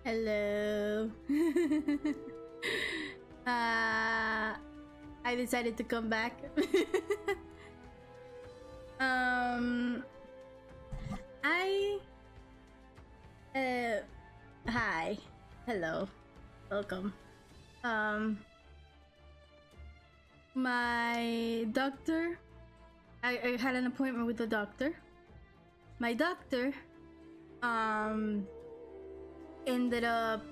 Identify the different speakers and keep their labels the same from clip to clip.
Speaker 1: Hello. I decided to come back. Hi. Hello. Welcome. My doctor, I had an appointment with the doctor. My doctor, ended up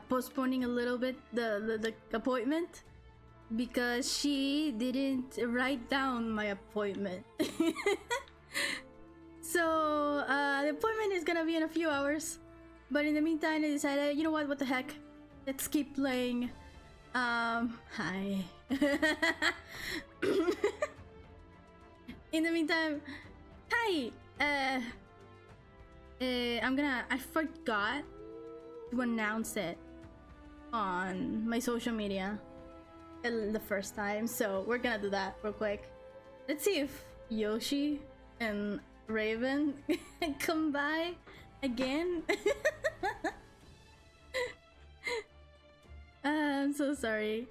Speaker 1: postponing a little bit the appointment because she didn't write down my appointment. So the appointment is gonna be in a few hours, but in the meantime I decided, you know what the heck, let's keep playing. Hi. In the meantime, hi. I forgot to announce it on my social media the first time, so we're gonna do that real quick. Let's see if Yoshi and Raven come by again. I'm so sorry.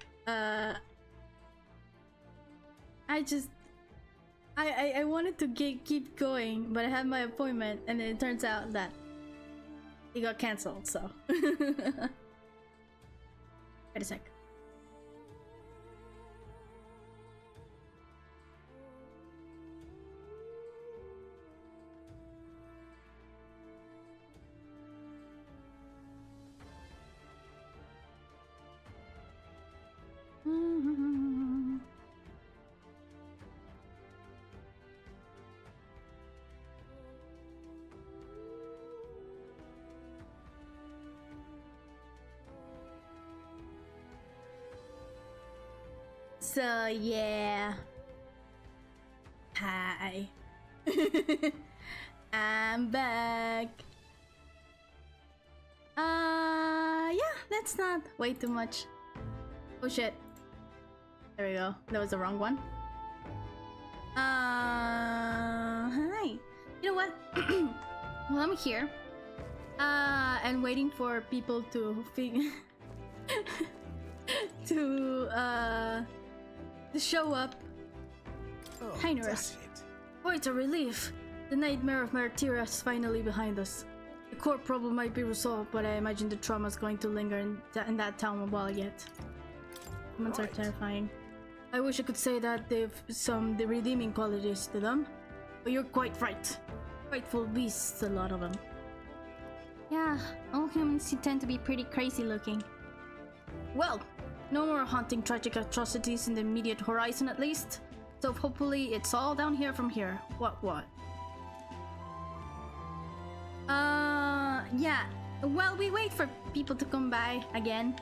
Speaker 1: I wanted to keep going, but I had my appointment, and it turns out that it got cancelled. So, wait a sec. So yeah, hi. I'm back. Yeah, let's not wait too much. Oh shit. There we go. That was the wrong one. Hi. You know what? Well, I'm here. And waiting for people to to show up.
Speaker 2: Oh,
Speaker 1: Hi, Nurse. Oh, it's a relief. The nightmare of Martyra is finally behind us. The core problem might be resolved, but I imagine the trauma is going to linger in that town a while yet. Humans are terrifying. I wish I could say that they've the redeeming qualities to them, but you're quite right. Frightful beasts, a lot of them. Yeah, all humans tend to be pretty crazy looking. Well, no more haunting tragic atrocities in the immediate horizon at least. So hopefully it's all down here from here. What? Yeah. While we wait for people to come by again,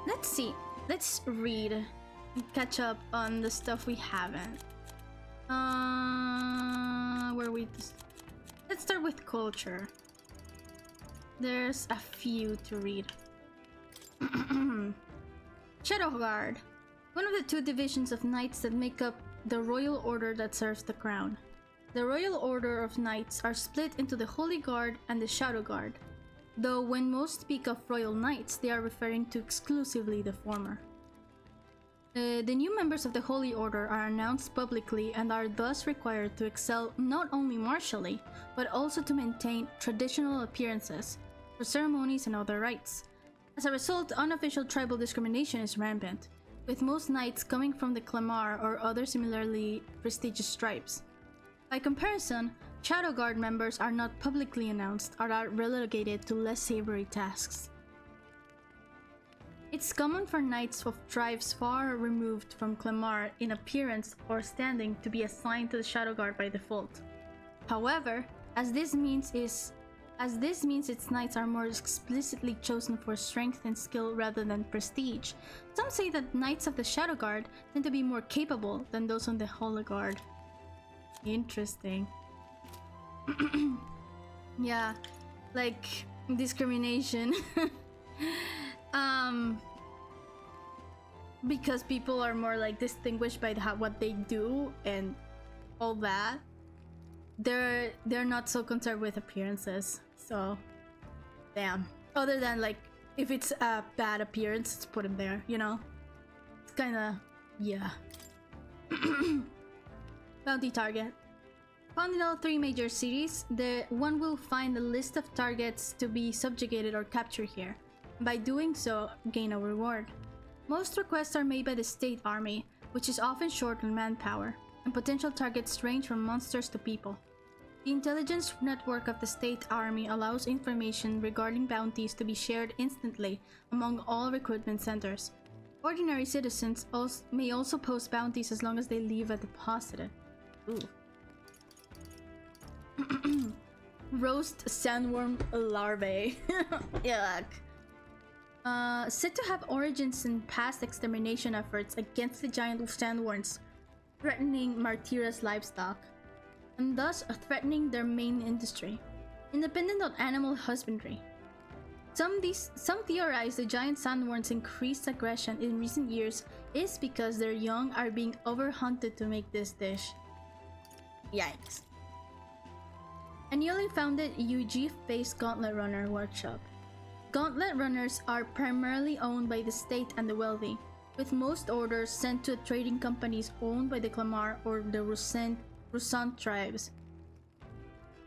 Speaker 1: let's see. Let's read and catch up on the stuff we haven't. Let's start with culture. There's a few to read. Shadow Guard, one of the two divisions of knights that make up the royal order that serves the crown. The Royal Order of Knights are split into the Holy Guard and the Shadow Guard, though when most speak of Royal Knights, they are referring to exclusively the former. The new members of the Holy Order are announced publicly and are thus required to excel not only martially, but also to maintain traditional appearances for ceremonies and other rites. As a result, unofficial tribal discrimination is rampant, with most knights coming from the Clamar or other similarly prestigious tribes. By comparison, Shadow Guard members are not publicly announced or are relegated to less savory tasks. It's common for knights of tribes far removed from Clamar in appearance or standing to be assigned to the Shadow Guard by default. However, as this means its knights are more explicitly chosen for strength and skill rather than prestige, some say that knights of the Shadow Guard tend to be more capable than those on the Holy Guard. Interesting. Yeah, like discrimination. Because people are more like distinguished by what they do and all that. They're not so concerned with appearances. So Damn. Other than like, if it's a bad appearance, let's put him there, you know? It's kinda, yeah. Bounty target. Found in all 3 major cities, the one will find a list of targets to be subjugated or captured here. By doing so, gain a reward. Most requests are made by the state army, which is often short on manpower, and potential targets range from monsters to people. The intelligence network of the state army allows information regarding bounties to be shared instantly among all recruitment centers. Ordinary citizens may also post bounties as long as they leave a deposited. Ooh. Roast sandworm larvae. Yuck. Said to have origins in past extermination efforts against the giant sandworms, threatening Martira's livestock, and thus threatening their main industry, independent of animal husbandry. Some theorize the giant sandworms' increased aggression in recent years is because their young are being overhunted to make this dish. Yikes. A newly founded UG-based Gauntlet Runner workshop. Gauntlet Runners are primarily owned by the state and the wealthy, with most orders sent to trading companies owned by the Clamar or the Rusant tribes.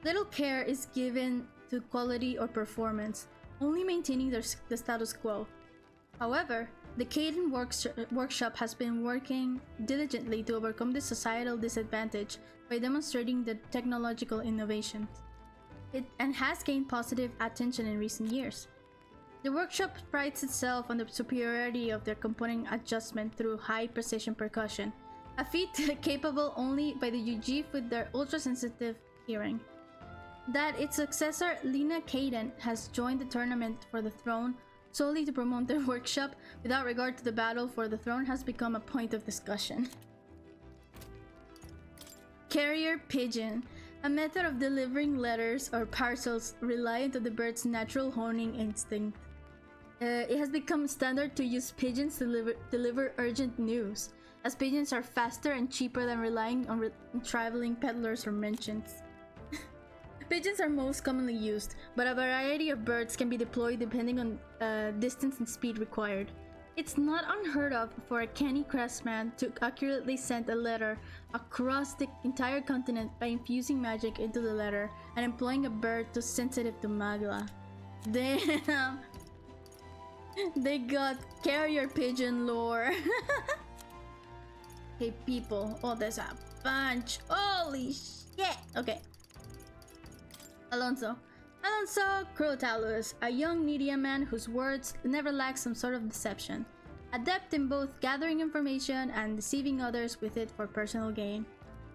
Speaker 1: Little care is given to quality or performance, only maintaining the status quo. However, the Caden workshop has been working diligently to overcome this societal disadvantage by demonstrating the technological innovations. And has gained positive attention in recent years. The workshop prides itself on the superiority of their component adjustment through high-precision percussion, a feat capable only by the UG with their ultra-sensitive hearing. That its successor, Lena Caden, has joined the tournament for the throne solely to promote their workshop without regard to the battle for the throne has become a point of discussion. Carrier pigeon, a method of delivering letters or parcels reliant on the bird's natural homing instinct. It has become standard to use pigeons to deliver urgent news, as pigeons are faster and cheaper than relying on traveling peddlers or merchants. Pigeons are most commonly used, but a variety of birds can be deployed depending on distance and speed required. It's not unheard of for a canny craftsman to accurately send a letter across the entire continent by infusing magic into the letter and employing a bird too sensitive to magla. Damn! They got carrier pigeon lore. Hey people, oh there's a bunch. Holy shit! Okay. Alonso Crotalus, a young media man whose words never lack some sort of deception, adept in both gathering information and deceiving others with it for personal gain.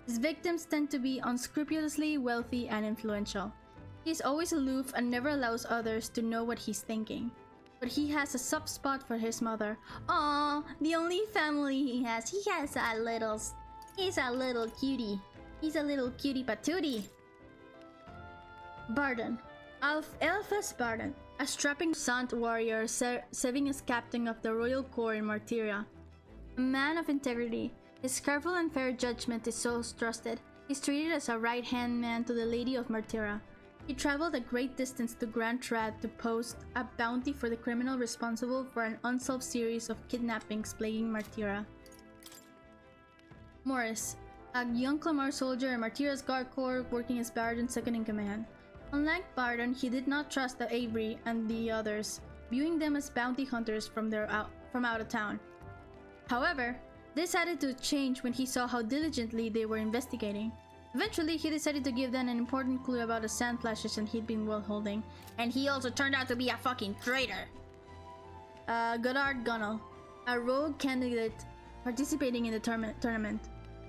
Speaker 1: His victims tend to be unscrupulously wealthy and influential. He is always aloof and never allows others to know what he's thinking. But he has a soft spot for his mother. Aww, the only family he has. He's a little cutie. He's a little cutie patootie. Barden. Elphas Barden, a strapping Sant warrior serving as captain of the royal corps in Martyria. A man of integrity, his careful and fair judgment is so trusted. He's treated as a right-hand man to the Lady of Martyria. He traveled a great distance to Grand Trad to post a bounty for the criminal responsible for an unsolved series of kidnappings plaguing Martyria. Morris, a young Clamar soldier in Martyria's guard corps working as Barden's second-in-command. Unlike Barden, he did not trust the Avery and the others, viewing them as bounty hunters from out of town. However, this attitude changed when he saw how diligently they were investigating. Eventually, he decided to give them an important clue about the sand flashes and he'd been holding, and he also turned out to be a fucking traitor! Goddard Gunnell, a rogue candidate participating in the tournament,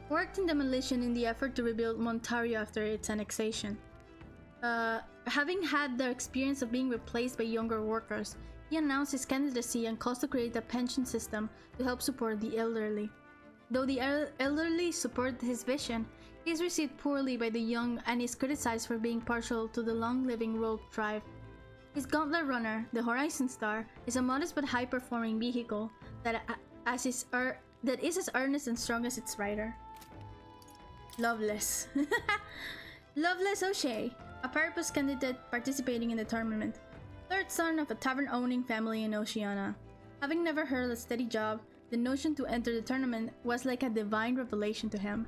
Speaker 1: worked in demolition in the effort to rebuild Montario after its annexation. Having had the experience of being replaced by younger workers, he announced his candidacy and calls to create a pension system to help support the elderly. Though the elderly support his vision, he is received poorly by the young and is criticized for being partial to the long-living rogue tribe. His Gauntlet Runner, the Horizon Star, is a modest but high-performing vehicle that is as earnest and strong as its rider. Loveless. Loveless O'Shea, a purpose candidate participating in the tournament. Third son of a tavern-owning family in Oceania. Having never held a steady job, the notion to enter the tournament was like a divine revelation to him.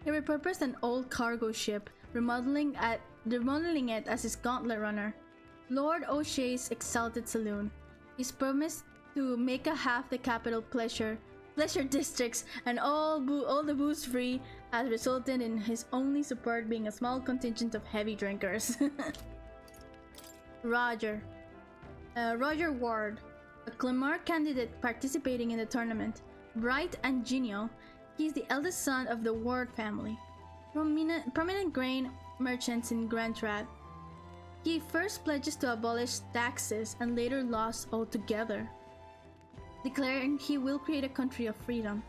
Speaker 1: He repurposed an old cargo ship, remodeling it as his gauntlet runner. Lord O'Shea's exalted saloon. His promise to make a half the capital pleasure districts and all the booze free has resulted in his only support being a small contingent of heavy drinkers. Roger Ward, a Clemar candidate participating in the tournament. Bright and genial, he is the eldest son of the Ward family, prominent grain merchants in Grand Trad. He first pledges to abolish taxes and later lost altogether, declaring he will create a country of freedom.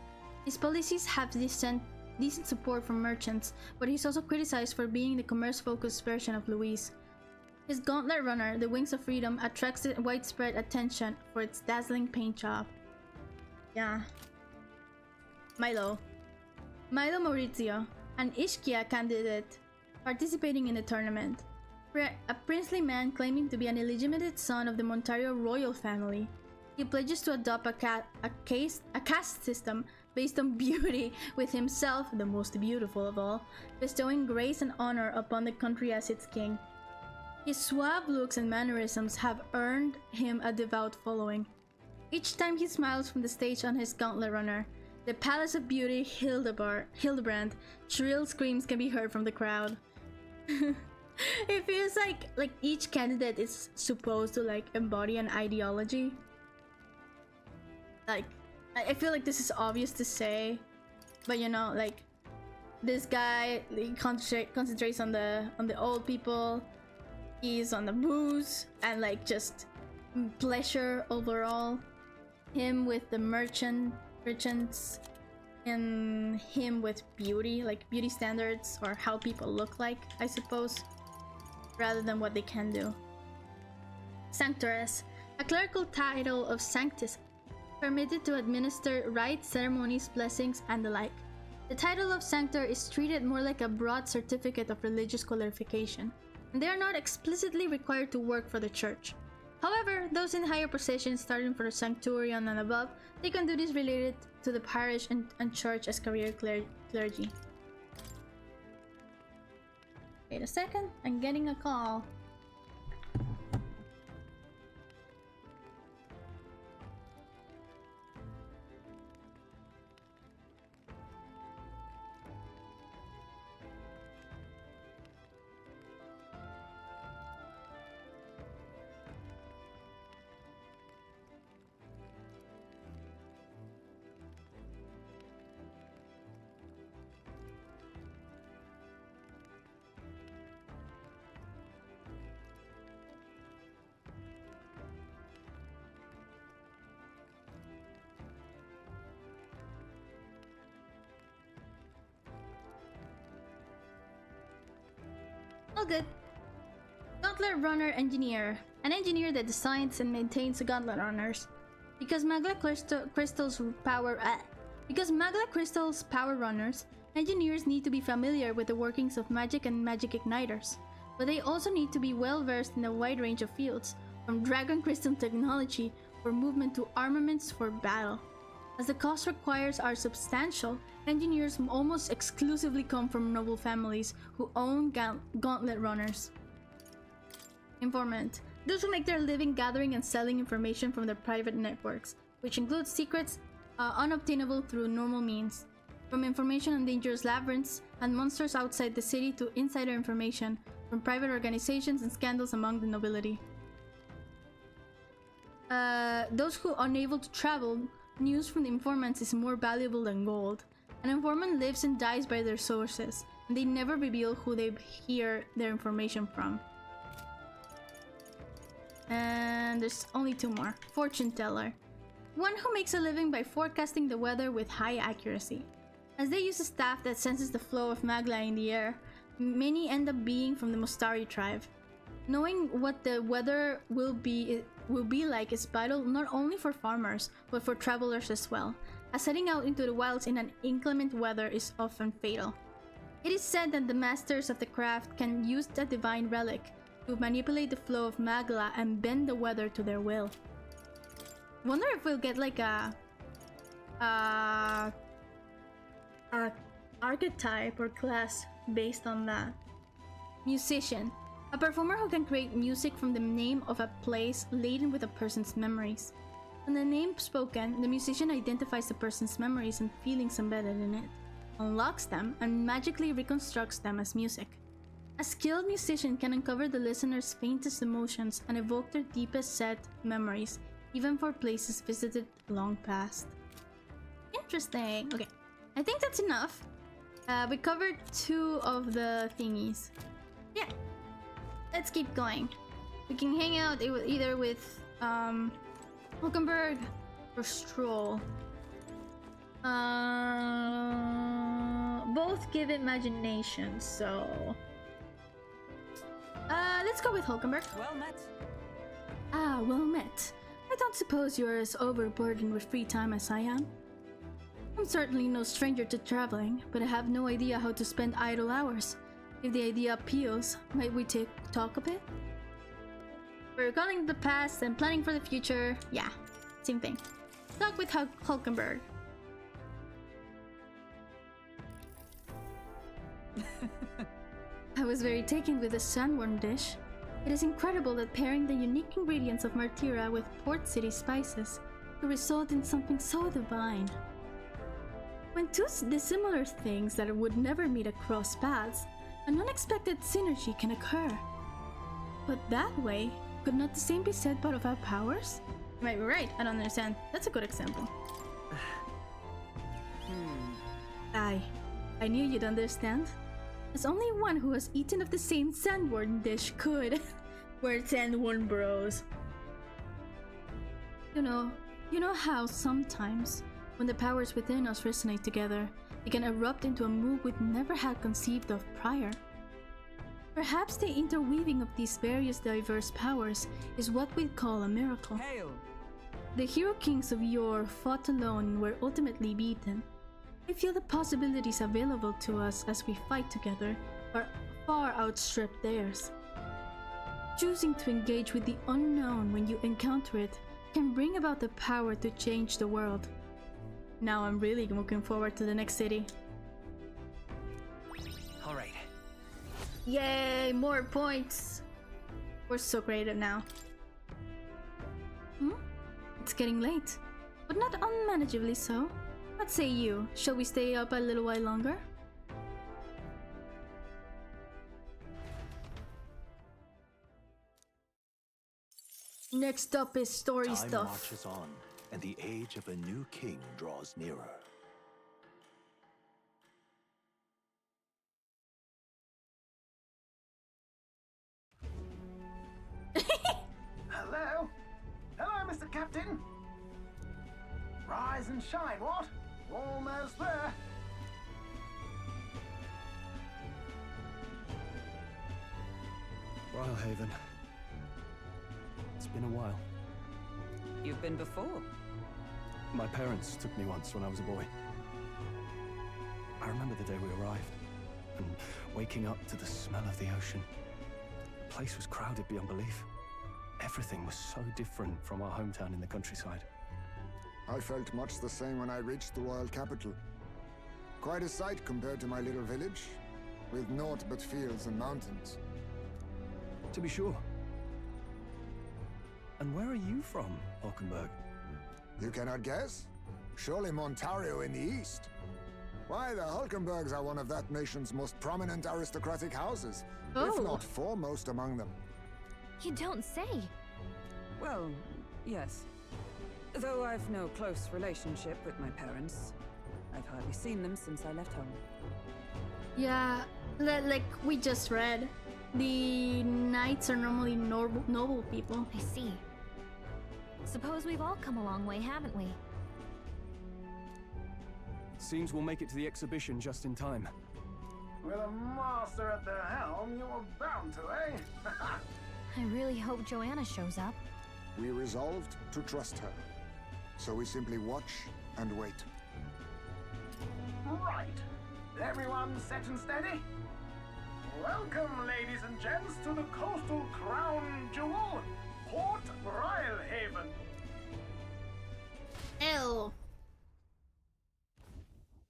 Speaker 1: His policies have decent support from merchants, but he's also criticized for being the commerce-focused version of Louise. His gauntlet runner, the Wings of Freedom, attracts widespread attention for its dazzling paint job. Yeah. Milo Maurizio, an Ischia candidate participating in the tournament. A princely man claiming to be an illegitimate son of the Montario royal family. He pledges to adopt a caste system based on beauty, with himself, the most beautiful of all, bestowing grace and honor upon the country as its king. His suave looks and mannerisms have earned him a devout following. Each time he smiles from the stage on his gauntlet runner, the Palace of Beauty Hildebrand, shrill screams can be heard from the crowd. It feels like each candidate is supposed to like embody an ideology. Like, I feel like this is obvious to say, but you know, like this guy, he concentrates on the old people. He's on the booze and like just pleasure overall. Him with the merchants, and him with beauty, like beauty standards or how people look like, I suppose, rather than what they can do. Sanctoress, a clerical title of sanctus, permitted to administer rites, ceremonies, blessings, and the like. The title of sanctor is treated more like a broad certificate of religious qualification, and they are not explicitly required to work for the church. However, those in higher positions, starting from the sanctorian and above, they can do this related to the parish and church as career clergy. Wait a second, I'm getting a call. All good. Gauntlet Runner Engineer. An engineer that designs and maintains the gauntlet runners. Because Magla Crystal's power runners, engineers need to be familiar with the workings of magic and magic igniters. But they also need to be well versed in a wide range of fields, from dragon crystal technology for movement to armaments for battle. As the cost requires are substantial, engineers almost exclusively come from noble families who own gauntlet runners. Informant. Those who make their living gathering and selling information from their private networks, which includes secrets unobtainable through normal means. From information on dangerous labyrinths and monsters outside the city to insider information from private organizations and scandals among the nobility. Those who are unable to travel, news from the informants is more valuable than gold. An informant lives and dies by their sources, and they never reveal who they hear their information from. And there's only two more. Fortune teller. One who makes a living by forecasting the weather with high accuracy. As they use a staff that senses the flow of magla in the air, many end up being from the Mostari tribe. Knowing what the weather will be like is vital not only for farmers, but for travelers as well, as setting out into the wilds in an inclement weather is often fatal. It is said that the masters of the craft can use a divine relic, to manipulate the flow of Magla and bend the weather to their will. Wonder if we'll get like a archetype or class based on that. Musician. A performer who can create music from the name of a place laden with a person's memories. When the name spoken, the musician identifies the person's memories and feelings embedded in it, unlocks them, and magically reconstructs them as music. A skilled musician can uncover the listener's faintest emotions and evoke their deepest set memories, even for places visited long past. Interesting. Okay, I think that's enough. We covered 2 of the thingies. Yeah, let's keep going. We can hang out either with Hulkenberg or Stroll. Both give imagination, so let's go with Hulkenberg.
Speaker 2: Well met.
Speaker 1: Ah, well met. I don't suppose you are as overburdened with free time as I am. I'm certainly no stranger to traveling, but I have no idea how to spend idle hours. If the idea appeals, might we talk a bit? We're recalling the past and planning for the future. Yeah, same thing. Talk with Hulkenberg. I was very taken with the sandworm dish. It is incredible that pairing the unique ingredients of Martira with Port City spices could result in something so divine. When 2 dissimilar things that would never meet across paths, an unexpected synergy can occur. But that way, could not the same be said but of our powers? You might be right, I don't understand. That's a good example. I knew you'd understand. As only one who has eaten of the same sandworm dish could. We're sandworm bros. You know how sometimes, when the powers within us resonate together, they can erupt into a move we'd never had conceived of prior. Perhaps the interweaving of these various diverse powers is what we'd call a miracle.
Speaker 2: Hail!
Speaker 1: The hero kings of yore fought alone and were ultimately beaten. I feel the possibilities available to us as we fight together are far outstrip theirs. Choosing to engage with the unknown when you encounter it can bring about the power to change the world. Now I'm really looking forward to the next city.
Speaker 2: Alright.
Speaker 1: Yay, more points! We're so great at now. It's getting late, but not unmanageably so. What say you? Shall we stay up a little while longer? Next up is story
Speaker 3: Time
Speaker 1: stuff.
Speaker 3: marches on, and the age of a new king draws nearer.
Speaker 4: Hello? Hello, Mr. Captain? Rise and shine, what? Almost there.
Speaker 5: Haven. It's been a while.
Speaker 2: You've been before.
Speaker 5: My parents took me once when I was a boy. I remember the day we arrived, and waking up to the smell of the ocean. The place was crowded beyond belief. Everything was so different from our hometown in the countryside.
Speaker 6: I felt much the same when I reached the royal capital. Quite a sight compared to my little village, with naught but fields and mountains.
Speaker 5: To be sure. And where are you from, Hulkenberg?
Speaker 6: You cannot guess? Surely Montario in the east. Why, the Hulkenbergs are one of that nation's most prominent aristocratic houses, if not foremost among them.
Speaker 7: You don't say.
Speaker 2: Well, yes. Though I've no close relationship with my parents, I've hardly seen them since I left home.
Speaker 1: Yeah, like we just read, the knights are normally noble people.
Speaker 7: I see. Suppose we've all come a long way, haven't we?
Speaker 5: Seems we'll make it to the exhibition just in time.
Speaker 4: With a master at the helm, you were bound to, eh?
Speaker 7: I really hope Joanna shows up.
Speaker 6: We resolved to trust her. So we simply watch and wait.
Speaker 4: Right. Everyone set and steady? Welcome, ladies and gents, to the coastal crown jewel, Port Brilehaven.
Speaker 1: Ew.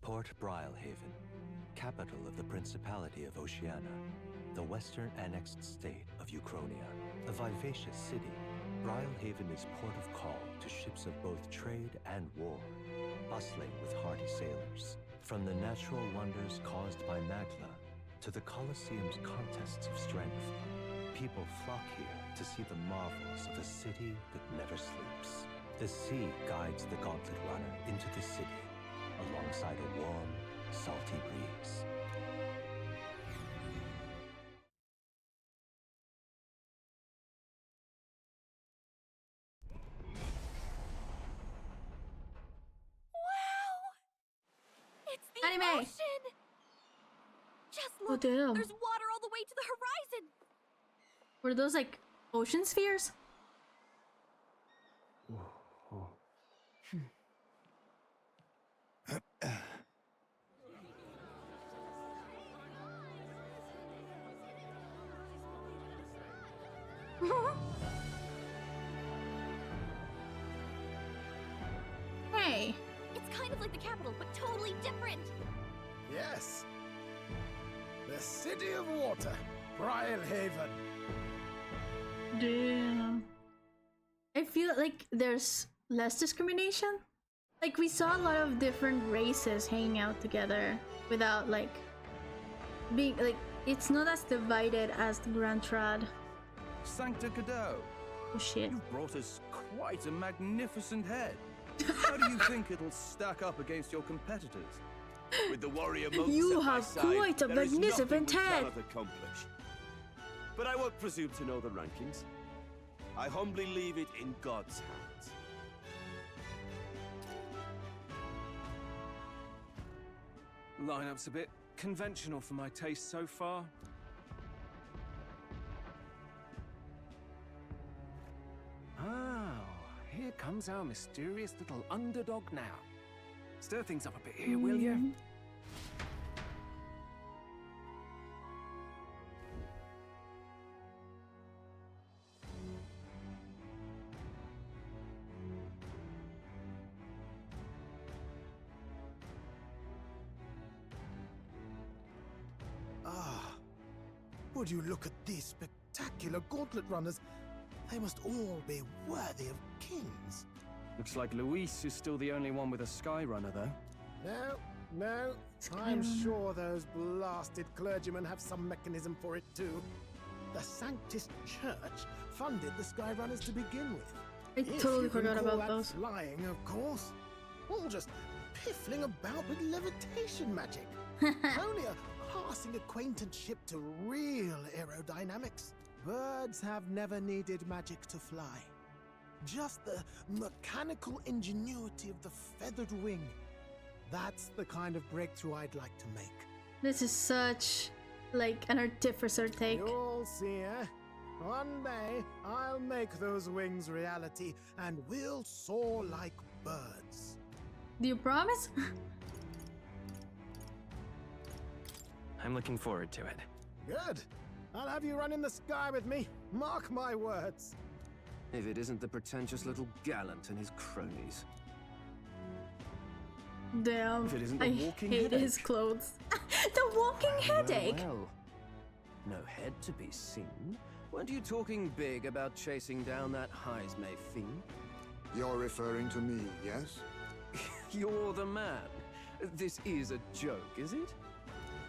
Speaker 3: Port Brilehaven, capital of the Principality of Oceania, the western annexed state of Uchronia. A vivacious city, Brilehaven is port of call to ships of both trade and war, bustling with hardy sailors. From the natural wonders caused by Magla to the Colosseum's contests of strength, people flock here to see the marvels of a city that never sleeps. The sea guides the gauntlet runner into the city, alongside a warm, salty breeze.
Speaker 7: It's the
Speaker 1: Anime.
Speaker 7: ocean! Just
Speaker 1: Oh,
Speaker 7: look,
Speaker 1: damn.
Speaker 7: there's water all the way to the horizon!
Speaker 1: Were those like ocean spheres? Hey.
Speaker 7: It's kind of like the capital, but totally different!
Speaker 4: Yes. The City of Water, Brilehaven.
Speaker 1: Damn. I feel like there's less discrimination. Like we saw a lot of different races hanging out together without like being like it's not as divided as the Grand Trad.
Speaker 5: Sancta Cadeau,
Speaker 1: Oh shit.
Speaker 5: you've brought us quite a magnificent head. How do you think it'll stack up against your competitors? With the warrior monks
Speaker 1: You
Speaker 5: at my
Speaker 1: have
Speaker 5: side,
Speaker 1: quite a
Speaker 5: there is nothing
Speaker 1: magnificent
Speaker 5: we
Speaker 1: head.
Speaker 5: cannot accomplish. But I won't presume to know the rankings. I humbly leave it in God's hands. Lineup's a bit conventional for my taste so far.
Speaker 8: Oh, here comes our mysterious little underdog now. Stir things up a bit here, will you?
Speaker 9: Ah, would you look at these spectacular gauntlet runners? They must all be worthy of kings.
Speaker 5: Looks like Luis is still the only one with a Skyrunner, though.
Speaker 9: No, I'm sure those blasted clergymen have some mechanism for it too. The Sanctist Church funded the Skyrunners to begin with.
Speaker 1: I
Speaker 9: If
Speaker 1: totally
Speaker 9: you can
Speaker 1: forgot
Speaker 9: call
Speaker 1: about
Speaker 9: that
Speaker 1: those.
Speaker 9: flying, of course. All just piffling about with levitation magic. Only a passing acquaintanceship to real aerodynamics. Birds have never needed magic to fly. Just the mechanical ingenuity of the feathered wing. That's the kind of breakthrough I'd like to make.
Speaker 1: This is such like an artificer take.
Speaker 9: You'll see, eh? One day, I'll make those wings reality, and we'll soar like birds.
Speaker 1: Do you promise?
Speaker 8: I'm looking forward to it.
Speaker 9: Good. I'll have you run in the sky with me. Mark my words.
Speaker 8: If it isn't the pretentious little gallant and his cronies.
Speaker 1: Damn.
Speaker 5: If it isn't the
Speaker 1: I
Speaker 5: walking
Speaker 1: hate his
Speaker 5: headache.
Speaker 1: clothes. The walking headache.
Speaker 8: Well, no head to be seen. Weren't you talking big about chasing down that Heismay fiend?
Speaker 6: You're referring to me, yes?
Speaker 8: You're the man. This is a joke, is it?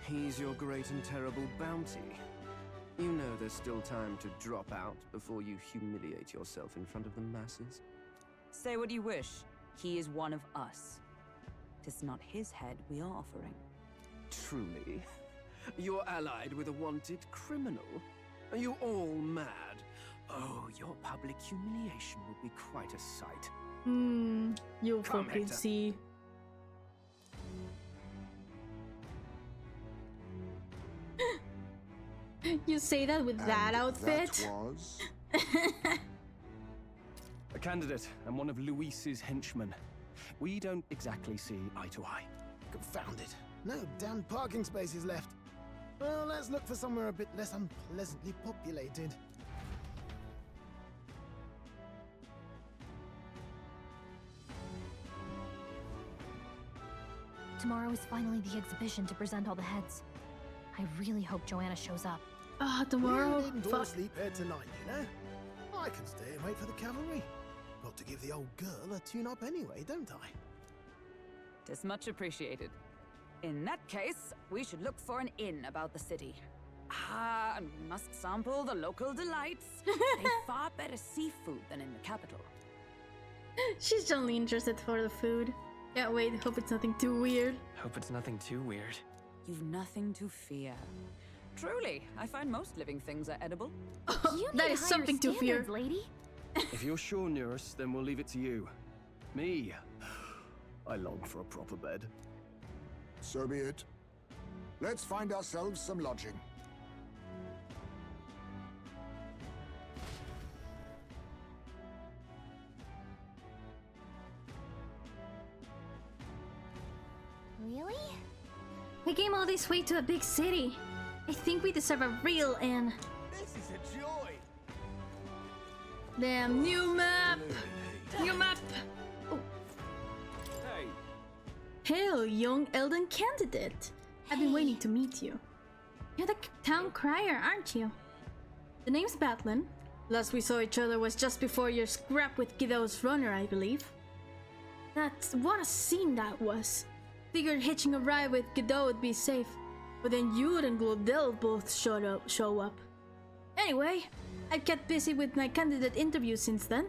Speaker 8: He's your great and terrible bounty. You know there's still time to drop out before you humiliate yourself in front of the masses.
Speaker 2: Say what you wish. He is one of us. 'Tis not his head we are offering.
Speaker 8: Truly? You're allied with a wanted criminal? Are you all mad? Oh, your public humiliation would be quite a sight.
Speaker 1: You'll
Speaker 8: Come,
Speaker 1: fucking
Speaker 8: Hector.
Speaker 1: see. You say that with that
Speaker 6: And
Speaker 1: outfit?
Speaker 6: That was...
Speaker 5: A candidate and one of Luis's henchmen. We don't exactly see eye to eye.
Speaker 9: Confound it. No damn parking spaces left. Well, let's look for somewhere a bit less unpleasantly populated.
Speaker 7: Tomorrow is finally the exhibition to present all the heads. I really hope Joanna shows up.
Speaker 1: Tomorrow?
Speaker 9: We needn't all
Speaker 1: Fuck.
Speaker 9: sleep here tonight, you know? I can stay and wait for the cavalry. Got to give the old girl a tune-up anyway, don't I?
Speaker 2: Tis much appreciated. In that case, we should look for an inn about the city. And we must sample the local delights. They've far better seafood than in the capital.
Speaker 1: She's only interested for the food. Can't wait, hope it's nothing too weird.
Speaker 8: Hope it's nothing too weird.
Speaker 2: You've nothing to fear. Truly, I find most living things are edible.
Speaker 7: You
Speaker 1: That
Speaker 7: need
Speaker 1: is
Speaker 7: higher
Speaker 1: something to fear.
Speaker 7: standards, lady.
Speaker 5: If you're sure, Nearest, then we'll leave it to you. Me, I long for a proper bed.
Speaker 6: So be it. Let's find ourselves some lodging.
Speaker 7: Really?
Speaker 1: We came all this way to a big city. I think we deserve a real inn.
Speaker 9: This is a joy!
Speaker 1: Damn, new map! New map! Oh.
Speaker 8: Hey,
Speaker 1: Hail, young Elden candidate! I've been waiting to meet you. You're the town crier, aren't you? The name's Batlin. Last we saw each other was just before your scrap with Guido's runner, I believe. What a scene that was. Figured hitching a ride with Guido would be safe, but then you and Glodell both show up. Anyway, I've kept busy with my candidate interview since then.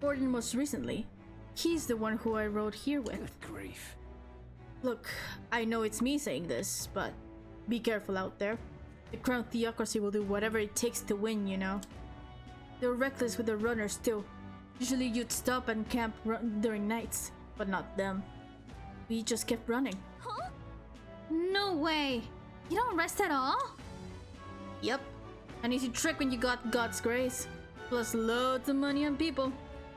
Speaker 1: Gordon most recently. He's the one who I rode here with.
Speaker 8: good grief.
Speaker 1: Look, I know it's me saying this, but be careful out there. The Crown Theocracy will do whatever it takes to win, you know. They're reckless with the runners too. Usually you'd stop and camp during nights, but not them. We just kept running.
Speaker 7: Huh?
Speaker 1: No way! You don't rest at all? Yep. An easy trick when you got God's grace. Plus loads of money on people,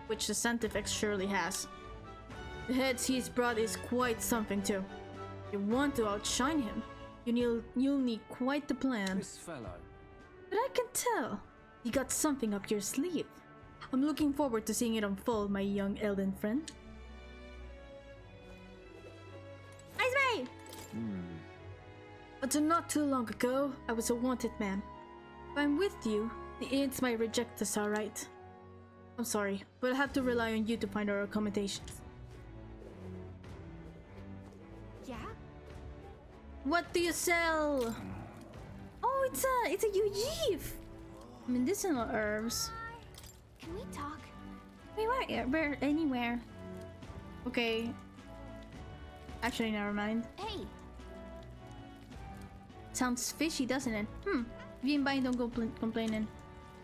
Speaker 1: which the Santifex surely has. The heads he's brought is quite something too. If you want to outshine him, you'll need quite the plan.
Speaker 8: This fellow.
Speaker 1: But I can tell, you got something up your sleeve. I'm looking forward to seeing it unfold, my young Elden friend. Ice Raid! But not too long ago, I was a wanted man. If I'm with you, the aides might reject us, alright. I'm sorry, but I'll have to rely on you to find our accommodations.
Speaker 7: Yeah?
Speaker 1: What do you sell? Oh, it's a Ujiv! Medicinal herbs.
Speaker 7: Can we talk?
Speaker 1: Where anywhere. Okay. Actually, never mind.
Speaker 7: Hey,
Speaker 1: Sounds fishy, doesn't it? If you ain't buying, don't go complaining.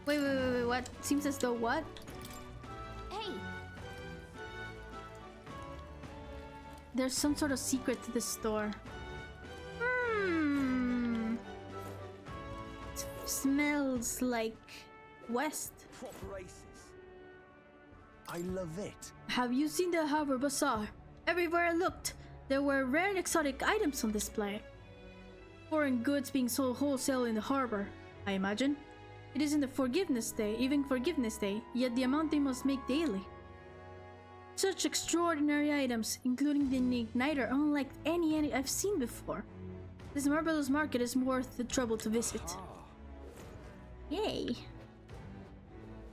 Speaker 1: Wait, what? Seems as though what?
Speaker 7: hey.
Speaker 1: There's some sort of secret to this store. Smells like West.
Speaker 9: Proper aces. I love it.
Speaker 1: Have you seen the Harbor Bazaar? Everywhere I looked, there were rare and exotic items on display. Foreign goods being sold wholesale in the harbor, I imagine. It isn't the Forgiveness Day, yet the amount they must make daily. Such extraordinary items, including the Igniter, unlike any I've seen before. This marvelous market is worth the trouble to visit. Yay!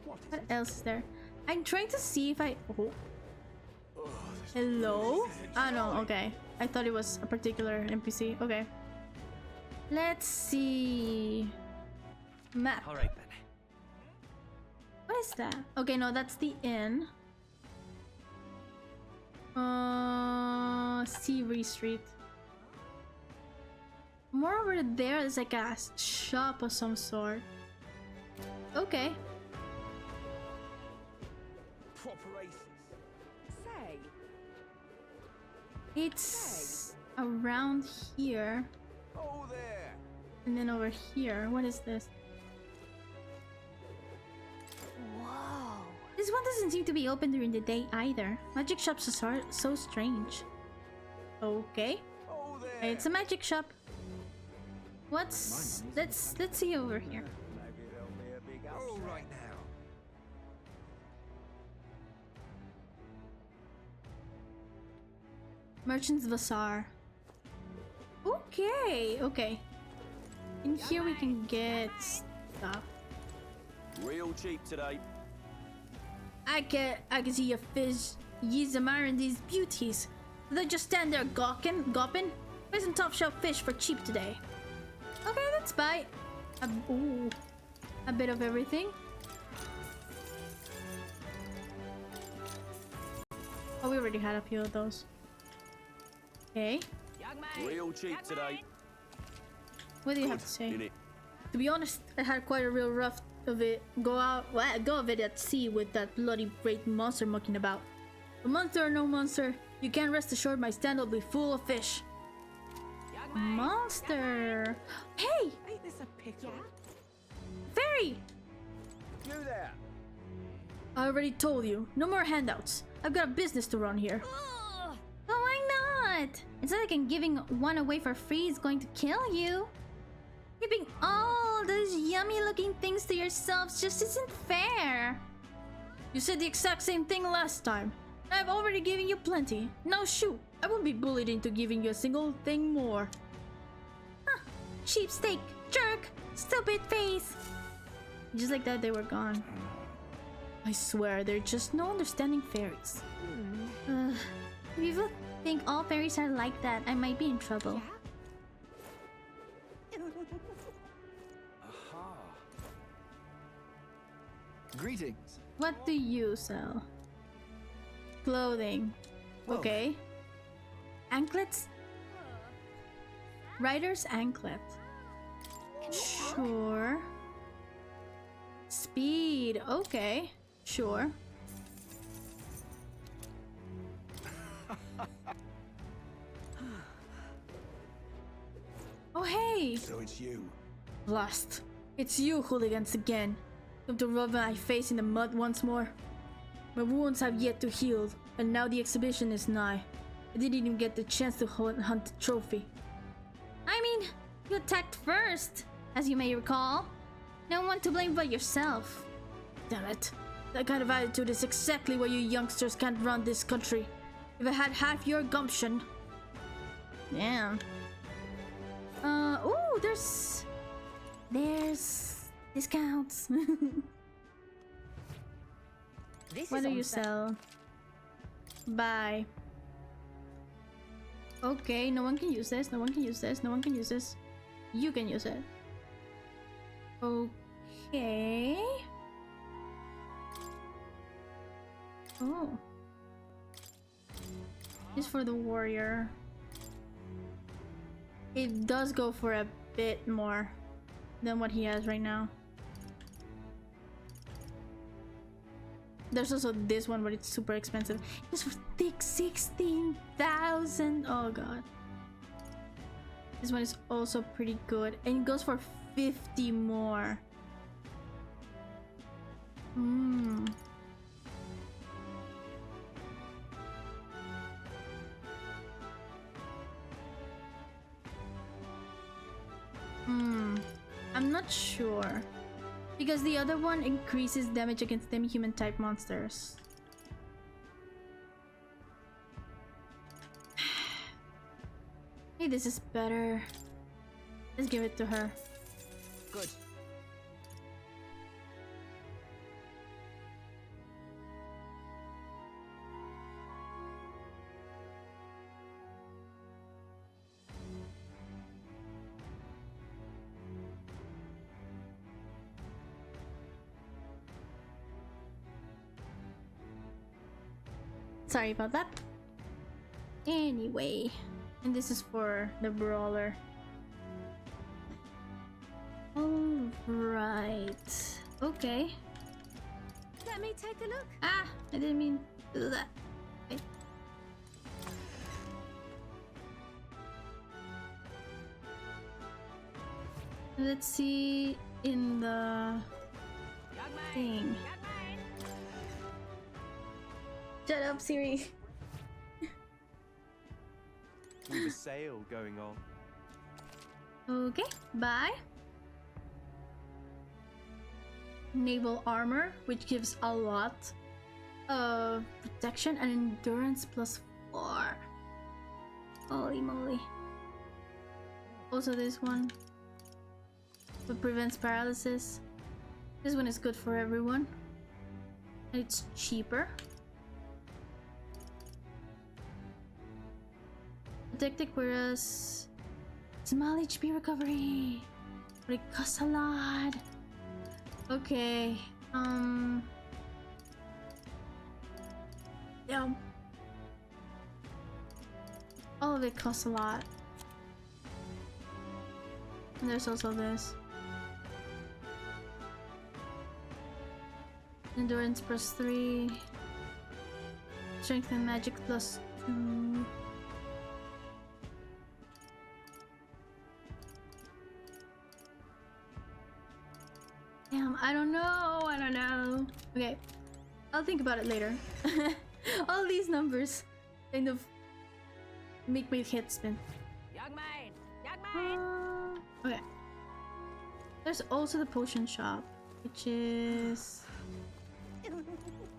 Speaker 1: What else is there? I'm trying to see if I... Oh. Hello? Ah, no, okay. I thought it was a particular NPC. Okay. Let's see... Map.
Speaker 8: All right then.
Speaker 1: What is that? Okay, no, that's the inn. Seabury Street. More over there is like a shop of some sort. Okay.
Speaker 9: Proper aces.
Speaker 2: Say,
Speaker 1: It's around here.
Speaker 9: Oh, there.
Speaker 1: And then over here. What is this?
Speaker 7: Whoa.
Speaker 1: This one doesn't seem to be open during the day either. Magic shops are so strange. Okay.
Speaker 9: Oh, there.
Speaker 1: It's a magic shop. What's let's see over here.
Speaker 8: All right now.
Speaker 1: Merchant's Bazaar. Okay, okay. In here we can get stuff.
Speaker 10: Real cheap today.
Speaker 1: I can see your fish. Ye's admiring these beauties. They just stand there gawping. Buy some top shelf fish for cheap today. Okay, let's buy a bit of everything. Oh, we already had a few of those. Okay.
Speaker 10: Real cheap today.
Speaker 1: What do you have to say? To be honest, I had quite a real rough of it. Go of it at sea with that bloody great monster mucking about. But monster or no monster, you can rest assured my stand will be full of fish. Monster! Hey!
Speaker 2: Ain't this a pickle?
Speaker 1: Fairy!
Speaker 10: You there?
Speaker 1: I already told you, no more handouts. I've got a business to run here. Oh, why not? It's not like I'm giving one away for free is going to kill you. Keeping all those yummy looking things to yourselves just isn't fair. You said the exact same thing last time. I've already given you plenty. Now shoot, I won't be bullied into giving you a single thing more. Huh, sheepsteak, jerk, stupid face. Just like that, they were gone. I swear, they're just no understanding fairies. If you think all fairies are like that, I might be in trouble.
Speaker 5: Aha. Greetings.
Speaker 1: What do you sell? Clothing.
Speaker 5: Well,
Speaker 1: Okay. Anklets? Rider's anklet. Sure. Speed. Okay. Sure. Oh, hey!
Speaker 5: So it's you.
Speaker 1: Blast. It's you, hooligans, again. Come to rub my face in the mud once more. My wounds have yet to heal, and now the exhibition is nigh. I didn't even get the chance to hunt the trophy. I mean, you attacked first, as you may recall. No one to blame but yourself. Damn it. That kind of attitude is exactly why you youngsters can't run this country. If I had half your gumption. Damn. Ooh, there's discounts. What do you sell? Buy. Okay, no one can use this, no one can use this, no one can use this. You can use it. Okay. Oh. This for the warrior. It does go for a bit more than what he has right now. There's also this one, but it's super expensive. It's for 16,000. Oh god. This one is also pretty good, and it goes for 50 more. I'm not sure. Because the other one increases damage against them human type monsters. Hey, this is better. Let's give it to her.
Speaker 2: Good.
Speaker 1: Sorry about that. Anyway, and this is for the brawler. Alright. Okay.
Speaker 7: Let me take a look.
Speaker 1: Ah, I didn't mean to do that. Okay. Let's see in the thing. Shut up, Siri.
Speaker 3: We've a sale going on.
Speaker 1: Okay, bye. Naval armor, which gives a lot of protection and endurance +4. Holy moly. Also this one. It prevents paralysis. This one is good for everyone. And it's cheaper. Protected Cuirass. Small HP recovery. But it costs a lot. Okay. Yeah. All of it costs a lot. And there's also this. Endurance +3. Strength and magic +2. Damn, I don't know. Okay, I'll think about it later. All these numbers kind of make my head spin.
Speaker 2: Young man!
Speaker 1: Okay. There's also the potion shop, which is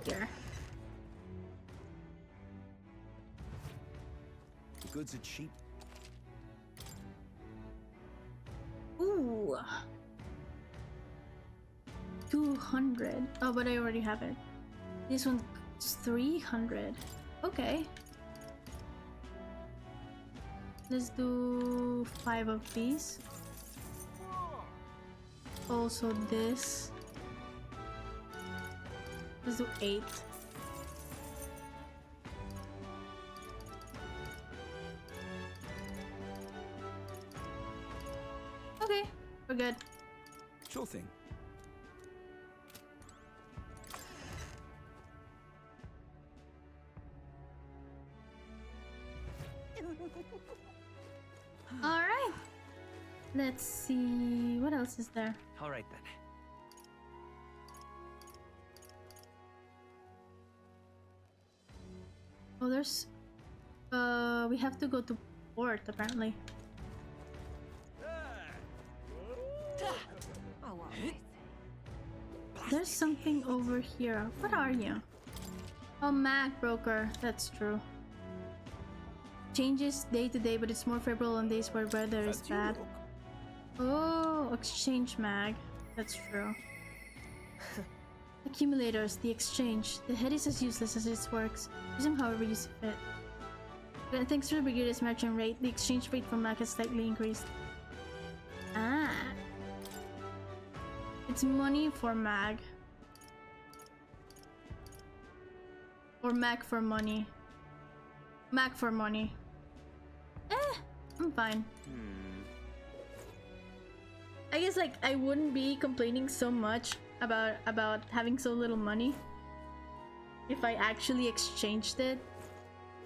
Speaker 1: here.
Speaker 5: The goods are cheap.
Speaker 1: Ooh. 200. Oh, but I already have it. This one's 300. Okay. Let's do 5 of these. Also this. Let's do 8. Okay, we're good.
Speaker 5: Sure thing.
Speaker 1: Alright. Let's see. What else is there?
Speaker 5: Alright then.
Speaker 1: Oh, there's... we have to go to port, apparently. There's something over here. What are you? Oh, mag broker. That's true. Changes day to day, but it's more favorable on days where weather is bad. Oh, exchange mag. That's true. Accumulators, the exchange. The head is as useless as it works. Use them however you see fit. But thanks to the Brigadier's merchant rate, the exchange rate for mag has slightly increased. Ah. It's money for mag. Or mag for money. Mag for money. I'm fine. I guess like I wouldn't be complaining so much about having so little money if I actually exchanged it.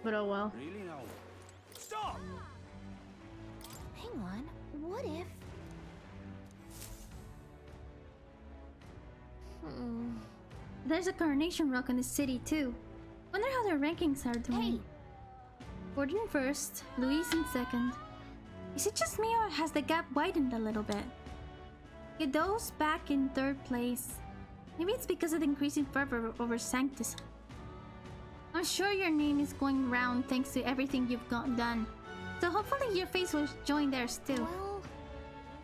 Speaker 1: But oh well.
Speaker 10: Really now? Stop!
Speaker 7: Hang on, what if...
Speaker 1: There's a coronation rock in the city too. Wonder how their rankings are doing.
Speaker 7: Hey!
Speaker 1: Gordon first, Louise in second. Is it just me or has the gap widened a little bit? Godot's back in third place. Maybe it's because of the increasing fervor over Sanctus. I'm sure your name is going round thanks to everything you've done. So hopefully your face will join theirs too.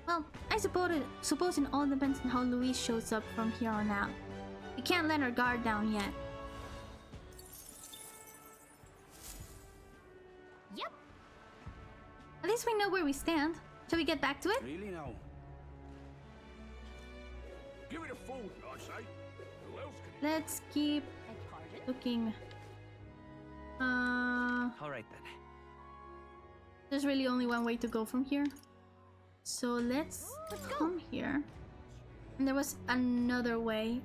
Speaker 1: Well, I suppose it all depends on how Louise shows up from here on out. We can't let her guard down yet.
Speaker 7: Yep.
Speaker 1: At least we know where we stand. Shall we get back to it?
Speaker 10: Really now? Give it a fold, I say. Who else can
Speaker 1: Let's keep looking.
Speaker 5: Alright then.
Speaker 1: There's really only one way to go from here. So let's come here. And there was another way.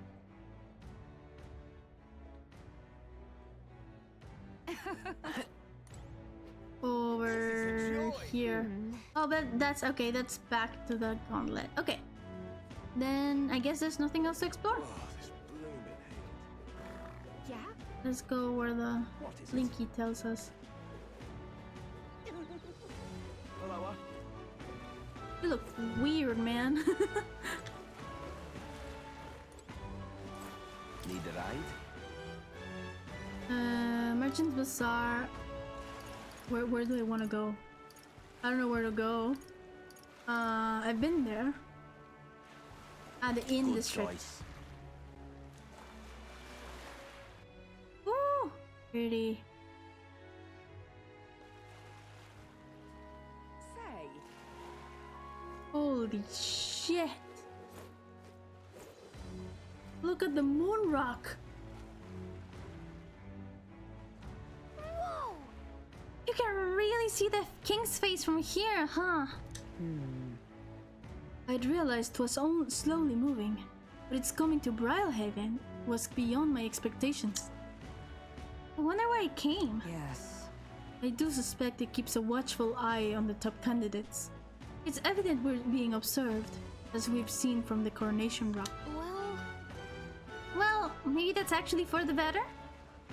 Speaker 1: Over here. Oh, but that's okay. That's back to the gauntlet. Okay. Then I guess there's nothing else to explore.
Speaker 7: Yeah?
Speaker 1: Let's go where the Blinky tells us. You look weird, man.
Speaker 8: Need a ride?
Speaker 1: Merchant's Bazaar. Where do I want to go? I don't know where to go. I've been there. The inn district.
Speaker 8: Choice.
Speaker 1: Ooh, pretty.
Speaker 2: Say,
Speaker 1: Holy shit! Look at the moon rock.
Speaker 7: Whoa!
Speaker 1: You can really see the king's face from here, huh? I'd realized it was slowly moving, but its coming to Brilhaven was beyond my expectations. I wonder why it came.
Speaker 2: yes.
Speaker 1: I do suspect it keeps a watchful eye on the top candidates. It's evident we're being observed, as we've seen from the coronation rock. Well, maybe that's actually for the better?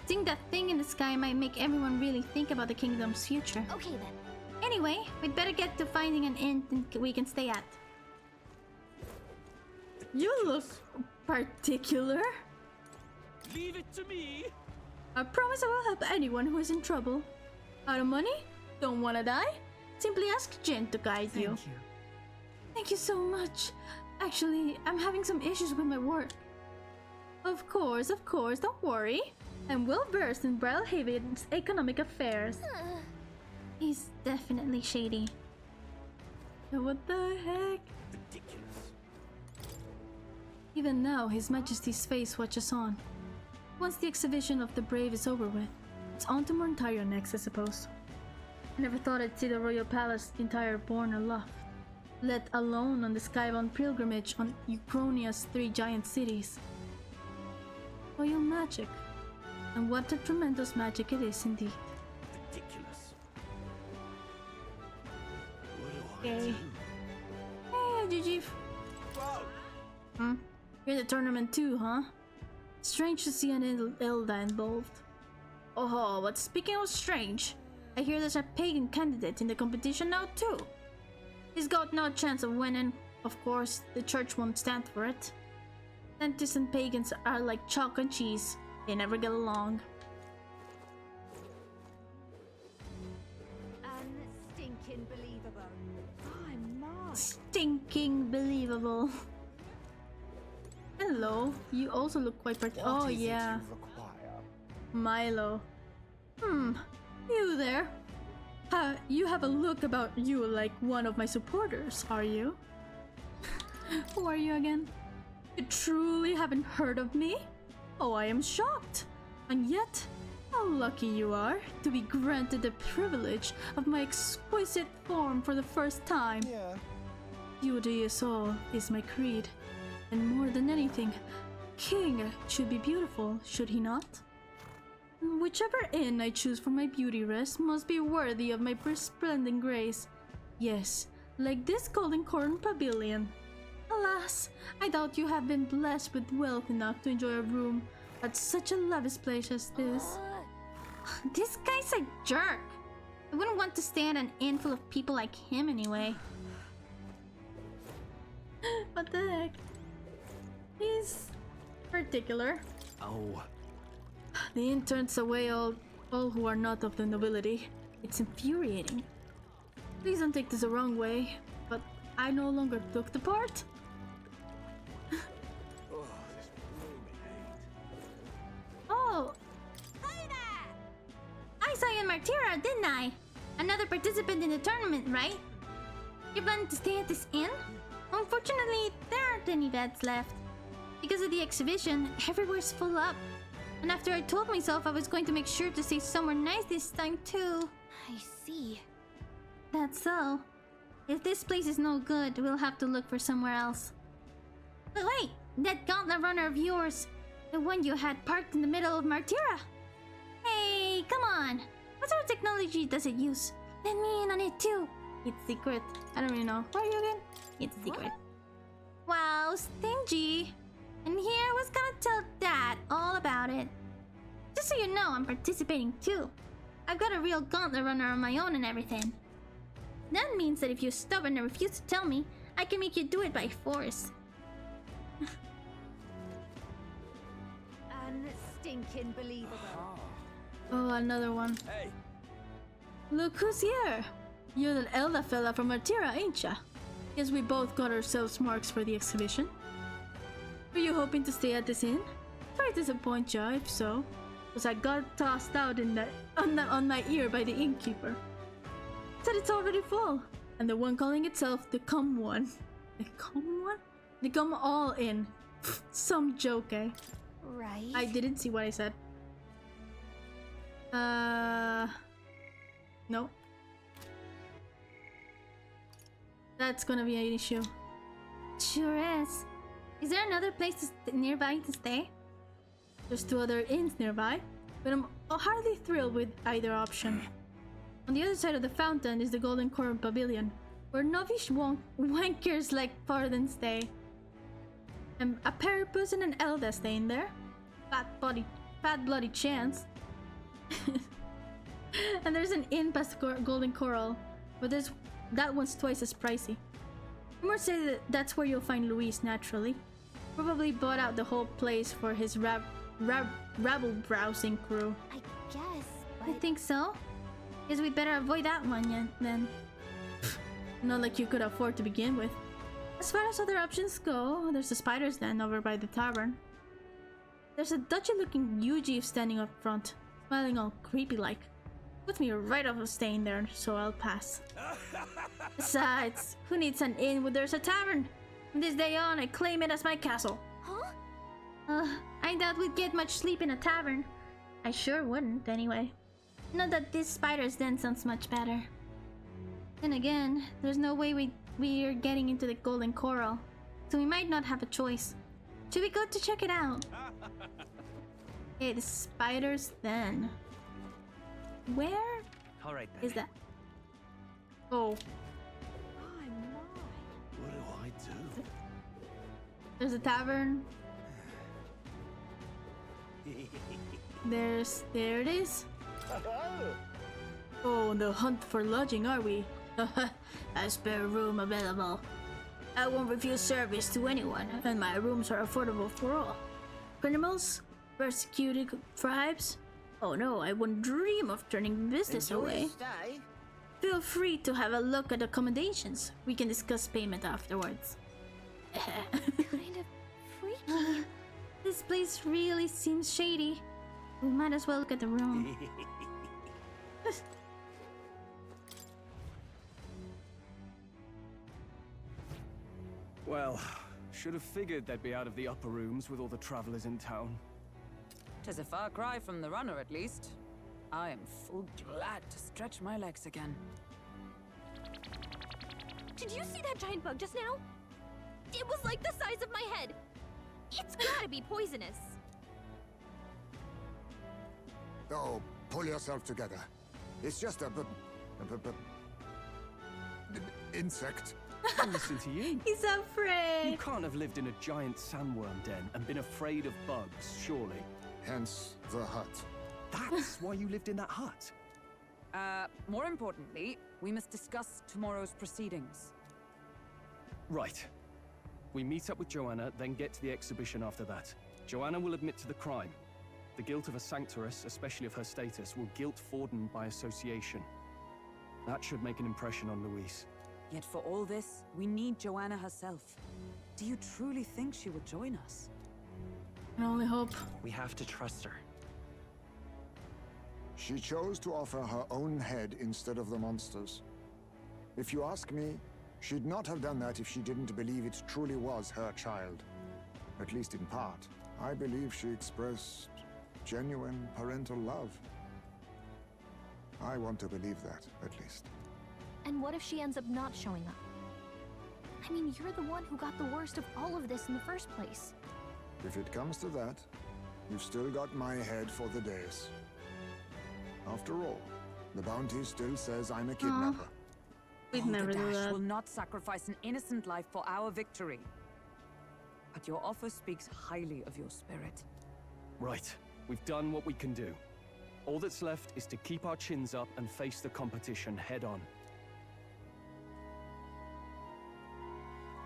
Speaker 1: Seeing that thing in the sky might make everyone really think about the kingdom's future.
Speaker 7: Okay then.
Speaker 1: Anyway, we'd better get to finding an inn we can stay at. You look particular.
Speaker 10: Leave it to me.
Speaker 1: I promise I will help anyone who is in trouble. Out of money? Don't wanna die? Simply ask Jin to guide you.
Speaker 2: Thank you.
Speaker 1: Thank you so much. Actually, I'm having some issues with my work. Of course, don't worry. I'm well versed in Brilhaven's economic affairs. He's definitely shady. What the heck?
Speaker 10: Ridiculous.
Speaker 1: Even now, His Majesty's face watches on. Once the exhibition of the brave is over with, it's on to Montario next, I suppose. I never thought I'd see the royal palace entire borne aloft, let alone on the skybound pilgrimage on Ucronia's 3 giant cities. Royal magic. And what a tremendous magic it is indeed.
Speaker 10: Ridiculous. What
Speaker 1: Okay. Hey, GG. You're in the tournament too, huh? Strange to see an Elda involved. Oh, but speaking of strange, I hear there's a pagan candidate in the competition now too. He's got no chance of winning. Of course, the church won't stand for it. Scientists and pagans are like chalk and cheese. They never get along.
Speaker 2: Unstinking believable. I'm not.
Speaker 1: Stinking believable. Hello, you also look quite oh yeah. Milo. You there? You have a look about you like one of my supporters, are you? Who are you again? You truly haven't heard of me? Oh, I am shocked. And yet, how lucky you are to be granted the privilege of my exquisite form for the first time.
Speaker 9: Yeah.
Speaker 1: Beauty is all is my creed. And more than anything, king should be beautiful, should he not? Whichever inn I choose for my beauty rest must be worthy of my resplendent grace. Yes, like this golden corn pavilion. Alas, I doubt you have been blessed with wealth enough to enjoy a room at such a lavish place as this. This guy's a jerk. I wouldn't want to stay at an inn full of people like him anyway. What the heck? He's particular.
Speaker 5: Oh.
Speaker 1: The inn turns away all who are not of the nobility. It's infuriating. Please don't take this the wrong way, but I no longer took the part. Oh!
Speaker 7: Hi there!
Speaker 1: I saw you in Martira, didn't I? Another participant in the tournament, right? You planning to stay at this inn? Unfortunately, there aren't any beds left. Because of the exhibition, everywhere's full up. And after I told myself I was going to make sure to stay somewhere nice this time too.
Speaker 7: I see.
Speaker 1: That's so. If this place is no good, we'll have to look for somewhere else. But wait! That gauntlet runner of yours! The one you had parked in the middle of Martira! Hey, come on! What sort of technology does it use? Let me in on it too! It's secret. I don't really know. Where are you again? It's secret. Wow, stingy! And here I was gonna tell Dad all about it. Just so you know, I'm participating too. I've got a real gauntlet runner on my own and everything. That means that if you're stubborn and refuse to tell me, I can make you do it by force.
Speaker 11: Unstinking believable.
Speaker 1: Oh, another one.
Speaker 10: Hey,
Speaker 1: Look who's here! You're that Elda fella from Artira, ain't ya? Guess we both got ourselves marks for the exhibition. Were you hoping to stay at this inn? Sorry to disappoint ya, if so. Cause I got tossed out on my ear by the innkeeper. Said it's already full. And the one calling itself the Come One. The Come One? The Come All In. Some joke, eh?
Speaker 7: Right.
Speaker 1: I didn't see what I said. No. That's gonna be an issue. Sure is. Is there another place nearby to stay? There's 2 other inns nearby, but I'm hardly thrilled with either option. On the other side of the fountain is the Golden Coral Pavilion, where novice wankers like Pardon stay. And a Peripus and an Elda stay in there. Fat bloody chance. And there's an inn past Golden Coral, but that one's twice as pricey. Rumors say that that's where you'll find Luis naturally. Probably bought out the whole place for his rabble-browsing crew.
Speaker 7: I guess, but...
Speaker 1: I think so. Guess we'd better avoid that one then. Not like you could afford to begin with. As far as other options go, there's the Spider's Den over by the tavern. There's a dodgy-looking Yuji standing up front, smiling all creepy-like. Puts me right off of staying there, so I'll pass. Besides, who needs an inn when there's a tavern? From this day on, I claim it as my castle.
Speaker 7: Huh?
Speaker 1: I doubt we'd get much sleep in a tavern. I sure wouldn't, anyway. Not that this Spider's Den sounds much better. Then again, there's no way we're getting into the Golden Coral, so we might not have a choice. Should we go to check it out? Okay, the Spider's Den. Where
Speaker 3: All right,
Speaker 1: is that? Oh,
Speaker 10: what do I do?
Speaker 1: there's a tavern. There it is. Oh, on the hunt for lodging, are we? A spare room available. I won't refuse service to anyone, and my rooms are affordable for all. Criminals? Persecuted tribes? Oh no, I wouldn't dream of turning business away. Feel free to have a look at accommodations. We can discuss payment afterwards.
Speaker 7: Kind of freaky.
Speaker 1: This place really seems shady. We might as well look at the room.
Speaker 5: Well, should have figured they'd be out of the upper rooms with all the travelers in town.
Speaker 2: 'Tis a far cry from the runner, at least. I am full glad to stretch my legs again.
Speaker 11: Did you see that giant bug just now? It was like the size of my head. It's gotta be poisonous.
Speaker 6: Oh, pull yourself together. It's just a insect.
Speaker 5: Listen to you.
Speaker 1: He's afraid.
Speaker 5: You can't have lived in a giant sandworm den and been afraid of bugs, surely.
Speaker 6: Hence the hut.
Speaker 5: That's why you lived in that hut.
Speaker 2: More importantly, we must discuss tomorrow's proceedings.
Speaker 5: Right. We meet up with Joanna, then get to the exhibition after that. Joanna will admit to the crime. The guilt of a sanctoress, especially of her status, will guilt Forden by association. That should make an impression on Luis.
Speaker 2: Yet for all this, we need Joanna herself. Do you truly think she would join us?
Speaker 1: I only hope.
Speaker 3: We have to trust her.
Speaker 6: She chose to offer her own head instead of the monster's. If you ask me, she'd not have done that if she didn't believe it truly was her child. At least in part. I believe she expressed genuine parental love. I want to believe that, at least.
Speaker 7: And what if she ends up not showing up? I mean, you're the one who got the worst of all of this in the first place.
Speaker 6: If it comes to that, you've still got my head for the days. After all, the bounty still says I'm a kidnapper.
Speaker 1: We'd never do
Speaker 2: Dash
Speaker 1: that.
Speaker 2: will not sacrifice an innocent life for our victory. But your offer speaks highly of your spirit.
Speaker 5: Right. We've done what we can do. All that's left is to keep our chins up and face the competition head on.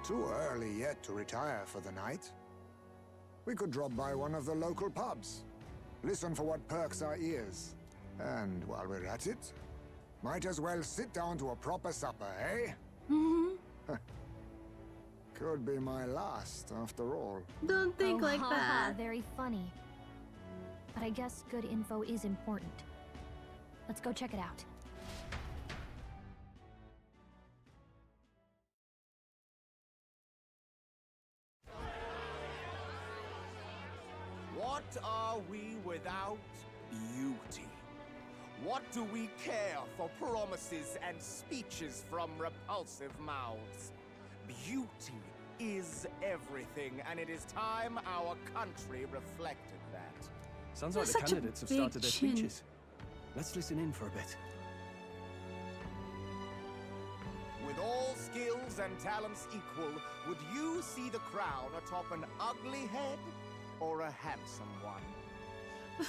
Speaker 6: Too early yet to retire for the night. We could drop by one of the local pubs. Listen for what perks our ears. And while we're at it, might as well sit down to a proper supper, eh?
Speaker 1: Mm-hmm.
Speaker 6: Could be my last, after all.
Speaker 1: Don't think like
Speaker 7: haha,
Speaker 1: that.
Speaker 7: Very funny. But I guess good info is important. Let's go check it out.
Speaker 12: What are we without beauty? What do we care for promises and speeches from repulsive mouths? Beauty is everything, and it is time our country reflected that.
Speaker 5: Sounds
Speaker 1: You're
Speaker 5: like the
Speaker 1: such a
Speaker 5: candidates have
Speaker 1: big
Speaker 5: started their
Speaker 1: chin.
Speaker 5: speeches. Let's listen in for a bit.
Speaker 12: With all skills and talents equal, would you see the crown atop an ugly head or a handsome one?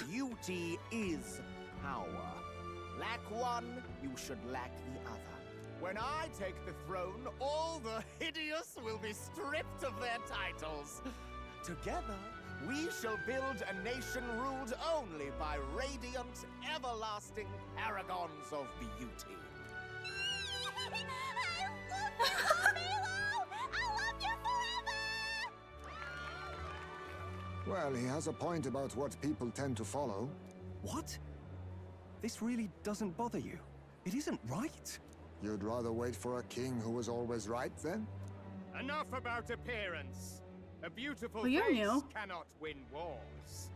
Speaker 12: Beauty is power. Lack one, you should lack the other. When I take the throne, all the hideous will be stripped of their titles. Together, we shall build a nation ruled only by radiant, everlasting paragons of beauty.
Speaker 6: Well, he has a point about what people tend to follow.
Speaker 5: What? This really doesn't bother you? It isn't right.
Speaker 6: You'd rather wait for a king who was always right, then?
Speaker 12: Enough about appearance. A beautiful
Speaker 1: Well, you're
Speaker 12: face
Speaker 1: new.
Speaker 12: cannot win wars.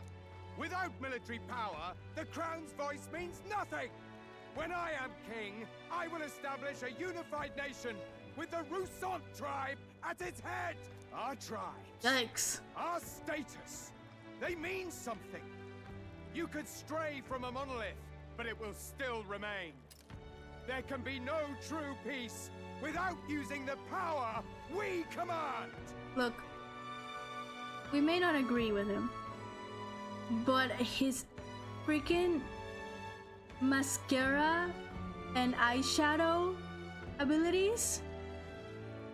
Speaker 12: Without military power, the crown's voice means nothing. When I am king, I will establish a unified nation with the Roussant tribe at its head. Our tribes,
Speaker 1: Yikes.
Speaker 12: our status, they mean something. You could stray from a monolith, but it will still remain. There can be no true peace without using the power we command.
Speaker 1: Look, we may not agree with him, but his freaking mascara and eyeshadow abilities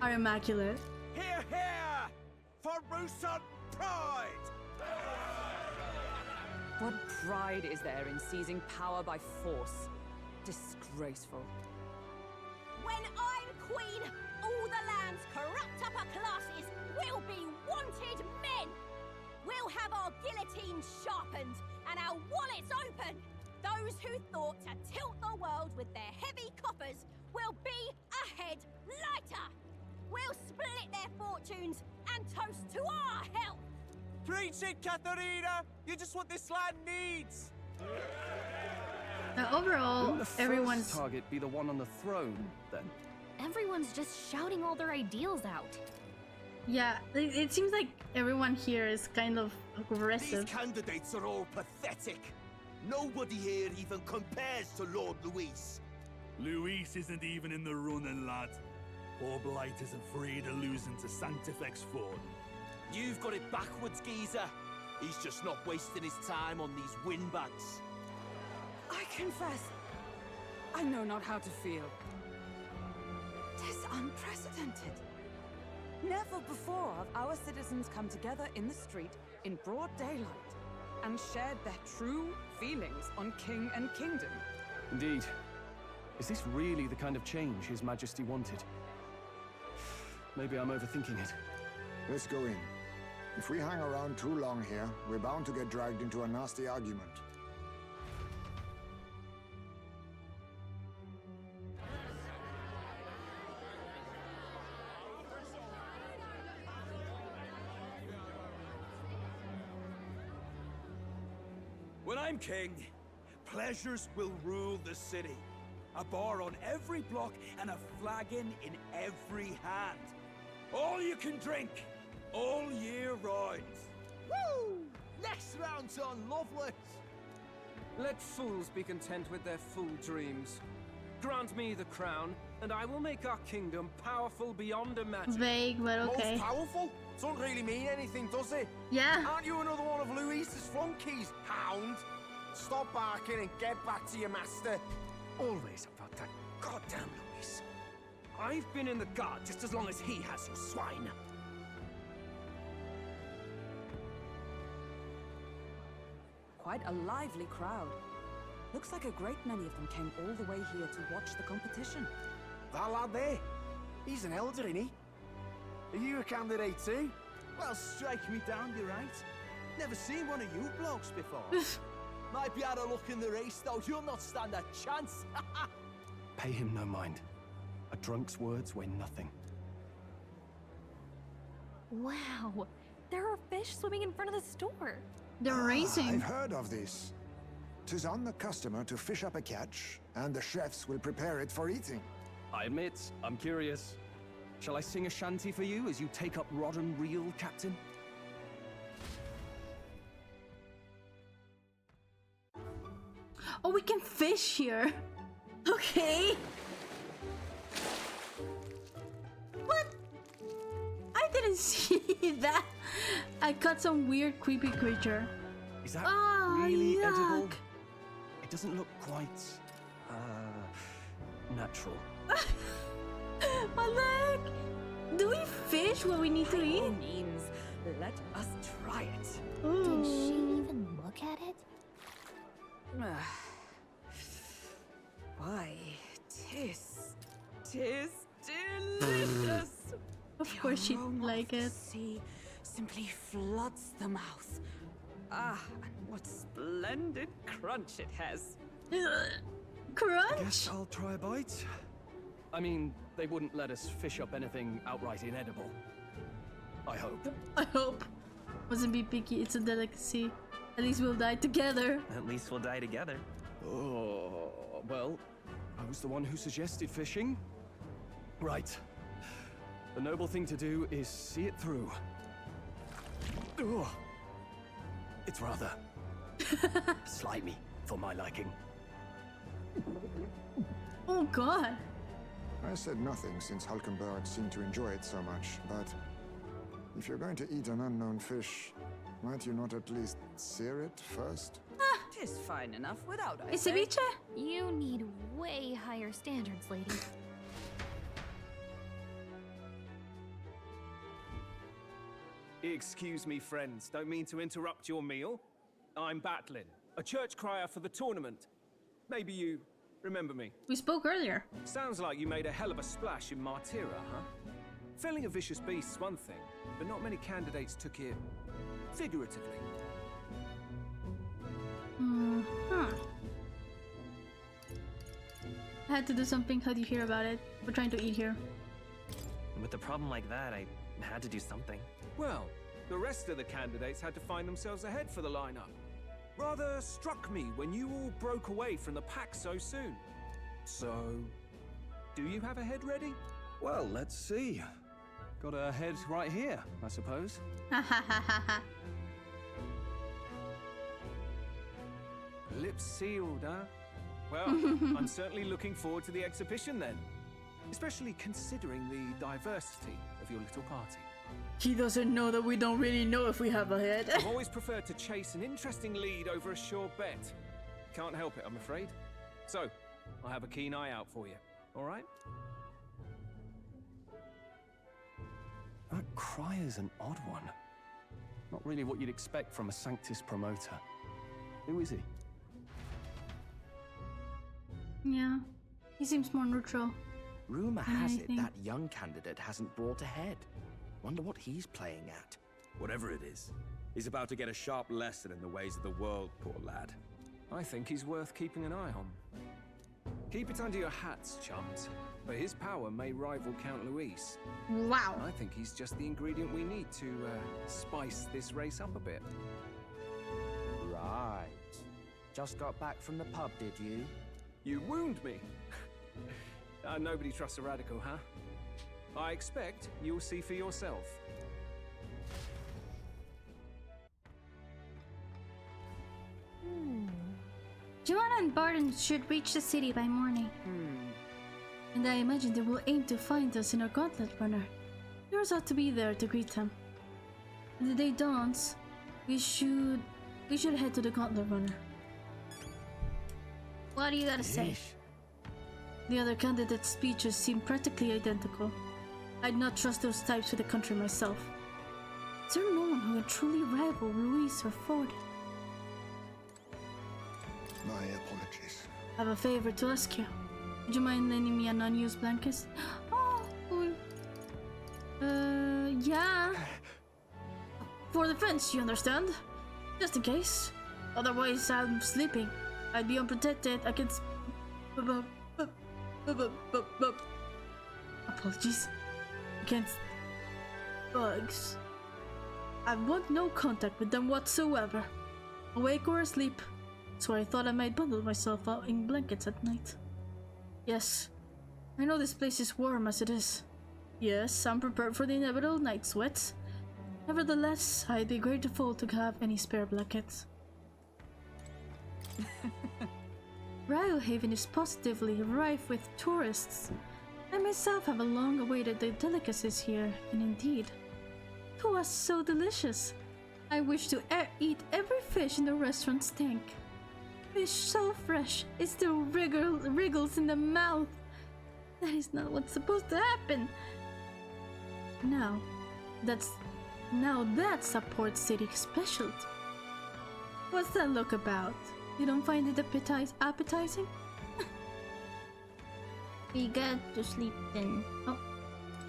Speaker 1: are immaculate.
Speaker 12: Hear, hear! For Roussant pride!
Speaker 2: What pride is there in seizing power by force? Disgraceful.
Speaker 11: When I'm queen, all the land's corrupt upper classes will be wanted men. We'll have our guillotines sharpened and our wallets open. Those who thought to tilt the world with their heavy coffers will be a head lighter. We'll split their fortunes and toast to our health.
Speaker 12: Preach it, Katharina! You just what this land needs!
Speaker 1: Overall,
Speaker 5: Wouldn't the first
Speaker 1: everyone's
Speaker 5: target be the one on the throne, then?
Speaker 7: Everyone's just shouting all their ideals out.
Speaker 1: yeah. It seems like everyone here is kind of aggressive.
Speaker 12: These candidates are all pathetic. Nobody here even compares to Lord Luis.
Speaker 10: Luis isn't even in the running, lad. Poor Blight is afraid of losing to Sanctifex Ford.
Speaker 12: You've got it backwards, geezer. He's just not wasting his time on these windbags.
Speaker 2: I confess, I know not how to feel. 'Tis unprecedented. Never before have our citizens come together in the street in broad daylight and shared their true feelings on king and kingdom.
Speaker 5: Indeed. Is this really the kind of change His Majesty wanted? Maybe I'm overthinking it.
Speaker 6: Let's go in. If we hang around too long here, we're bound to get dragged into a nasty argument.
Speaker 10: When I'm king, pleasures will rule the city. A bar on every block and a flagon in every hand. All you can drink, all year round.
Speaker 12: Woo! Next round's on, lovely.
Speaker 8: Let fools be content with their fool dreams. Grant me the crown, and I will make our kingdom powerful beyond imagine.
Speaker 1: Vague, but okay.
Speaker 12: Most powerful? Doesn't really mean anything, does it?
Speaker 1: Yeah.
Speaker 12: Aren't you another one of Luis's flunkies, hound? Stop barking and get back to your master.
Speaker 8: Always about that goddamn Luis. I've been in the guard just as long as he has, you swine.
Speaker 2: Quite a lively crowd. Looks like a great many of them came all the way here to watch the competition.
Speaker 12: That lad there, he's an elder, ain't he? Are you a candidate too?
Speaker 10: Well, strike me down, you're right. Never seen one of you blokes before. Might be out of luck in the race, though. You'll not stand a chance.
Speaker 5: Pay him no mind. A drunk's words weigh nothing.
Speaker 7: Wow, there are fish swimming in front of the store.
Speaker 1: They're racing.
Speaker 6: I've heard of this. 'Tis on the customer to fish up a catch, and the chefs will prepare it for eating.
Speaker 5: I admit, I'm curious. Shall I sing a shanty for you as you take up rod and reel, Captain?
Speaker 1: Oh, we can fish here. Okay. What? I didn't see that. I caught some weird, creepy creature.
Speaker 5: Is that
Speaker 1: Oh,
Speaker 5: really
Speaker 1: yuck.
Speaker 5: edible? It doesn't look quite, natural.
Speaker 1: My leg! Do we fish what we need to
Speaker 2: By all
Speaker 1: eat?
Speaker 2: means, let us try it.
Speaker 7: Did she even look at it?
Speaker 2: Why, tis delicious.
Speaker 1: Of course she'd like it.
Speaker 2: Sea simply floods the mouth. Ah, and what splendid crunch it has.
Speaker 1: Crunch?
Speaker 5: Guess I'll try a bite. I mean, they wouldn't let us fish up anything outright inedible. I hope.
Speaker 1: I hope. Mustn't be picky, it's a delicacy. At least we'll die together.
Speaker 13: At least we'll die together.
Speaker 5: Oh, well, I was the one who suggested fishing. Right. The noble thing to do is see it through. Ugh. It's rather slimy for my liking.
Speaker 1: Oh god.
Speaker 6: I said nothing since Hulkenberg seemed to enjoy it so much, but if you're going to eat an unknown fish, might you not at least sear it first?
Speaker 2: Tis fine enough without, I
Speaker 1: Is
Speaker 2: say.
Speaker 1: ceviche?
Speaker 7: You need way higher standards, lady.
Speaker 8: Excuse me, friends. Don't mean to interrupt your meal. I'm Batlin, a church crier for the tournament. Maybe you remember me.
Speaker 1: We spoke earlier.
Speaker 8: Sounds like you made a hell of a splash in Martira, huh? Felling a vicious beast's one thing, but not many candidates took it figuratively.
Speaker 1: I had to do something. How do you hear about it? We're trying to eat here.
Speaker 13: With a problem like that, I had to do something.
Speaker 8: Well, the rest of the candidates had to find themselves ahead for the lineup. Rather struck me when you all broke away from the pack so soon. So, do you have a head ready?
Speaker 5: Well, let's see. Got a head right here, I suppose.
Speaker 8: Lips sealed, huh? Well, I'm certainly looking forward to the exhibition then. Especially considering the diversity of your little party.
Speaker 1: He doesn't know that we don't really know if we have a head.
Speaker 8: I've always preferred to chase an interesting lead over a sure bet. Can't help it, I'm afraid. So, I'll have a keen eye out for you, all right?
Speaker 5: That crier's an odd one. Not really what you'd expect from a Sanctus promoter. Who is he?
Speaker 1: Yeah, he seems more neutral.
Speaker 12: Rumor has it
Speaker 1: Anything.
Speaker 12: that young candidate hasn't brought ahead. Wonder what he's playing at.
Speaker 10: Whatever it is, he's about to get a sharp lesson in the ways of the world, poor lad.
Speaker 8: I think he's worth keeping an eye on. Keep it under your hats, chums. But his power may rival Count Luis.
Speaker 1: Wow.
Speaker 8: I think he's just the ingredient we need to spice this race up a bit.
Speaker 12: Right. Just got back from the pub, did you?
Speaker 8: You wound me. Nobody trusts a radical, huh? I expect you'll see for yourself.
Speaker 1: Joanna and Barton should reach the city by morning. And I imagine they will aim to find us in our gauntlet runner. Yours ought to be there to greet them. When the day dawns, we should head to the gauntlet runner. What do you gotta say? The other candidates' speeches seemed practically identical. I'd not trust those types with the country myself. Is there no one who can truly rival Ruiz or Ford?
Speaker 6: My apologies.
Speaker 1: I have a favor to ask you. Would you mind lending me an unused blanket? Oh, yeah. For the fence, you understand? Just in case. Otherwise, I'm sleeping. I'd be unprotected against... Apologies. Against... bugs. I want no contact with them whatsoever. Awake or asleep. So I thought I might bundle myself out in blankets at night. Yes, I know this place is warm as it is. Yes, I'm prepared for the inevitable night sweats. Nevertheless, I'd be grateful to have any spare blankets. Rhylehaven is positively rife with tourists. I myself have long awaited the delicacies here, and indeed, it was so delicious. I wish to eat every fish in the restaurant's tank. Fish so fresh, it still wriggles in the mouth. That is not what's supposed to happen. Now that's a Port City specialty. What's that look about? You don't find it appetizing? We get to sleep then. Oh,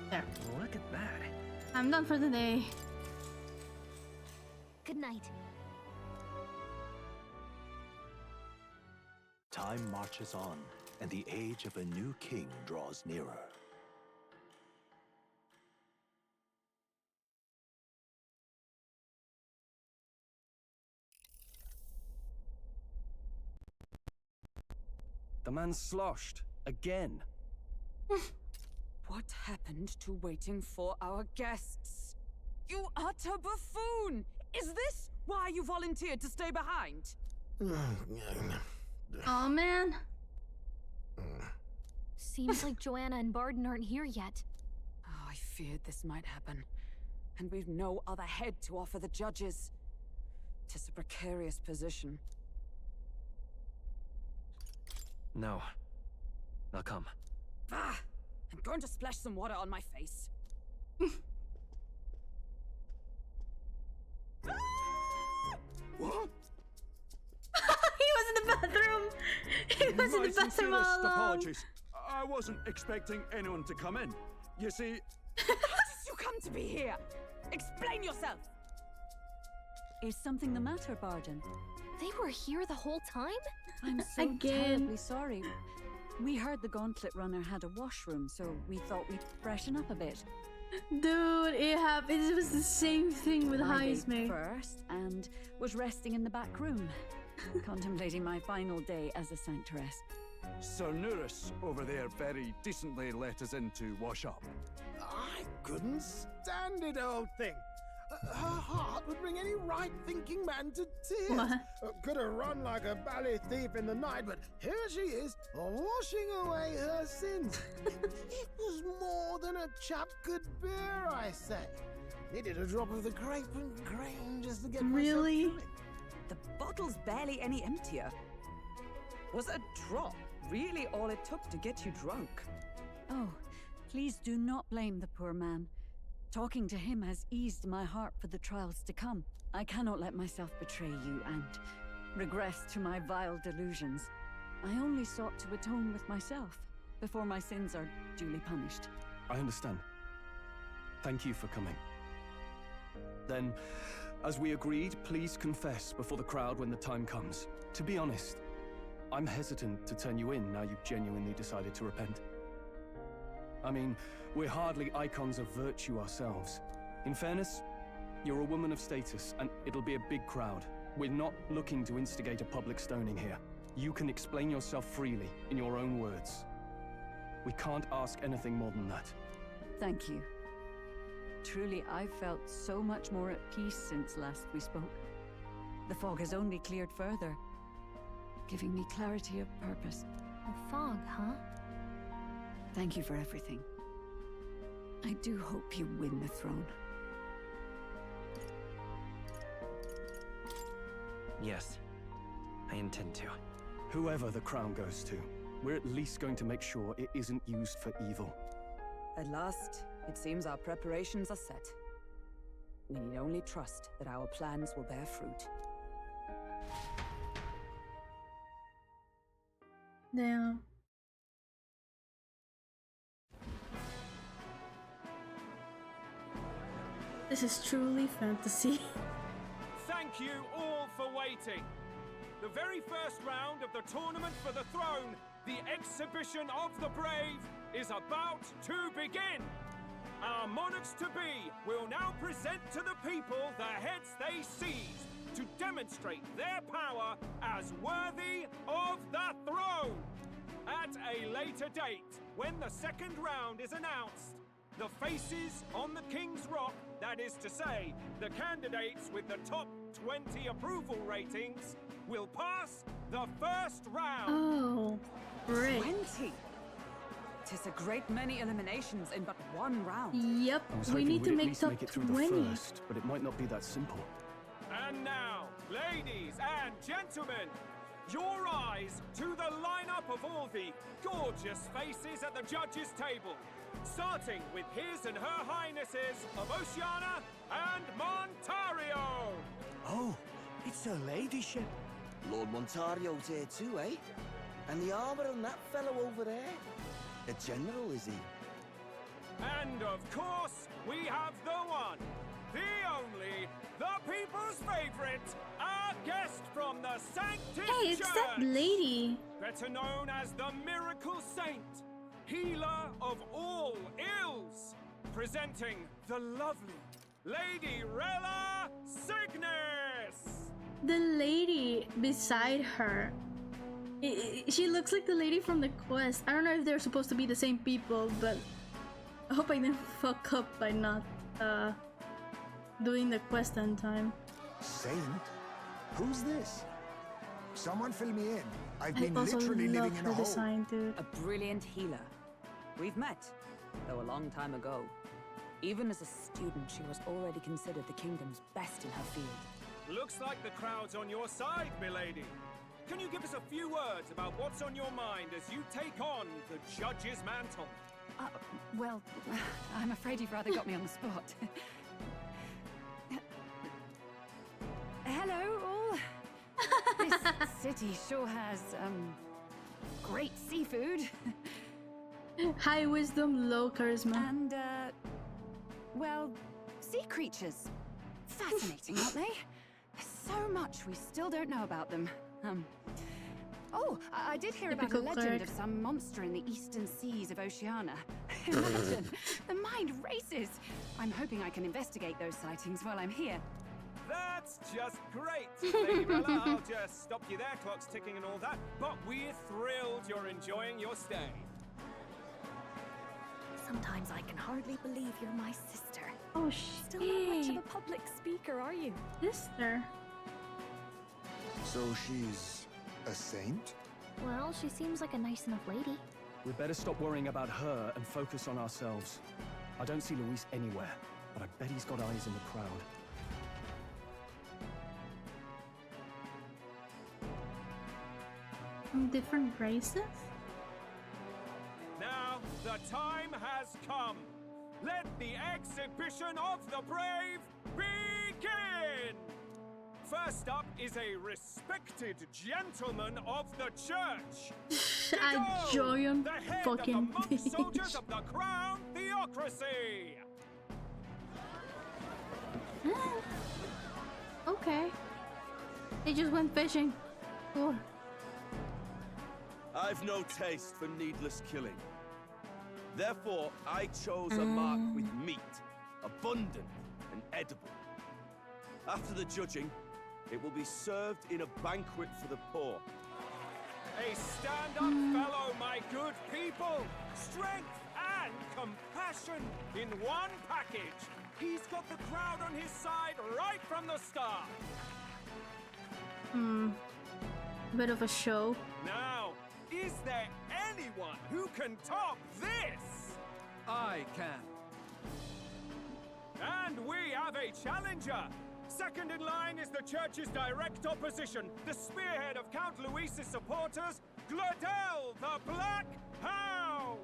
Speaker 1: there.
Speaker 13: Look at that.
Speaker 1: I'm done for the day.
Speaker 7: Good night.
Speaker 3: Time marches on, and the age of a new king draws nearer.
Speaker 5: The man's sloshed. Again.
Speaker 2: What happened to waiting for our guests? You utter buffoon! Is this why you volunteered to stay behind?
Speaker 1: Oh man.
Speaker 7: Seems like Joanna and Barden aren't here yet.
Speaker 2: Oh, I feared this might happen. And we've no other head to offer the judges. 'Tis a precarious position.
Speaker 13: No. I'll come.
Speaker 2: Bah! I'm going to splash some water on my face.
Speaker 10: What?
Speaker 1: He was in the bathroom! He was in the bathroom all along!
Speaker 10: Apologies. I wasn't expecting anyone to come in. You see...
Speaker 2: How did you come to be here? Explain yourself!
Speaker 14: Is something the matter, Barden?
Speaker 7: They were here the whole time?
Speaker 14: I'm so
Speaker 1: Again.
Speaker 14: terribly sorry. We heard the Gauntlet Runner had a washroom, so we thought we'd freshen up a bit.
Speaker 1: Dude, it was the same thing with
Speaker 14: I ate
Speaker 1: Heisme.
Speaker 14: first and was resting in the back room, contemplating my final day as a sanctoress.
Speaker 10: Sir Nuris over there very decently let us in to wash up.
Speaker 9: I couldn't stand it, old thing. Her heart would bring any right-thinking man to tears.
Speaker 1: What?
Speaker 9: Could have run like a ballet thief in the night, but here she is, washing away her sins. It was more than a chap could bear, I say. Needed a drop of the grape and grain just to get
Speaker 1: Really?
Speaker 9: myself through it.
Speaker 2: The bottle's barely any emptier. Was a drop really all it took to get you drunk?
Speaker 14: Oh, please do not blame the poor man. Talking to him has eased my heart for the trials to come. I cannot let myself betray you and regress to my vile delusions. I only sought to atone with myself before my sins are duly punished.
Speaker 5: I understand. Thank you for coming. Then, as we agreed, please confess before the crowd when the time comes. To be honest, I'm hesitant to turn you in now you've genuinely decided to repent. I mean, we're hardly icons of virtue ourselves. In fairness, you're a woman of status, and it'll be a big crowd. We're not looking to instigate a public stoning here. You can explain yourself freely, in your own words. We can't ask anything more than that.
Speaker 14: Thank you. Truly, I've felt so much more at peace since last we spoke. The fog has only cleared further, giving me clarity of purpose.
Speaker 7: A fog, huh?
Speaker 14: Thank you for everything. I do hope you win the throne.
Speaker 13: Yes, I intend to.
Speaker 5: Whoever the crown goes to, we're at least going to make sure it isn't used for evil.
Speaker 2: At last, it seems our preparations are set. We need only trust that our plans will bear fruit.
Speaker 1: Damn. This is truly fantasy.
Speaker 15: Thank you all for waiting. The very first round of the tournament for the throne, the exhibition of the brave, is about to begin. Our monarchs-to-be will now present to the people the heads they seized to demonstrate their power as worthy of the throne. At a later date, when the second round is announced, the faces on the King's Rock, that is to say, the candidates with the top 20 approval ratings, will pass the first round.
Speaker 1: Oh, great.
Speaker 2: 20? 'Tis a great many eliminations in but one round.
Speaker 1: Yep,
Speaker 5: I was
Speaker 1: we
Speaker 5: hoping
Speaker 1: need to
Speaker 5: we'd at
Speaker 1: make
Speaker 5: least
Speaker 1: top
Speaker 5: make it through
Speaker 1: 20.
Speaker 5: the first, but it might not be that simple.
Speaker 15: And now, ladies and gentlemen, your eyes to the lineup of all the gorgeous faces at the judges' table, starting with His and Her Highnesses of Oceania and Montario.
Speaker 16: Oh, it's her ladyship. Lord Montario's here too, eh? And the armor on that fellow over there? A general, is he?
Speaker 15: And of course, we have the one, the only, the people's favorite, our guest from the Sanctus
Speaker 1: Hey, it's
Speaker 15: Church,
Speaker 1: that lady.
Speaker 15: better known as the Miracle Saint, healer of all ills, presenting the lovely Lady Rella Cygnus.
Speaker 1: The lady beside her. She looks like the lady from the quest. I don't know if they're supposed to be the same people, but I hope I didn't fuck up by not doing the quest on time.
Speaker 6: Saint? Who's this? Someone fill me in. I've
Speaker 1: I
Speaker 6: been
Speaker 1: also
Speaker 6: literally
Speaker 1: love
Speaker 6: living in
Speaker 1: her
Speaker 6: a hole.
Speaker 1: design, dude.
Speaker 2: A brilliant healer. We've met, though a long time ago. Even as a student, she was already considered the kingdom's best in her field.
Speaker 15: Looks like the crowd's on your side, milady. Can you give us a few words about what's on your mind as you take on the judge's mantle?
Speaker 14: Well, I'm afraid you've rather got me on the spot. Hello, all. This city sure has, great seafood.
Speaker 1: High wisdom, low charisma.
Speaker 14: And, well, sea creatures. Fascinating, aren't they? There's so much we still don't know about them. Oh, I did hear about a
Speaker 1: Typical
Speaker 14: legend
Speaker 1: cleric.
Speaker 14: of some monster in the eastern seas of Oceania. Imagine, the mind races. I'm hoping I can investigate those sightings while I'm here.
Speaker 15: That's just great, Lady Bella. I'll just stop you there, clock's ticking and all that. But we're thrilled you're enjoying your stay.
Speaker 7: Sometimes I can hardly believe you're my sister.
Speaker 1: Oh,
Speaker 7: Still not much of
Speaker 1: shit.
Speaker 7: a public speaker, are you?
Speaker 1: Sister.
Speaker 6: So she's a saint?
Speaker 7: Well, she seems like a nice enough lady.
Speaker 5: We'd better stop worrying about her and focus on ourselves. I don't see Luis anywhere, but I bet he's got eyes in the crowd.
Speaker 1: From different races?
Speaker 15: Now, the time has come. Let the exhibition of the brave begin! First up is a respected gentleman of the church.
Speaker 1: A giant
Speaker 15: the head
Speaker 1: fucking
Speaker 15: of the monk
Speaker 1: bitch.
Speaker 15: soldiers of the Crown Theocracy.
Speaker 1: Okay. They just went fishing. Cool.
Speaker 17: I've no taste for needless killing. Therefore, I chose a mark with meat, abundant and edible. After the judging, it will be served in a banquet for the poor.
Speaker 15: A stand-up fellow, my good people. Strength and compassion in one package. He's got the crowd on his side right from the start.
Speaker 1: Bit of a show.
Speaker 15: Now, is there anyone who can top this?
Speaker 8: I can.
Speaker 15: And we have a challenger. Second in line is the church's direct opposition, the spearhead of Count Luis's supporters, Gladel the Black Hound!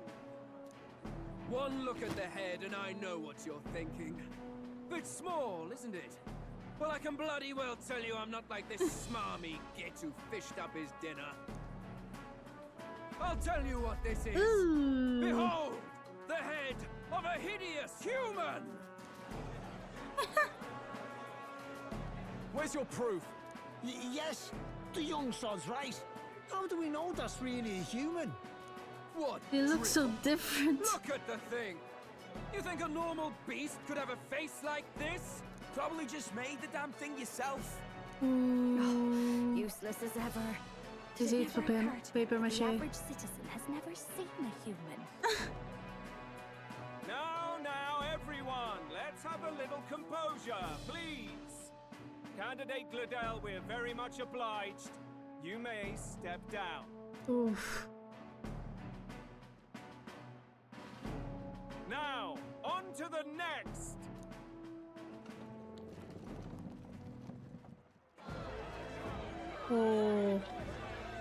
Speaker 8: One look at the head and I know what you're thinking. Bit small, isn't it? Well, I can bloody well tell you I'm not like this smarmy git who fished up his dinner. I'll tell you what this is.
Speaker 1: Ooh.
Speaker 8: Behold, the head of a hideous human!
Speaker 9: Where's your proof? Yes, the young sod's right. How do we know that's really a human?
Speaker 8: What?
Speaker 1: They look so different.
Speaker 8: Look at the thing! You think a normal beast could have a face like this?
Speaker 16: Probably just made the damn thing yourself.
Speaker 7: Useless as ever.
Speaker 1: Is it for paper mache?
Speaker 7: The average citizen has never seen a human.
Speaker 15: Now, everyone, let's have a little composure, please. Candidate Gladel, we're very much obliged. You may step down.
Speaker 1: Oof.
Speaker 15: Now, on to the next.
Speaker 1: Oh,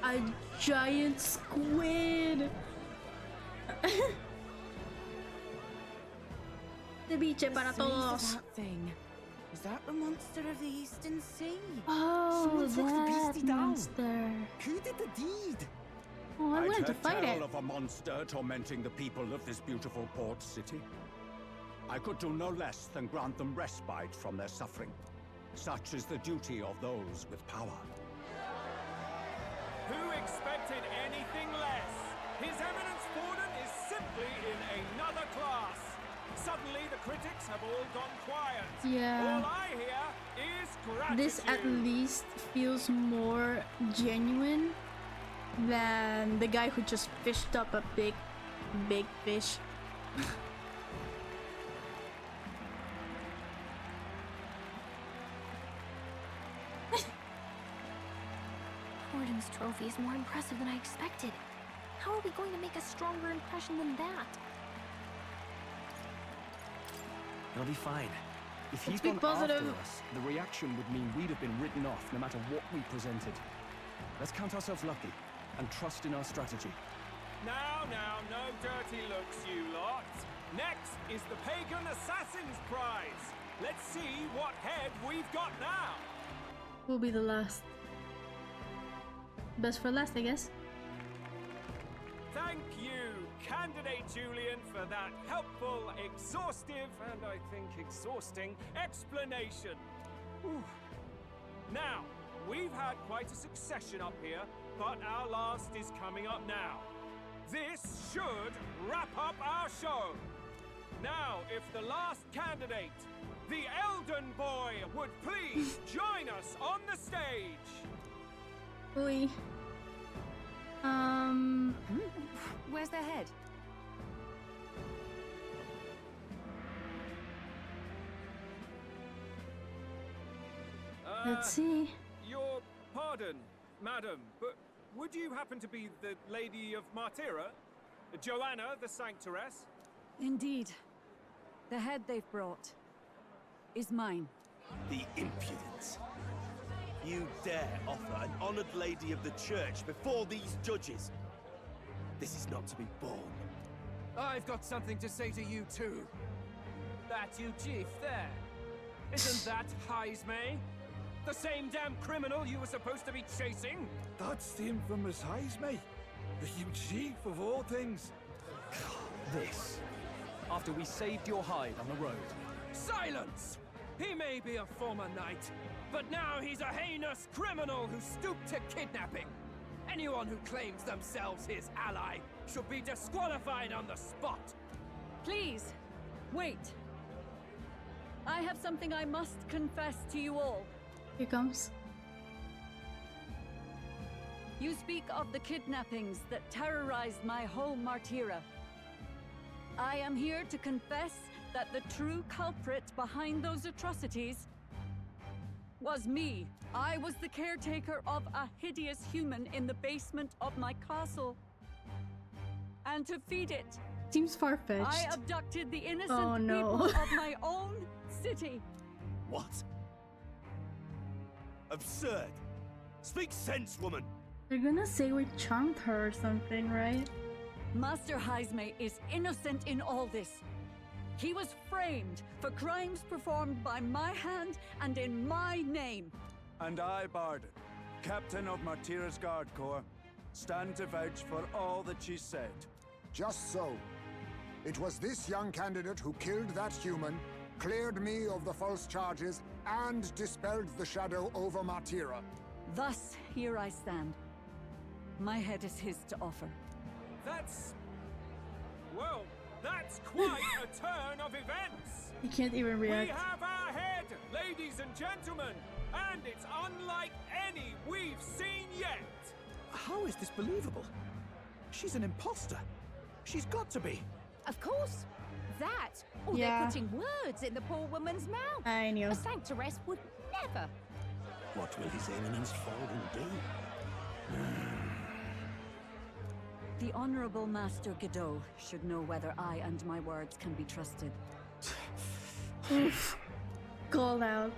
Speaker 1: a giant squid. Ceviche para todos.
Speaker 16: Thing. Is that the monster of the Eastern Sea?
Speaker 1: Oh,
Speaker 16: Someone took the
Speaker 1: that
Speaker 16: beastie down.
Speaker 1: monster.
Speaker 9: Who did the deed?
Speaker 1: Oh, I wanted to
Speaker 18: heard
Speaker 1: fight
Speaker 18: tell
Speaker 1: it.
Speaker 18: of a monster tormenting the people of this beautiful port city. I could do no less than grant them respite from their suffering. Such is the duty of those with power.
Speaker 15: Who expected anything less? His Eminence Forden is simply in another class. Suddenly, the critics have all gone quiet.
Speaker 1: Yeah.
Speaker 15: All I hear is gratitude.
Speaker 1: This at least feels more genuine than the guy who just fished up a big fish.
Speaker 7: Gordon's trophy is more impressive than I expected. How are we going to make a stronger impression than that?
Speaker 5: It'll be fine. If he's
Speaker 1: be
Speaker 5: gone
Speaker 1: positive.
Speaker 5: after us, the reaction would mean we'd have been written off no matter what we presented. Let's count ourselves lucky and trust in our strategy.
Speaker 15: Now, no dirty looks, you lot. Next is the Pagan Assassin's Prize. Let's see what head we've got now.
Speaker 1: Will be the last. Best for last, I guess.
Speaker 15: Thank you, Candidate Julian, for that helpful, exhaustive, and I think exhausting explanation. Whew. Now, we've had quite a succession up here, but our last is coming up now. This should wrap up our show. Now, if the last candidate, the Elden Boy, would please join us on the stage.
Speaker 1: Oi.
Speaker 2: Where's their head?
Speaker 1: Let's see.
Speaker 15: Your pardon, madam, but would you happen to be the Lady of Martyra? Joanna, the Sanctoress?
Speaker 14: Indeed. The head they've brought is mine.
Speaker 17: The impudence. You dare offer an honored lady of the church before these judges? This is not to be borne.
Speaker 8: I've got something to say to you too. That you chief there. Isn't that Heismay? The same damn criminal you were supposed to be chasing?
Speaker 10: That's the infamous Heismay. The huge chief of all things.
Speaker 5: This. After we saved your hide on the road.
Speaker 8: Silence! He may be a former knight, but now he's a heinous criminal who stooped to kidnapping. Anyone who claims themselves his ally should be disqualified on the spot.
Speaker 14: Please, wait. I have something I must confess to you all.
Speaker 1: Here comes.
Speaker 14: You speak of the kidnappings that terrorized my home, Martyra. I am here to confess that the true culprit behind those atrocities was me. I was the caretaker of a hideous human in the basement of my castle. And to feed it,
Speaker 1: seems far-fetched.
Speaker 14: I abducted the innocent
Speaker 1: Oh, no.
Speaker 14: people of my own city.
Speaker 17: What? Absurd. Speak sense, woman.
Speaker 1: They're gonna say we charmed her or something, right?
Speaker 14: Master Heisme is innocent in all this. He was framed for crimes performed by my hand and in my name.
Speaker 10: And I, Barden, captain of Martira's Guard Corps, stand to vouch for all that she said.
Speaker 6: Just so. It was this young candidate who killed that human, cleared me of the false charges, and dispelled the shadow over Martira.
Speaker 14: Thus, here I stand. My head is his to offer.
Speaker 15: That's... well, that's quite a turn of events!
Speaker 1: You can't even react.
Speaker 15: We have our head, ladies and gentlemen, and it's unlike any we've seen yet!
Speaker 19: How is this believable? She's an imposter. She's got to be.
Speaker 11: Of course. That, or
Speaker 1: Yeah.
Speaker 11: they're putting words in the poor woman's mouth.
Speaker 1: I knew.
Speaker 11: A sanctoress would never.
Speaker 19: What will His Eminence Fallen do?
Speaker 14: The Honorable Master Godot should know whether I and my words can be trusted.
Speaker 1: Oof. Called out.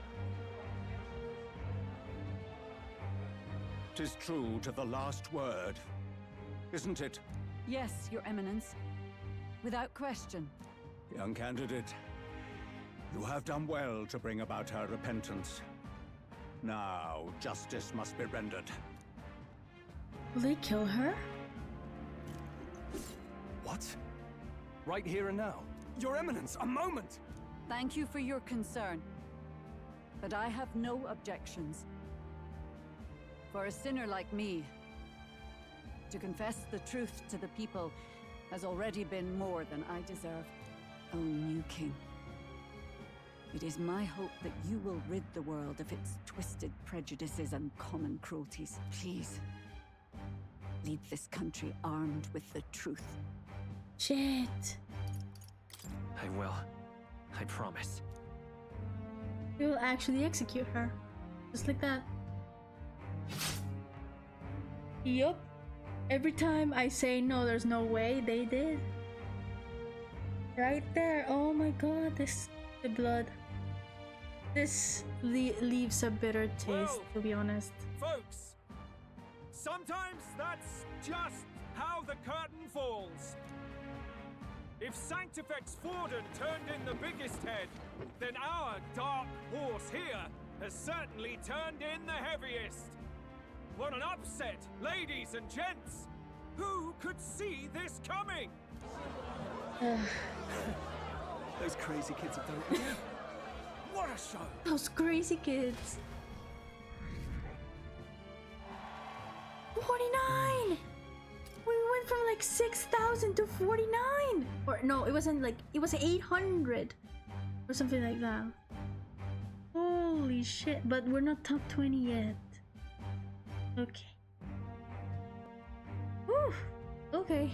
Speaker 18: 'Tis true to the last word, isn't it?
Speaker 14: Yes, Your Eminence. Without question.
Speaker 18: Young candidate, you have done well to bring about her repentance. Now, justice must be rendered.
Speaker 1: Will they kill her?
Speaker 5: What? Right here and now?
Speaker 19: Your Eminence, a moment!
Speaker 14: Thank you for your concern. But I have no objections. For a sinner like me, to confess the truth to the people has already been more than I deserve. O new king, it is my hope that you will rid the world of its twisted prejudices and common cruelties. Please, leave this country armed with the truth.
Speaker 1: Shit.
Speaker 13: I will. I promise.
Speaker 1: They will actually execute her. Just like that. Yup. Every time I say no, there's no way, they did. Right there. Oh my god, the blood. This leaves a bitter taste,
Speaker 15: Well,
Speaker 1: to be honest.
Speaker 15: Folks, sometimes that's just how the curtain falls. If Sanctifex Forden turned in the biggest head, then our dark horse here has certainly turned in the heaviest. What an upset, ladies and gents! Who could see this coming?
Speaker 5: Those crazy kids have done it again.
Speaker 15: What a show!
Speaker 1: Those crazy kids. 49! We went from like 6,000 to 49! Or no, it wasn't like, it was 800 or something like that. Holy shit, but we're not top 20 yet. Okay. Whew. Okay.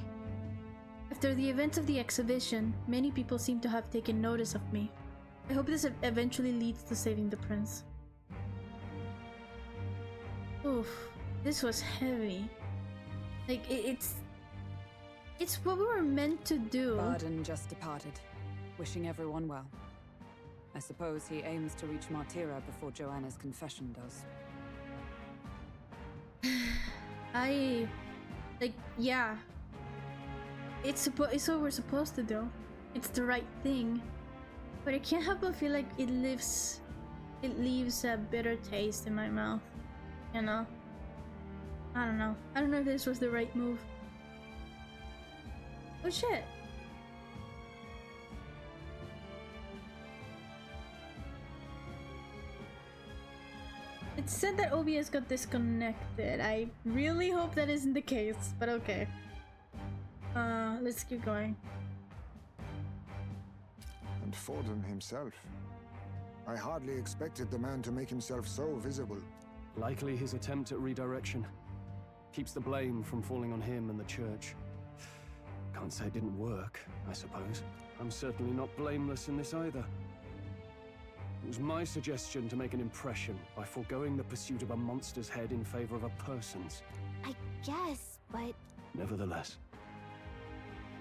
Speaker 1: After the events of the exhibition, many people seem to have taken notice of me. I hope this eventually leads to saving the prince. Oof, this was heavy. Like, it's what we were meant to do.
Speaker 2: Barden just departed, wishing everyone well. I suppose he aims to reach Martira before Joanna's confession does.
Speaker 1: Yeah. It's what we're supposed to do. It's the right thing. But I can't help but feel like it leaves a bitter taste in my mouth. You know? I don't know. I don't know if this was the right move. Oh shit. It said that OBS got disconnected. I really hope that isn't the case, but okay. Let's keep going.
Speaker 6: And Forden himself. I hardly expected the man to make himself so visible.
Speaker 5: Likely his attempt at redirection. Keeps the blame from falling on him and the church. Can't say it didn't work, I suppose. I'm certainly not blameless in this either. It was my suggestion to make an impression by foregoing the pursuit of a monster's head in favor of a person's.
Speaker 7: I guess, but...
Speaker 5: Nevertheless,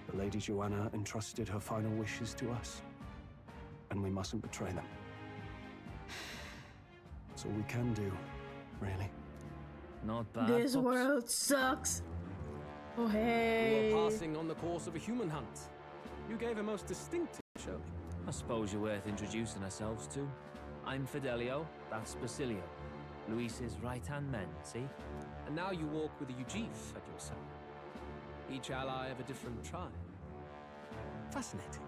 Speaker 5: the Lady Joanna entrusted her final wishes to us, and we mustn't betray them. That's all we can do, really.
Speaker 13: Not bad.
Speaker 1: This
Speaker 13: pups.
Speaker 1: world sucks. Oh,
Speaker 20: We
Speaker 1: hey.
Speaker 20: were passing on the course of a human hunt. You gave a most distinctive showing.
Speaker 13: I suppose you're worth introducing ourselves to. I'm Fidelio, that's Basilio. Luis's right-hand man, see?
Speaker 20: And now you walk with a Ujif at your side. Each ally of a different tribe. Fascinating.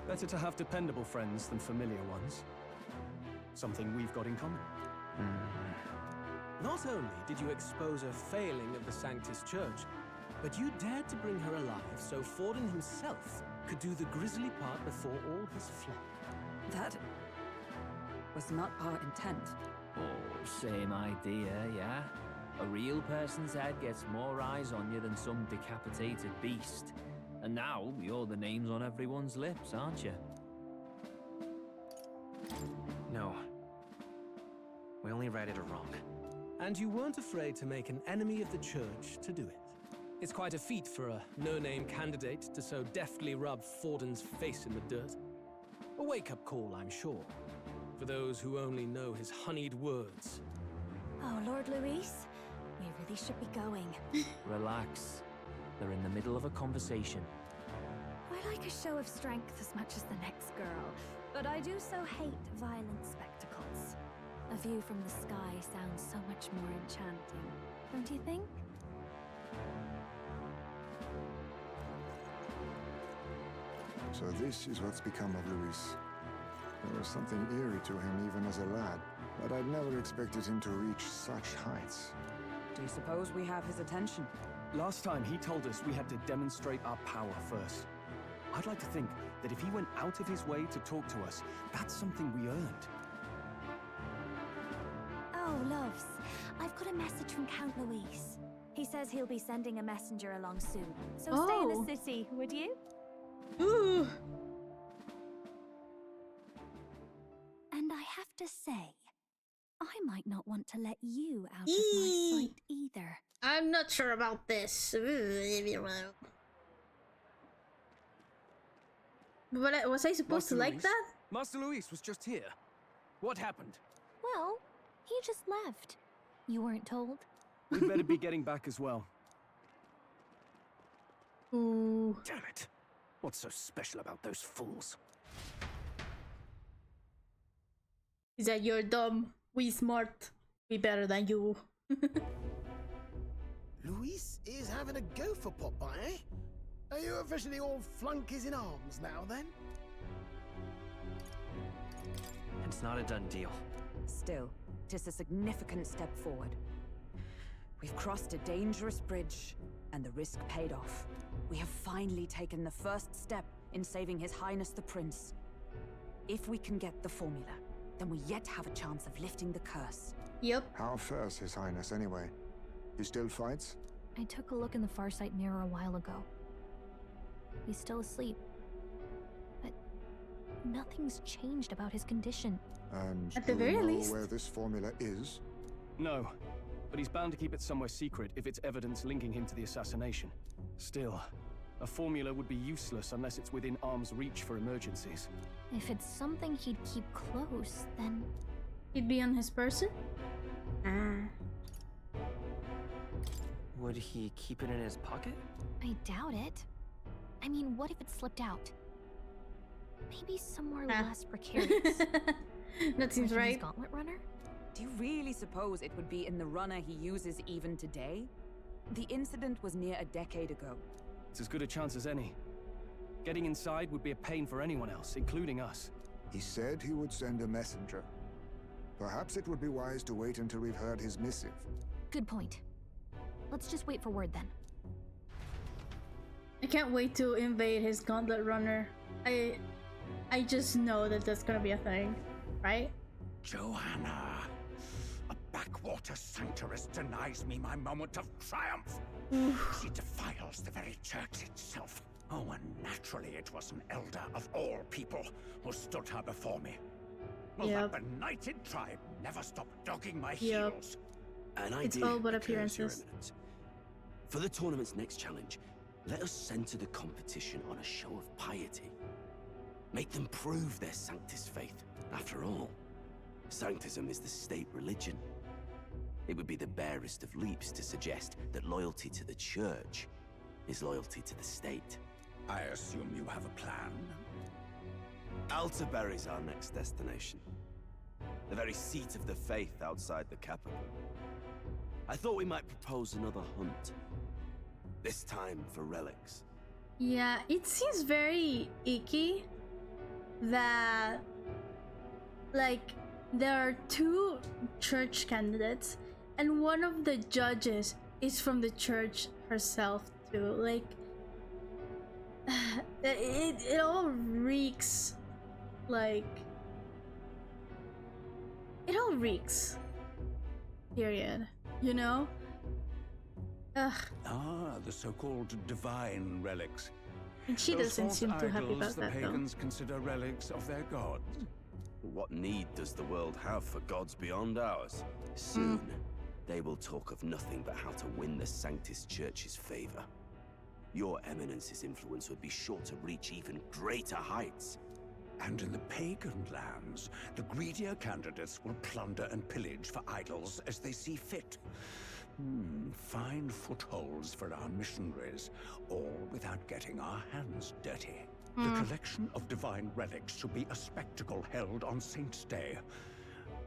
Speaker 5: Better to have dependable friends than familiar ones. Something we've got in common.
Speaker 20: Not only did you expose a failing of the Sanctus Church, but you dared to bring her alive so Forden himself could do the grisly part before all his flock.
Speaker 2: That was not our intent.
Speaker 13: Oh, same idea, yeah? A real person's head gets more eyes on you than some decapitated beast. And now, you're the names on everyone's lips, aren't you?
Speaker 8: No. We only righted a wrong.
Speaker 20: And you weren't afraid to make an enemy of the Church to do it. It's quite a feat for a no-name candidate to so deftly rub Forden's face in the dirt. A wake-up call, I'm sure, for those who only know his honeyed words.
Speaker 7: Oh, Lord Luis, we really should be going.
Speaker 13: Relax. They're in the middle of a conversation.
Speaker 7: I like a show of strength as much as the next girl, but I do so hate violent spectacles. A view from the sky sounds so much more enchanting, don't you think?
Speaker 6: So this is what's become of Luis. There was something eerie to him even as a lad, but I'd never expected him to reach such heights.
Speaker 2: Do you suppose we have his attention?
Speaker 5: Last time he told us we had to demonstrate our power first. I'd like to think that if he went out of his way to talk to us, that's something we earned.
Speaker 7: Oh, loves, I've got a message from Count Luis. He says he'll be sending a messenger along soon, so stay in the city, would you?
Speaker 1: Ooh.
Speaker 7: And I have to say, I might not want to let you out of my sight either.
Speaker 1: I'm not sure about this. But was I supposed to like that?
Speaker 20: Master Luis was just here. What happened?
Speaker 7: Well, he just left. You weren't told?
Speaker 5: We'd better be getting back as well.
Speaker 1: Ooh.
Speaker 18: Damn it. What's so special about those fools?
Speaker 1: Is that you're dumb, we smart, we better than you.
Speaker 9: Luis is having a go for Popeye, eh? Are you officially all flunkies in arms now, then?
Speaker 8: It's not a done deal.
Speaker 2: Still, 'tis a significant step forward. We've crossed a dangerous bridge, and the risk paid off. We have finally taken the first step in saving His Highness the Prince. If we can get the formula, then we yet have a chance of lifting the curse.
Speaker 1: Yep.
Speaker 6: How fares His Highness anyway? He still fights?
Speaker 7: I took a look in the Farsight mirror a while ago. He's still asleep. But nothing's changed about his condition.
Speaker 6: And
Speaker 1: at the
Speaker 6: do
Speaker 1: very
Speaker 6: we know
Speaker 1: least,
Speaker 6: where this formula is?
Speaker 5: No, but he's bound to keep it somewhere secret if it's evidence linking him to the assassination. Still, a formula would be useless unless it's within arm's reach for emergencies.
Speaker 7: If it's something he'd keep close, then...
Speaker 1: He'd be on his person?
Speaker 8: Would he keep it in his pocket?
Speaker 7: I doubt it. I mean, what if it slipped out? Maybe somewhere less precarious.
Speaker 1: That seems
Speaker 7: like in his
Speaker 1: right.
Speaker 7: Gauntlet runner?
Speaker 2: Do you really suppose it would be in the runner he uses even today? The incident was near a decade ago.
Speaker 5: It's as good a chance as any. Getting inside would be a pain for anyone else, including us.
Speaker 6: He said he would send a messenger. Perhaps it would be wise to wait until we've heard his missive.
Speaker 7: Good point. Let's just wait for word then.
Speaker 1: I can't wait to invade his Gauntlet runner. I just know that that's gonna be a thing, right?
Speaker 18: Joanna, a backwater sanctuarist denies me my moment of triumph. She defiles the very church itself. Oh, and naturally it was an elder of all people who stood her before me. Will that benighted tribe never stop dogging my heels?
Speaker 21: An
Speaker 1: It's
Speaker 21: idea
Speaker 1: all but
Speaker 21: occurs, Your
Speaker 1: appearances.
Speaker 21: Eminence. For the tournament's next challenge, let us center the competition on a show of piety. Make them prove their Sanctus faith. After all, Sanctism is the state religion. It would be the barest of leaps to suggest that loyalty to the Church is loyalty to the state.
Speaker 18: I assume you have a plan?
Speaker 21: Altaberry's our next destination. The very seat of the faith outside the capital. I thought we might propose another hunt. This time for relics.
Speaker 1: Yeah, it seems very icky that, like, there are two church candidates and one of the judges is from the church herself too. Like, it all reeks, like, it all reeks, period, you know? Ugh.
Speaker 18: Ah, the so-called divine relics.
Speaker 1: And she
Speaker 18: Those
Speaker 1: doesn't
Speaker 18: false
Speaker 1: seem too happy
Speaker 18: idols
Speaker 1: about
Speaker 18: the
Speaker 1: that, though.
Speaker 18: pagans consider relics of their gods.
Speaker 21: What need does the world have for gods beyond ours? Soon, they will talk of nothing but how to win the Sanctus Church's favor. Your Eminence's influence would be sure to reach even greater heights.
Speaker 18: And in the pagan lands, the greedier candidates will plunder and pillage for idols as they see fit. Fine footholds for our missionaries, all without getting our hands dirty. The collection of divine relics should be a spectacle held on Saint's Day.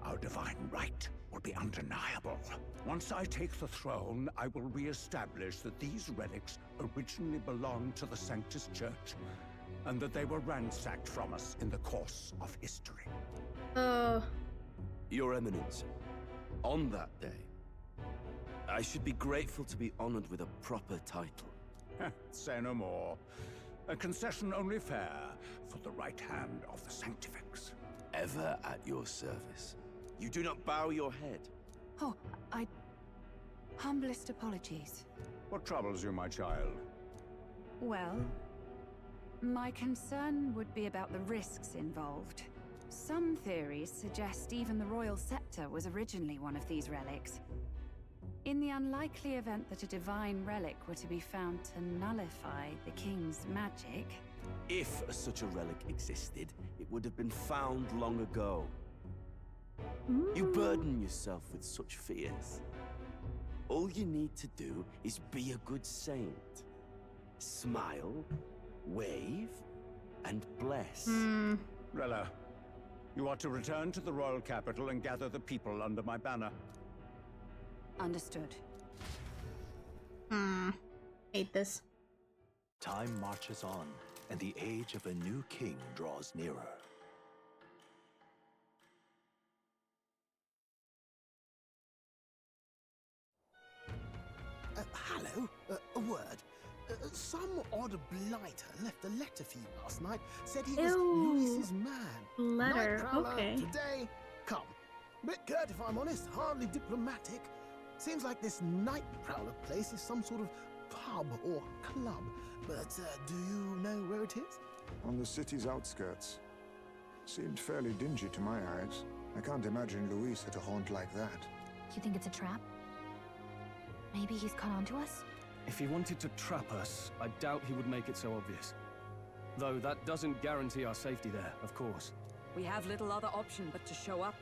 Speaker 18: Our divine right will be undeniable. Once I take the throne, I will re-establish that these relics originally belonged to the Sanctus Church, and that they were ransacked from us in the course of history.
Speaker 21: Your Eminence, on that day, I should be grateful to be honored with a proper title.
Speaker 18: Say no more. A concession only fair for the right hand of the Sanctifex.
Speaker 21: Ever at your service. You do not bow your head.
Speaker 4: Oh, humblest apologies.
Speaker 18: What troubles you, my child?
Speaker 4: Well, my concern would be about the risks involved. Some theories suggest even the royal scepter was originally one of these relics. In the unlikely event that a divine relic were to be found to nullify the king's magic...
Speaker 21: If such a relic existed, it would have been found long ago. You burden yourself with such fears. All you need to do is be a good saint. Smile, wave, and bless.
Speaker 18: Rella, you are to return to the royal capital and gather the people under my banner.
Speaker 4: Understood.
Speaker 1: Hate this.
Speaker 3: Time marches on, and the age of a new king draws nearer.
Speaker 9: Hello, a word. Some odd blighter left a letter for you last night. Said he was Luis's man.
Speaker 1: Letter,
Speaker 9: Night Prowler,
Speaker 1: okay.
Speaker 9: Today, come. Bit curt if I'm honest, hardly diplomatic. Seems like this Night Prowler place is some sort of pub or club. But do you know where it is?
Speaker 6: On the city's outskirts. Seemed fairly dingy to my eyes. I can't imagine Luis at a haunt like that.
Speaker 22: You think it's a trap? Maybe he's caught on to us?
Speaker 5: If he wanted to trap us, I doubt he would make it so obvious. Though that doesn't guarantee our safety there, of course.
Speaker 2: We have little other option but to show up.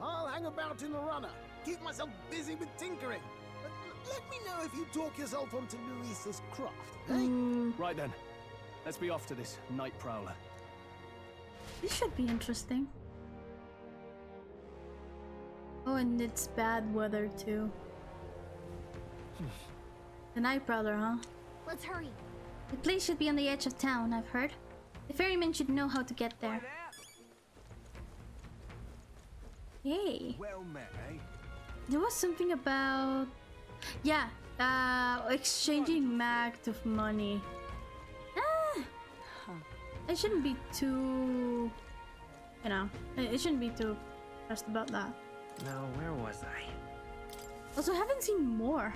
Speaker 9: I'll hang about in the runner. Keep myself busy with tinkering. Let me know if you talk yourself onto Luis's craft, eh?
Speaker 5: Right then. Let's be off to this Night Prowler.
Speaker 1: This should be interesting. Oh, and it's bad weather too. The Night Prowler, huh?
Speaker 22: Let's hurry.
Speaker 1: The place should be on the edge of town, I've heard. The ferryman should know how to get there. Yay.
Speaker 18: Well met, eh?
Speaker 1: There was something about... Yeah, exchanging mact of money. I shouldn't be too... You know, I shouldn't be too stressed about that.
Speaker 23: Now, where was I?
Speaker 1: Also, I haven't seen more.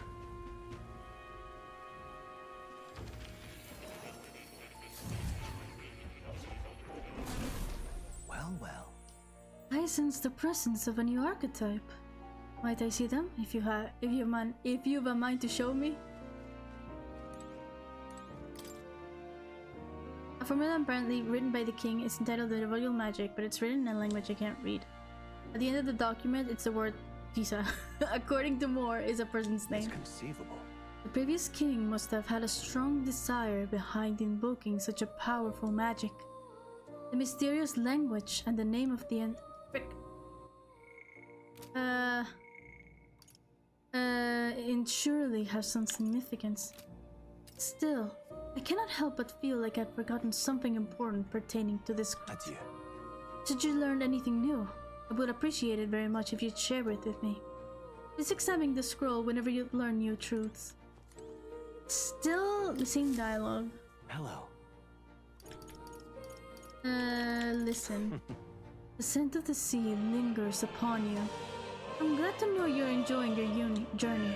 Speaker 3: Well.
Speaker 1: I sense the presence of a new archetype. Might I see them? If you've a mind to show me. A formula apparently written by the king is entitled The Royal Magic, but it's written in a language I can't read. At the end of the document, it's the word Kisa, according to Moore, is a person's name.
Speaker 3: It's conceivable.
Speaker 1: The previous king must have had a strong desire behind invoking such a powerful magic. The mysterious language and the name of the surely have some significance. Still, I cannot help but feel like I've forgotten something important pertaining to this crypt.
Speaker 3: Adieu.
Speaker 1: Should you learn anything new, I would appreciate it very much if you'd share it with me. Please examine the scroll whenever you learn new truths. Still the same dialogue.
Speaker 3: Hello.
Speaker 1: Listen. The scent of the sea lingers upon you. I'm glad to know you're enjoying your journey.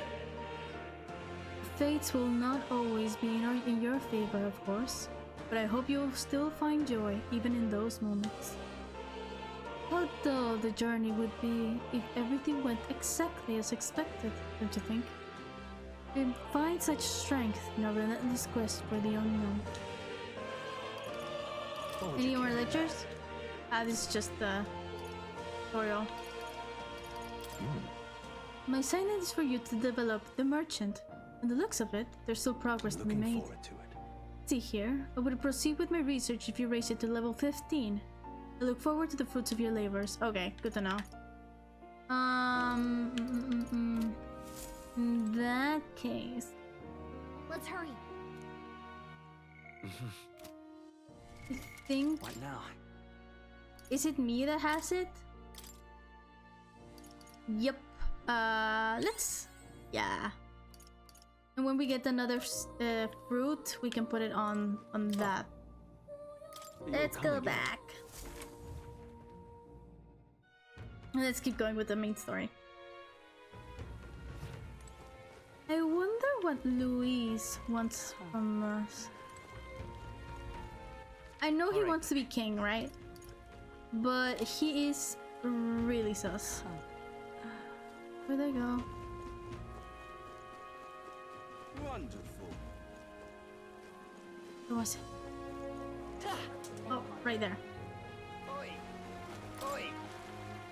Speaker 1: Fates will not always be in your favor, of course, but I hope you'll still find joy even in those moments. How dull the journey would be if everything went exactly as expected, don't you think? I find such strength in our relentless quest for the unknown. Any more lectures? This is just the tutorial. My assignment is for you to develop the merchant. On the looks of it, there's still progress to be made. See here, I would proceed with my research if you raise it to level 15. I look forward to the fruits of your labors. Okay, good to know. In that case...
Speaker 11: Let's hurry.
Speaker 1: I think...
Speaker 13: What now?
Speaker 1: Is it me that has it? Yep. Let's... Yeah. And when we get another fruit, we can put it on that. Let's go back. Let's keep going with the main story. I wonder what Luis wants from us. I know he wants to be king, right? But he is really sus. Where'd they go?
Speaker 18: Wonderful.
Speaker 1: Where was it? Oh, right there.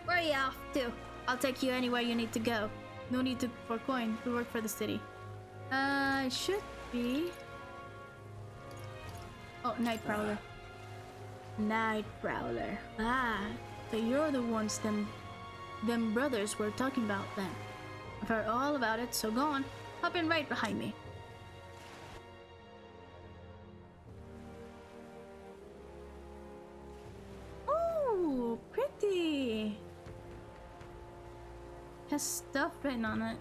Speaker 1: Where are you off to? I'll take you anywhere you need to go. No need for coin to work for the city. It should be... Oh, Night Prowler. Night Prowler. Ah, so you're the ones them brothers were talking about then. I've heard all about it, so go on. Hop in right behind me. Oh, pretty. Has stuff written on it.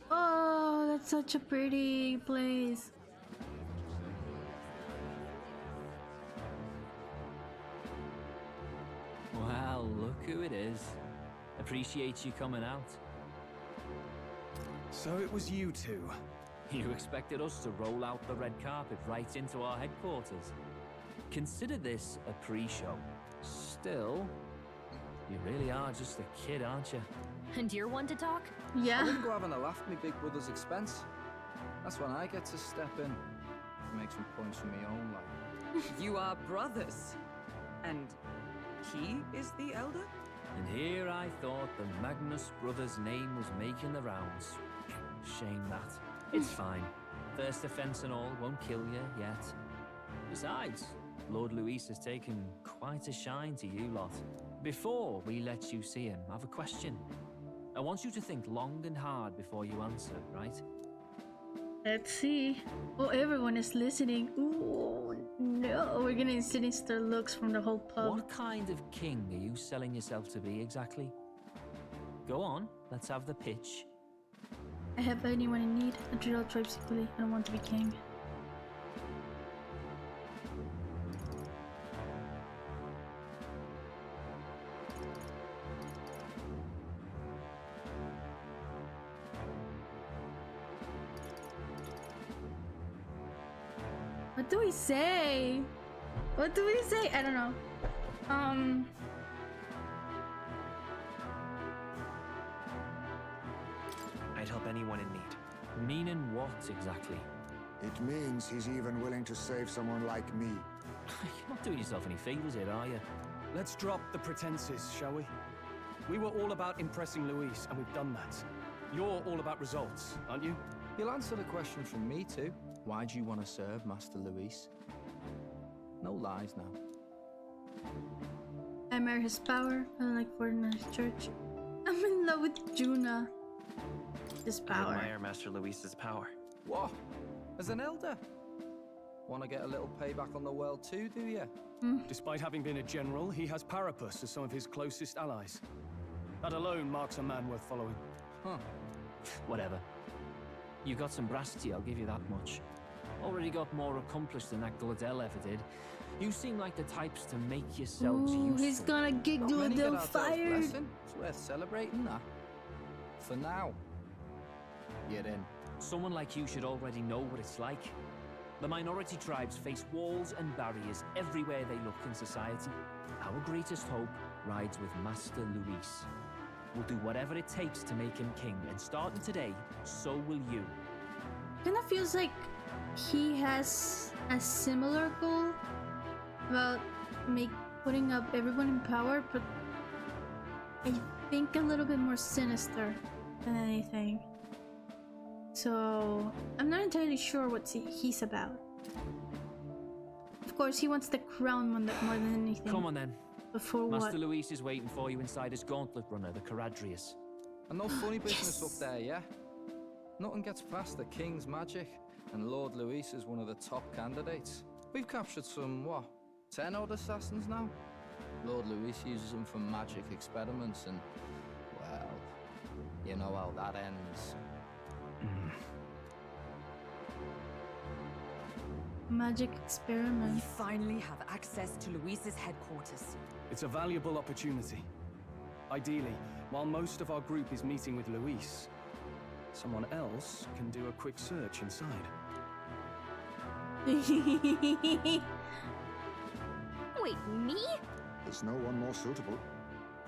Speaker 1: Oh, that's such a pretty place.
Speaker 13: Well, look who it is. Appreciate you coming out.
Speaker 5: So it was you two.
Speaker 13: You expected us to roll out the red carpet right into our headquarters. Consider this a pre-show. Still, you really are just a kid, aren't you?
Speaker 11: And you're one to talk?
Speaker 1: Yeah.
Speaker 12: I wouldn't go having a laugh at me big brother's expense. That's when I get to step in. Make some points for my own life.
Speaker 2: You are brothers. And he is the elder?
Speaker 13: And here I thought the Magnus brothers' name was making the rounds. Shame that. It's fine. First offense and all won't kill you yet. Besides, Lord Luis has taken quite a shine to you lot. Before we let you see him, I have a question. I want you to think long and hard before you answer, right?
Speaker 1: Let's see. Oh, everyone is listening. Ooh, no. We're getting sinister looks from the whole pub.
Speaker 13: What kind of king are you selling yourself to be exactly? Go on, let's have the pitch.
Speaker 1: I have anyone in need. I treat all tribes equally. I don't want to be king. What do we say? What do we say? I don't know.
Speaker 19: I'd help anyone in need.
Speaker 13: Meaning what exactly?
Speaker 6: It means he's even willing to save someone like me.
Speaker 13: You're not doing yourself any favors here, are you?
Speaker 5: Let's drop the pretenses, shall we? We were all about impressing Luis, and we've done that. You're all about results, aren't you?
Speaker 12: You'll answer the question from me too. Why do you want to serve Master Luis? No lies now.
Speaker 1: I admire his power. I don't like Fortnite's church. I'm in love with Juna. His power.
Speaker 10: I admire Master Luis's power.
Speaker 12: What? As an elder? Want to get a little payback on the world too, do you?
Speaker 5: Despite having been a general, he has Parapus as some of his closest allies. That alone marks a man worth following.
Speaker 12: Huh.
Speaker 13: Whatever. You got some brass tea, I'll give you that much. Already got more accomplished than that Gladel ever did. You seem like the types to make yourselves useful.
Speaker 1: He's gonna get
Speaker 12: Not many
Speaker 1: Gladel
Speaker 12: get ourselves
Speaker 1: fired.
Speaker 12: blessing. It's worth celebrating that. For now. Get in.
Speaker 13: Someone like you should already know what it's like. The minority tribes face walls and barriers everywhere they look in society. Our greatest hope rides with Master Luis. We'll do whatever it takes to make him king, and starting today, so will you.
Speaker 1: Kinda feels like he has a similar goal about putting up everyone in power, but I think a little bit more sinister than anything. So I'm not entirely sure what he's about. Of course, he wants the crown more than anything.
Speaker 13: Come on then.
Speaker 1: Before
Speaker 13: Master
Speaker 1: what?
Speaker 13: Luis is waiting for you inside his gauntlet runner, the Caradrius.
Speaker 12: And no funny business up there, yeah? Nothing gets past the King's magic, and Lord Luis is one of the top candidates. We've captured some, 10 odd assassins now? Lord Luis uses them for magic experiments, and, well, you know how that ends.
Speaker 1: Magic experiment.
Speaker 4: We finally have access to Luis's headquarters.
Speaker 5: It's a valuable opportunity. Ideally, while most of our group is meeting with Luis, someone else can do a quick search inside.
Speaker 11: Wait, me?
Speaker 6: There's no one more suitable.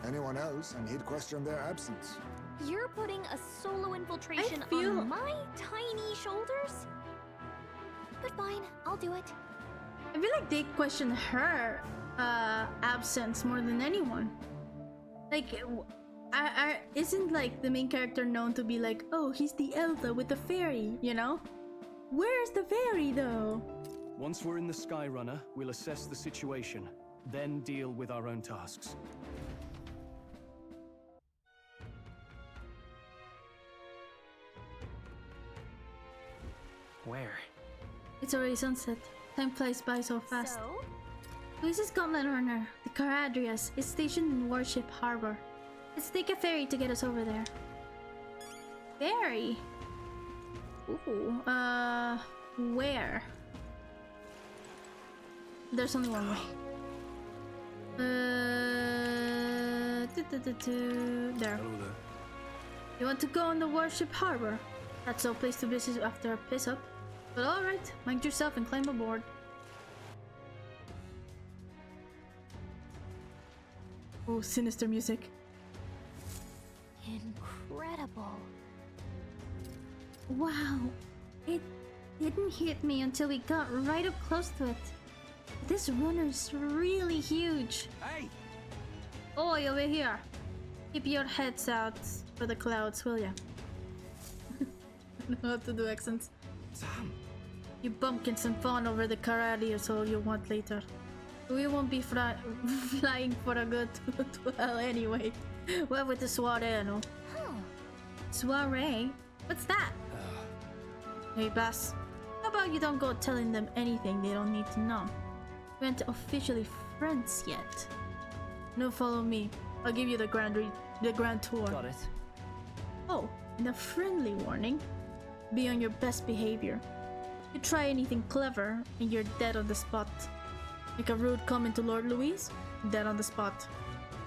Speaker 6: Anyone else, and he'd question their absence.
Speaker 11: You're putting a solo infiltration
Speaker 1: feel-
Speaker 11: on my tiny shoulders? But fine, I'll do it.
Speaker 1: I feel like they question her absence more than anyone. Like, isn't like the main character known to be like, oh, he's the elder with the fairy, you know? Where's the fairy though?
Speaker 5: Once we're in the Skyrunner, we'll assess the situation, then deal with our own tasks.
Speaker 10: Where?
Speaker 1: It's already sunset. Time flies by so fast.
Speaker 11: So?
Speaker 1: Luis's gauntlet runner, the Caradrius, is stationed in Warship Harbor. Let's take a ferry to get us over there. Ferry? Ooh, where? There's only one way. There. You want to go on the Warship Harbor? That's no place to visit after a piss up. But alright, mind yourself and climb aboard. Oh, sinister music.
Speaker 11: Incredible.
Speaker 1: Wow, it didn't hit me until we got right up close to it. This runner's really huge.
Speaker 12: Hey!
Speaker 1: Oi, over here. Keep your heads out for the clouds, will ya? I don't know how to do accents.
Speaker 12: Damn.
Speaker 1: You bumpkins and fawn over the Caradrius all you want later. We won't be flying for a good 12 anyway. Well, with the soiree, no?
Speaker 11: Huh.
Speaker 1: Soiree? What's that? Hey, Bass. How about you don't go telling them anything they don't need to know? We aren't officially friends yet. No, follow me. I'll give you the grand tour.
Speaker 13: Got it.
Speaker 1: Oh, and a friendly warning. Be on your best behavior. You try anything clever, and you're dead on the spot. Make a rude comment to Lord Luis, dead on the spot.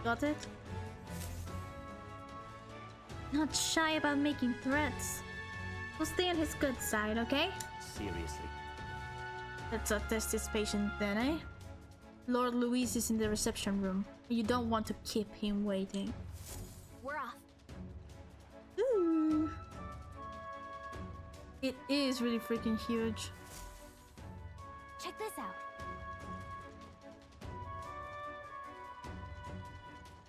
Speaker 1: Got it? Not shy about making threats. We'll stay on his good side, okay?
Speaker 13: Seriously.
Speaker 1: Let's test his patience then, eh? Lord Luis is in the reception room, and you don't want to keep him waiting.
Speaker 11: We're off.
Speaker 1: Ooh. It is really freaking huge.
Speaker 11: Check this out.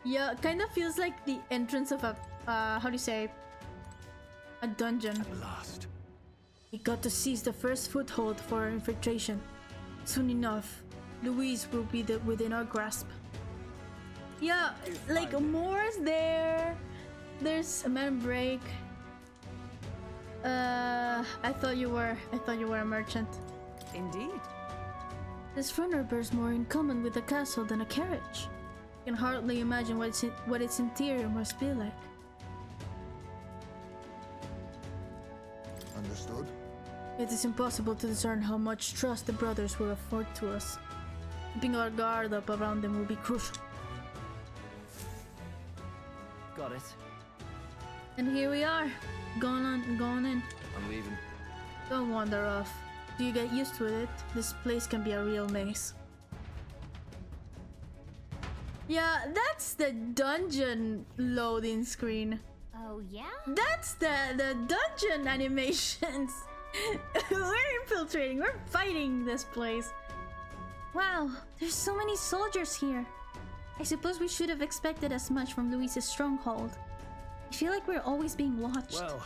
Speaker 1: Yeah, kind of feels like the entrance of a, how do you say, a dungeon.
Speaker 5: At last.
Speaker 1: We got to seize the first foothold for our infiltration. Soon enough, Louise will be within our grasp. Yeah, like Moore's there. There's a man break. I thought you were a merchant.
Speaker 2: Indeed.
Speaker 1: This runner bears more in common with a castle than a carriage. I can hardly imagine what its interior must be like.
Speaker 6: Understood.
Speaker 1: It is impossible to discern how much trust the brothers will afford to us. Keeping our guard up around them will be crucial.
Speaker 13: Got it.
Speaker 1: And here we are, going in.
Speaker 12: I'm leaving.
Speaker 1: Don't wander off. Do you get used to it? This place can be a real maze. Yeah, that's the dungeon loading screen.
Speaker 11: Oh yeah?
Speaker 1: That's the dungeon animations. We're infiltrating, we're fighting this place. Wow, there's so many soldiers here. I suppose we should have expected as much from Luis's stronghold. I feel like we're always being watched.
Speaker 19: Well,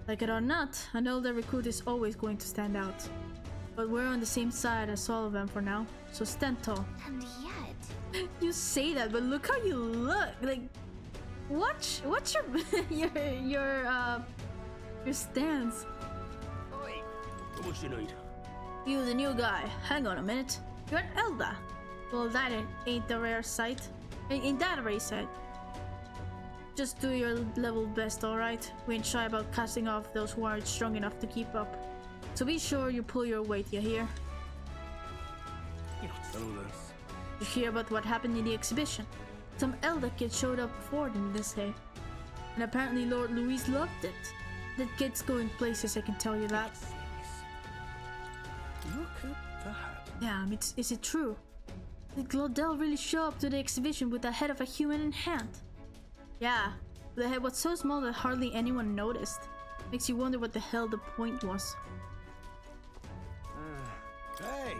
Speaker 1: like it or not, an elder recruit is always going to stand out. But we're on the same side as all of them for now, so stand tall.
Speaker 11: And yet...
Speaker 1: You say that, but look how you look. Like, what's your your stance?
Speaker 19: what you need?
Speaker 1: You, the new guy. Hang on a minute. You're an elder. Well, that ain't the rare sight. Ain't that a rare sight? Just do your level best, alright? We ain't shy about casting off those who aren't strong enough to keep up. So be sure you pull your weight, you hear?
Speaker 19: You're not telling us.
Speaker 1: You hear about what happened in the exhibition? Some elder kid showed up before them this day. And apparently Lord Louis loved it. That kid's going places, I can tell you that.
Speaker 19: Look at that.
Speaker 1: Damn, is it true? Did Glaudel really show up to the exhibition with the head of a human in hand? Yeah, the head was so small that hardly anyone noticed. Makes you wonder what the hell the point was.
Speaker 19: Hey!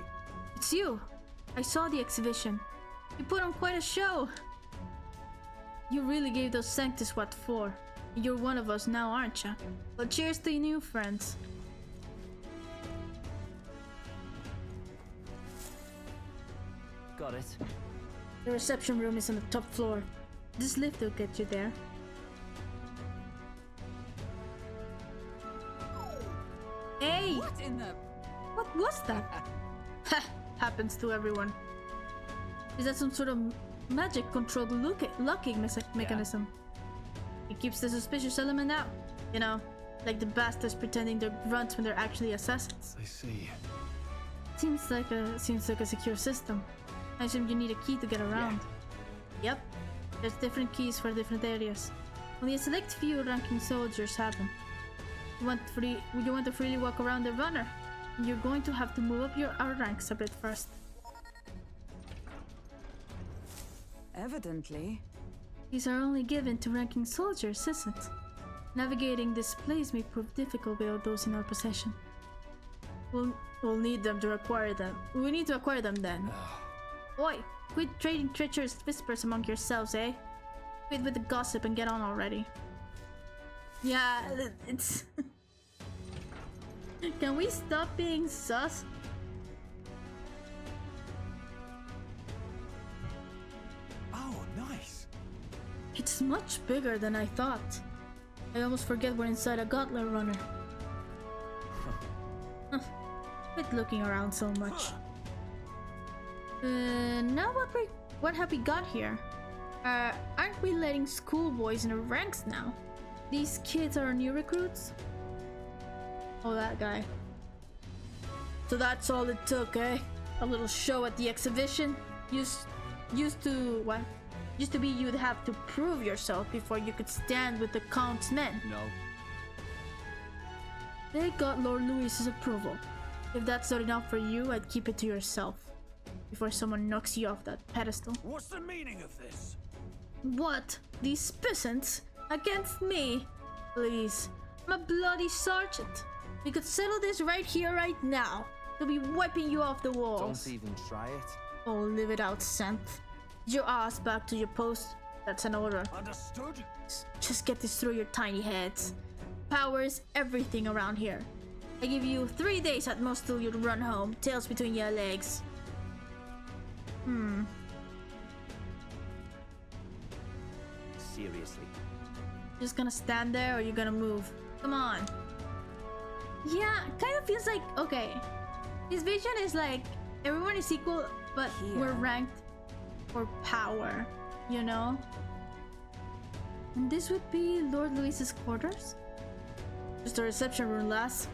Speaker 1: It's you! I saw the exhibition. You put on quite a show! You really gave those Sanctus what for. You're one of us now, aren't you? Well, cheers to your new friends.
Speaker 13: Got it.
Speaker 1: The reception room is on the top floor. This lift will get you there. Hey!
Speaker 2: What in the...
Speaker 1: What was that? Ha! Happens to everyone. Is that some sort of magic-controlled locking mechanism? It keeps the suspicious element out. You know, like the bastards pretending they're grunts when they're actually assassins.
Speaker 5: I see.
Speaker 1: Seems like a secure system. I assume you need a key to get around. Yep. There's different keys for different areas. Only a select few ranking soldiers have them. You want to freely walk around the runner? You're going to have to move up our ranks a bit first.
Speaker 2: Evidently.
Speaker 1: These are only given to ranking soldiers, isn't it? Navigating this place may prove difficult without those in our possession. We'll need them to acquire them. We need to acquire them then. Oi, quit trading treacherous whispers among yourselves, eh? Quit with the gossip and get on already. Yeah, it's... Can we stop being sus?
Speaker 19: Oh, nice.
Speaker 1: It's much bigger than I thought. I almost forget we're inside a gauntlet runner. Quit looking around so much. Now what have we got here? Aren't we letting schoolboys in the ranks now? These kids are new recruits? Oh, that guy. So that's all it took, eh? A little show at the exhibition? Used to be you'd have to prove yourself before you could stand with the Count's men.
Speaker 13: No.
Speaker 1: They got Lord Louis's approval. If that's not enough for you, I'd keep it to yourself. Before someone knocks you off that pedestal.
Speaker 19: What's the meaning of this?
Speaker 1: What? These peasants? Against me? Please. I'm a bloody sergeant. We could settle this right here, right now. They'll be wiping you off the walls.
Speaker 13: Don't even try it.
Speaker 1: Oh, live it out, Santh. Get your ass back to your post. That's an order.
Speaker 18: Understood?
Speaker 1: Just get this through your tiny heads. Power is everything around here. I give you 3 days at most till you run home, tails between your legs.
Speaker 21: Seriously.
Speaker 1: Just gonna stand there or you gonna move? Come on. Yeah, kind of feels like, okay, his vision is like everyone is equal, but we're ranked for power, you know? And this would be Lord Luis's quarters? Just a reception room, lass.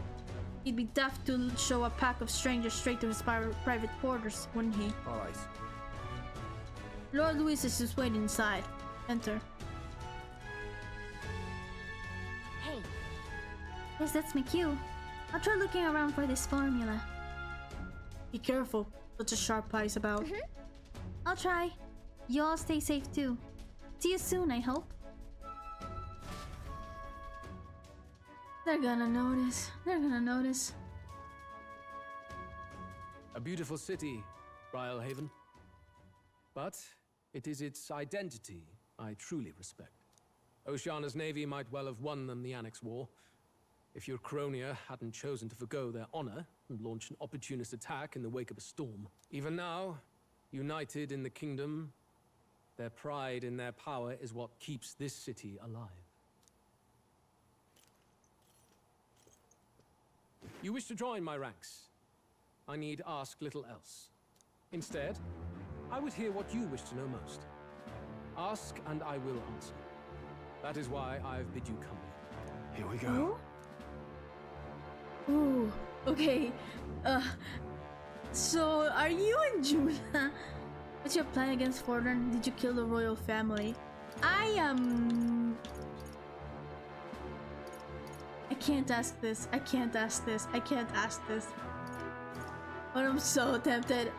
Speaker 1: He'd be daft to show a pack of strangers straight to his private quarters, wouldn't he?
Speaker 5: Alright.
Speaker 1: Lord Luis is just waiting inside. Enter.
Speaker 7: Hey.
Speaker 1: Yes, that's my cue. I'll try looking around for this formula. Be careful. Such a sharp eye's about. I'll try. You all stay safe too. See you soon, I hope. They're gonna notice. They're gonna notice.
Speaker 20: A beautiful city, Brialhaven. But it is its identity I truly respect. Oceana's navy might well have won them the Annex War. If Ukrainia hadn't chosen to forgo their honor and launch an opportunist attack in the wake of a storm. Even now, united in the kingdom, their pride in their power is what keeps this city alive. You wish to join my ranks. I need ask little else. Instead, I would hear what you wish to know most. Ask and I will answer. That is why I've bid you come here.
Speaker 5: Here we go.
Speaker 1: Ooh, okay. So are you and Julia? What's your plan against Fordern? Did you kill the royal family? I can't ask this. I can't ask this. I can't ask this. But I'm so tempted.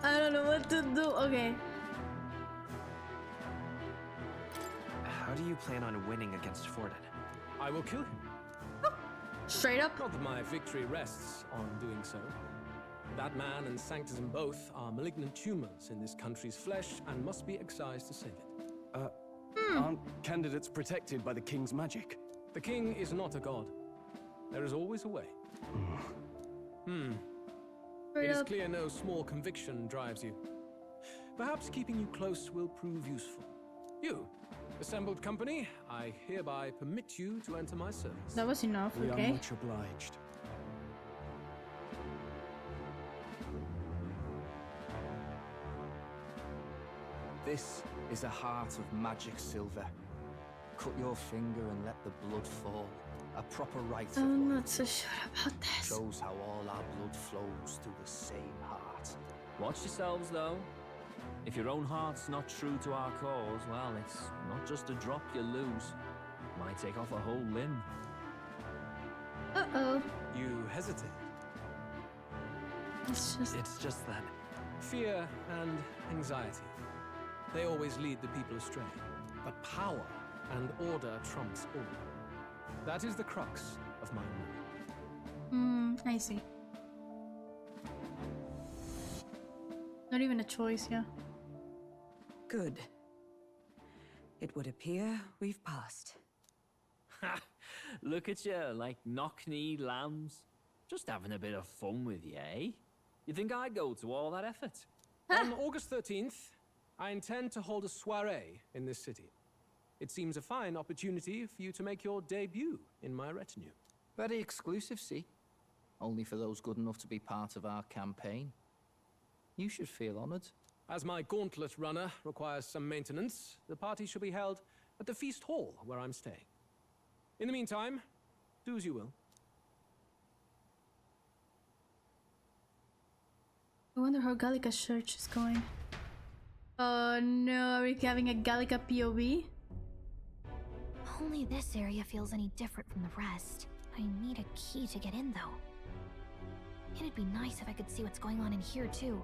Speaker 1: I don't know what to do. Okay.
Speaker 13: How do you plan on winning against Forden?
Speaker 20: I will kill him.
Speaker 1: Straight up.
Speaker 20: Not that my victory rests on doing so. That man and Sanctism both are malignant tumors in this country's flesh and must be excised to save it.
Speaker 5: Aren't candidates protected by the king's magic?
Speaker 20: The king is not a god. There is always a way. It is clear no small conviction drives you. Perhaps keeping you close will prove useful. You, assembled company, I hereby permit you to enter my service.
Speaker 1: That was enough,
Speaker 5: We
Speaker 1: okay?
Speaker 5: are much obliged.
Speaker 12: This is the heart of magic, Silver. Cut your finger and let the blood fall. A proper rite of
Speaker 1: I'm
Speaker 12: life.
Speaker 1: not so sure about this.
Speaker 12: Shows how all our blood flows through the same heart.
Speaker 13: Watch yourselves, though. If your own heart's not true to our cause, well, it's not just a drop you lose. Might take off a whole limb.
Speaker 1: Uh-oh.
Speaker 20: You hesitate.
Speaker 1: It's
Speaker 13: just that.
Speaker 20: Fear and anxiety. They always lead the people astray. But power and order trumps all. That is the crux of my rule.
Speaker 1: I see. Not even a choice, yeah.
Speaker 4: Good. It would appear we've passed.
Speaker 13: Ha! Look at you, like knock-kneed lambs. Just having a bit of fun with you, eh? You think I'd go to all that effort?
Speaker 20: On August 13th, I intend to hold a soiree in this city. It seems a fine opportunity for you to make your debut in my retinue.
Speaker 12: Very exclusive, see? Only for those good enough to be part of our campaign. You should feel honored.
Speaker 20: As my gauntlet runner requires some maintenance, the party shall be held at the feast hall where I'm staying. In the meantime, do as you will.
Speaker 1: I wonder how Gallica's church is going. Oh no, are we having a Gallica POV?
Speaker 7: Only this area feels any different from the rest. I need a key to get in, though. It'd be nice if I could see what's going on in here, too.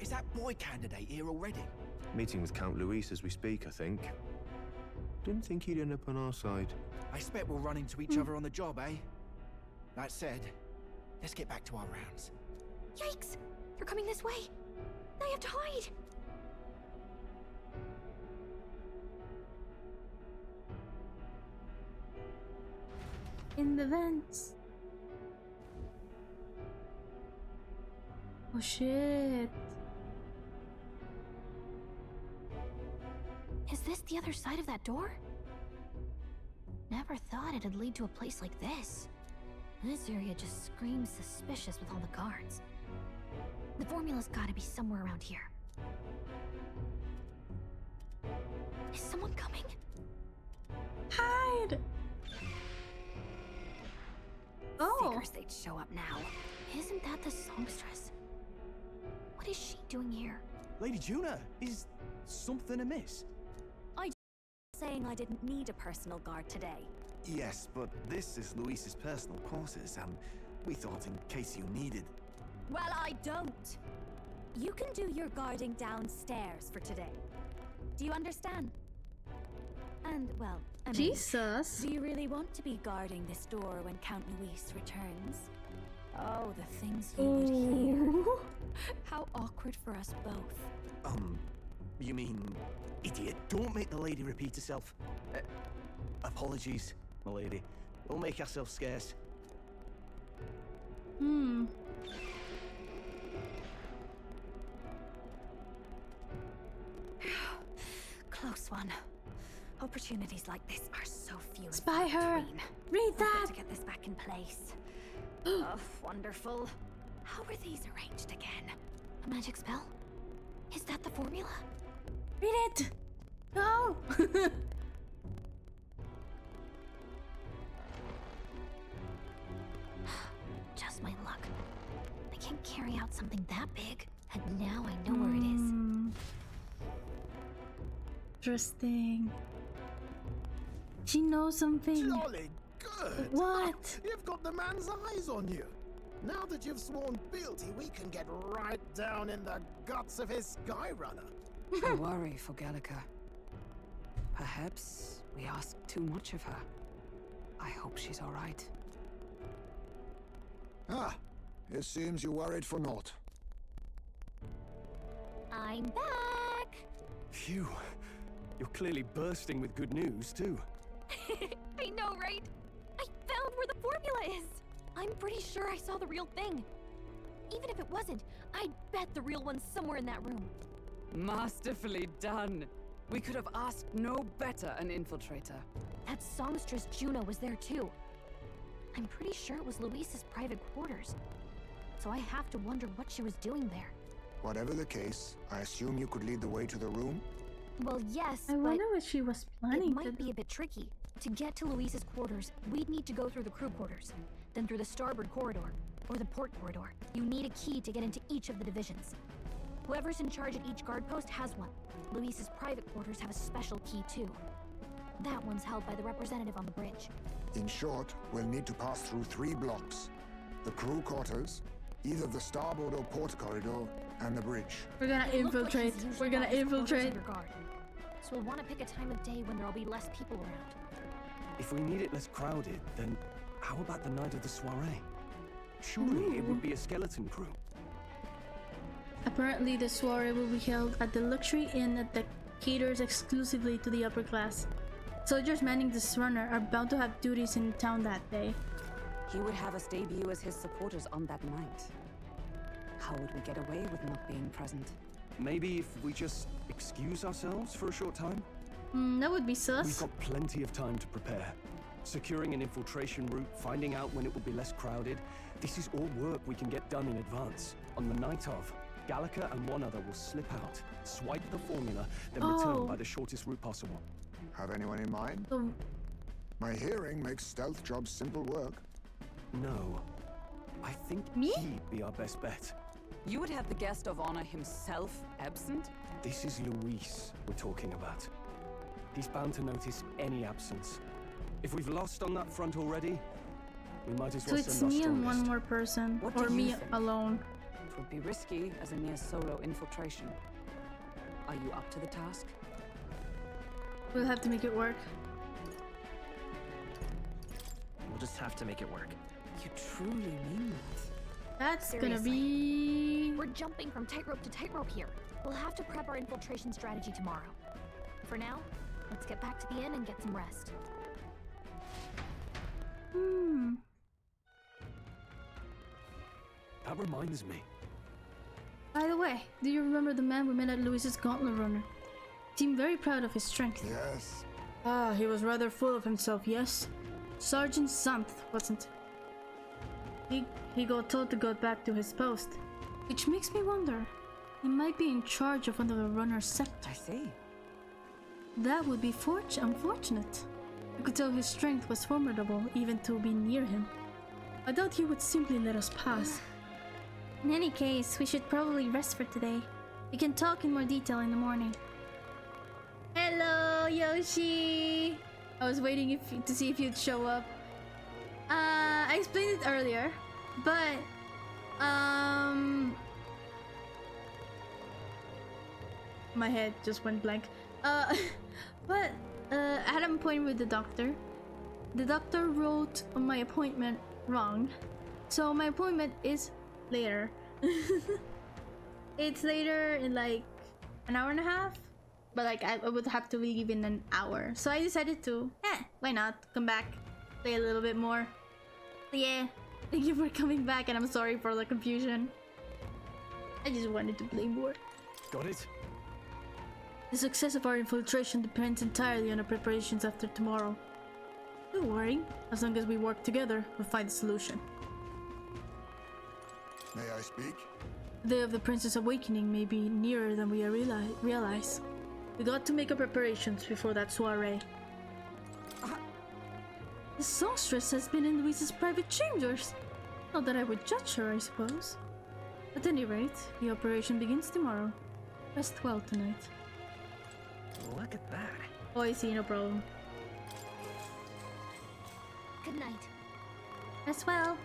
Speaker 19: Is that boy candidate here already?
Speaker 10: Meeting with Count Luis as we speak, I think. Didn't think he'd end up on our side.
Speaker 19: I expect we'll run into each other on the job, eh? That said, let's get back to our rounds.
Speaker 7: Yikes! They're coming this way! They have died!
Speaker 1: In the vents. Oh shit.
Speaker 7: Is this the other side of that door? Never thought it'd lead to a place like this. This area just screams suspicious with all the guards. The formula's gotta be somewhere around here. Is someone coming?
Speaker 1: Hide! Oh!
Speaker 7: Figures they'd show up now. Isn't that the songstress? What is she doing here?
Speaker 19: Lady Juna, is something amiss?
Speaker 7: Saying I didn't need a personal guard today.
Speaker 19: Yes, but this is Luis's personal quarters, and we thought in case you needed.
Speaker 7: Well, I don't. You can do your guarding downstairs for today. Do you understand? And, well, I mean,
Speaker 1: Jesus.
Speaker 7: do you really want to be guarding this door when Count Luis returns? Oh, the things you would hear. How awkward for us both.
Speaker 19: You mean, idiot, don't make the lady repeat herself. Apologies, my lady. We'll make ourselves scarce.
Speaker 7: Close one. Opportunities like this are so few.
Speaker 1: Spy her!
Speaker 7: Between.
Speaker 1: Read
Speaker 7: I've
Speaker 1: that!
Speaker 7: got to get this back in place. Oh, wonderful. How are these arranged again? A magic spell? Is that the formula?
Speaker 1: Read it! No!
Speaker 7: Just my luck. I can't carry out something that big, and now I know where it is.
Speaker 1: Interesting. She knows something.
Speaker 9: Jolly good!
Speaker 1: What?
Speaker 9: You've got the man's eyes on you. Now that you've sworn fealty, we can get right down in the guts of his Skyrunner.
Speaker 4: I worry for Gallica. Perhaps we ask too much of her. I hope she's all right.
Speaker 6: Ah, it seems you worried for naught.
Speaker 7: I'm back!
Speaker 5: Phew. You're clearly bursting with good news, too.
Speaker 7: I know, right? I found where the formula is! I'm pretty sure I saw the real thing. Even if it wasn't, I'd bet the real one's somewhere in that room.
Speaker 2: Masterfully done. We could have asked no better an infiltrator.
Speaker 7: That songstress Juno was there too. I'm pretty sure it was Luis's private quarters. So I have to wonder what she was doing there.
Speaker 6: Whatever the case, I assume you could lead the way to the room?
Speaker 7: Well, yes,
Speaker 1: I wonder what she was planning
Speaker 7: it might be a bit tricky. To get to Luis's quarters, we'd need to go through the crew quarters, then through the starboard corridor, or the port corridor. You need a key to get into each of the divisions. Whoever's in charge at each guard post has one. Luis's private quarters have a special key too. That one's held by the representative on the bridge.
Speaker 6: In short, we'll need to pass through 3 blocks. The crew quarters, either the starboard or port corridor, and the bridge.
Speaker 1: We're gonna infiltrate. We're gonna infiltrate.
Speaker 7: So we'll want to pick a time of day when there'll be less people around.
Speaker 5: If we need it less crowded, then how about the night of the soiree? Surely it would be a skeleton crew.
Speaker 1: Apparently, the soiree will be held at the luxury inn that caters exclusively to the upper class. Soldiers manning this runner are bound to have duties in town that day.
Speaker 2: He would have us debut as his supporters on that night. How would we get away with not being present?
Speaker 5: Maybe if we just excuse ourselves for a short time?
Speaker 1: That would be sus.
Speaker 5: We've got plenty of time to prepare. Securing an infiltration route, finding out when it will be less crowded. This is all work we can get done in advance. On the night of, Gallica and one other will slip out, swipe the formula, then return by the shortest route possible.
Speaker 6: Have anyone in mind? My hearing makes stealth jobs simple work.
Speaker 5: No. I think he'd be our best bet.
Speaker 2: You would have the guest of honor himself absent?
Speaker 5: This is Luis we're talking about. He's bound to notice any absence. If we've lost on that front already, we might as well
Speaker 1: So it's
Speaker 5: send our
Speaker 1: me and
Speaker 5: strongest.
Speaker 1: one more person,
Speaker 2: What
Speaker 1: or
Speaker 2: do you
Speaker 1: me
Speaker 2: think?
Speaker 1: alone.
Speaker 2: It would be risky as a near solo infiltration. Are you up to the task?
Speaker 1: We'll have to make it work.
Speaker 13: We'll just have to make it work.
Speaker 2: You truly mean that?
Speaker 1: That's gonna
Speaker 14: Seriously.
Speaker 1: be...
Speaker 14: We're jumping from tightrope to tightrope here. We'll have to prep our infiltration strategy tomorrow. For now, let's get back to the inn and get some rest.
Speaker 5: That reminds me.
Speaker 1: By the way, do you remember the man we met at Louis's Gauntlet Runner? Seemed very proud of his strength.
Speaker 6: Yes.
Speaker 1: Ah, he was rather full of himself, yes? Sergeant Santh, wasn't he got told to go back to his post. Which makes me wonder, he might be in charge of one of the runner's sectors.
Speaker 2: I see.
Speaker 1: That would be unfortunate. You could tell his strength was formidable even to be near him. I doubt he would simply let us pass. In any case, we should probably rest for today. We can talk in more detail in the morning. Hello, Yoshi! I was waiting to see if you'd show up. I explained it earlier, but my head just went blank. But I had an appointment with the doctor. The doctor wrote my appointment wrong, so my appointment is later. It's later in like an hour and a half, but like I would have to leave in an hour. So I decided to, why not come back, play a little bit more. So yeah, thank you for coming back, and I'm sorry for the confusion. I just wanted to play more.
Speaker 5: Got it?
Speaker 1: The success of our infiltration depends entirely on the preparations after tomorrow. Don't worry, as long as we work together, we'll find a solution.
Speaker 6: May I speak?
Speaker 1: The day of the Prince's awakening may be nearer than we realize. We got to make our preparations before that soiree. The songstress has been in Louise's private chambers. Not that I would judge her, I suppose. At any rate, the operation begins tomorrow. Rest well tonight.
Speaker 23: Look at that.
Speaker 1: Oh, I see, no problem.
Speaker 14: Good night.
Speaker 1: Rest well.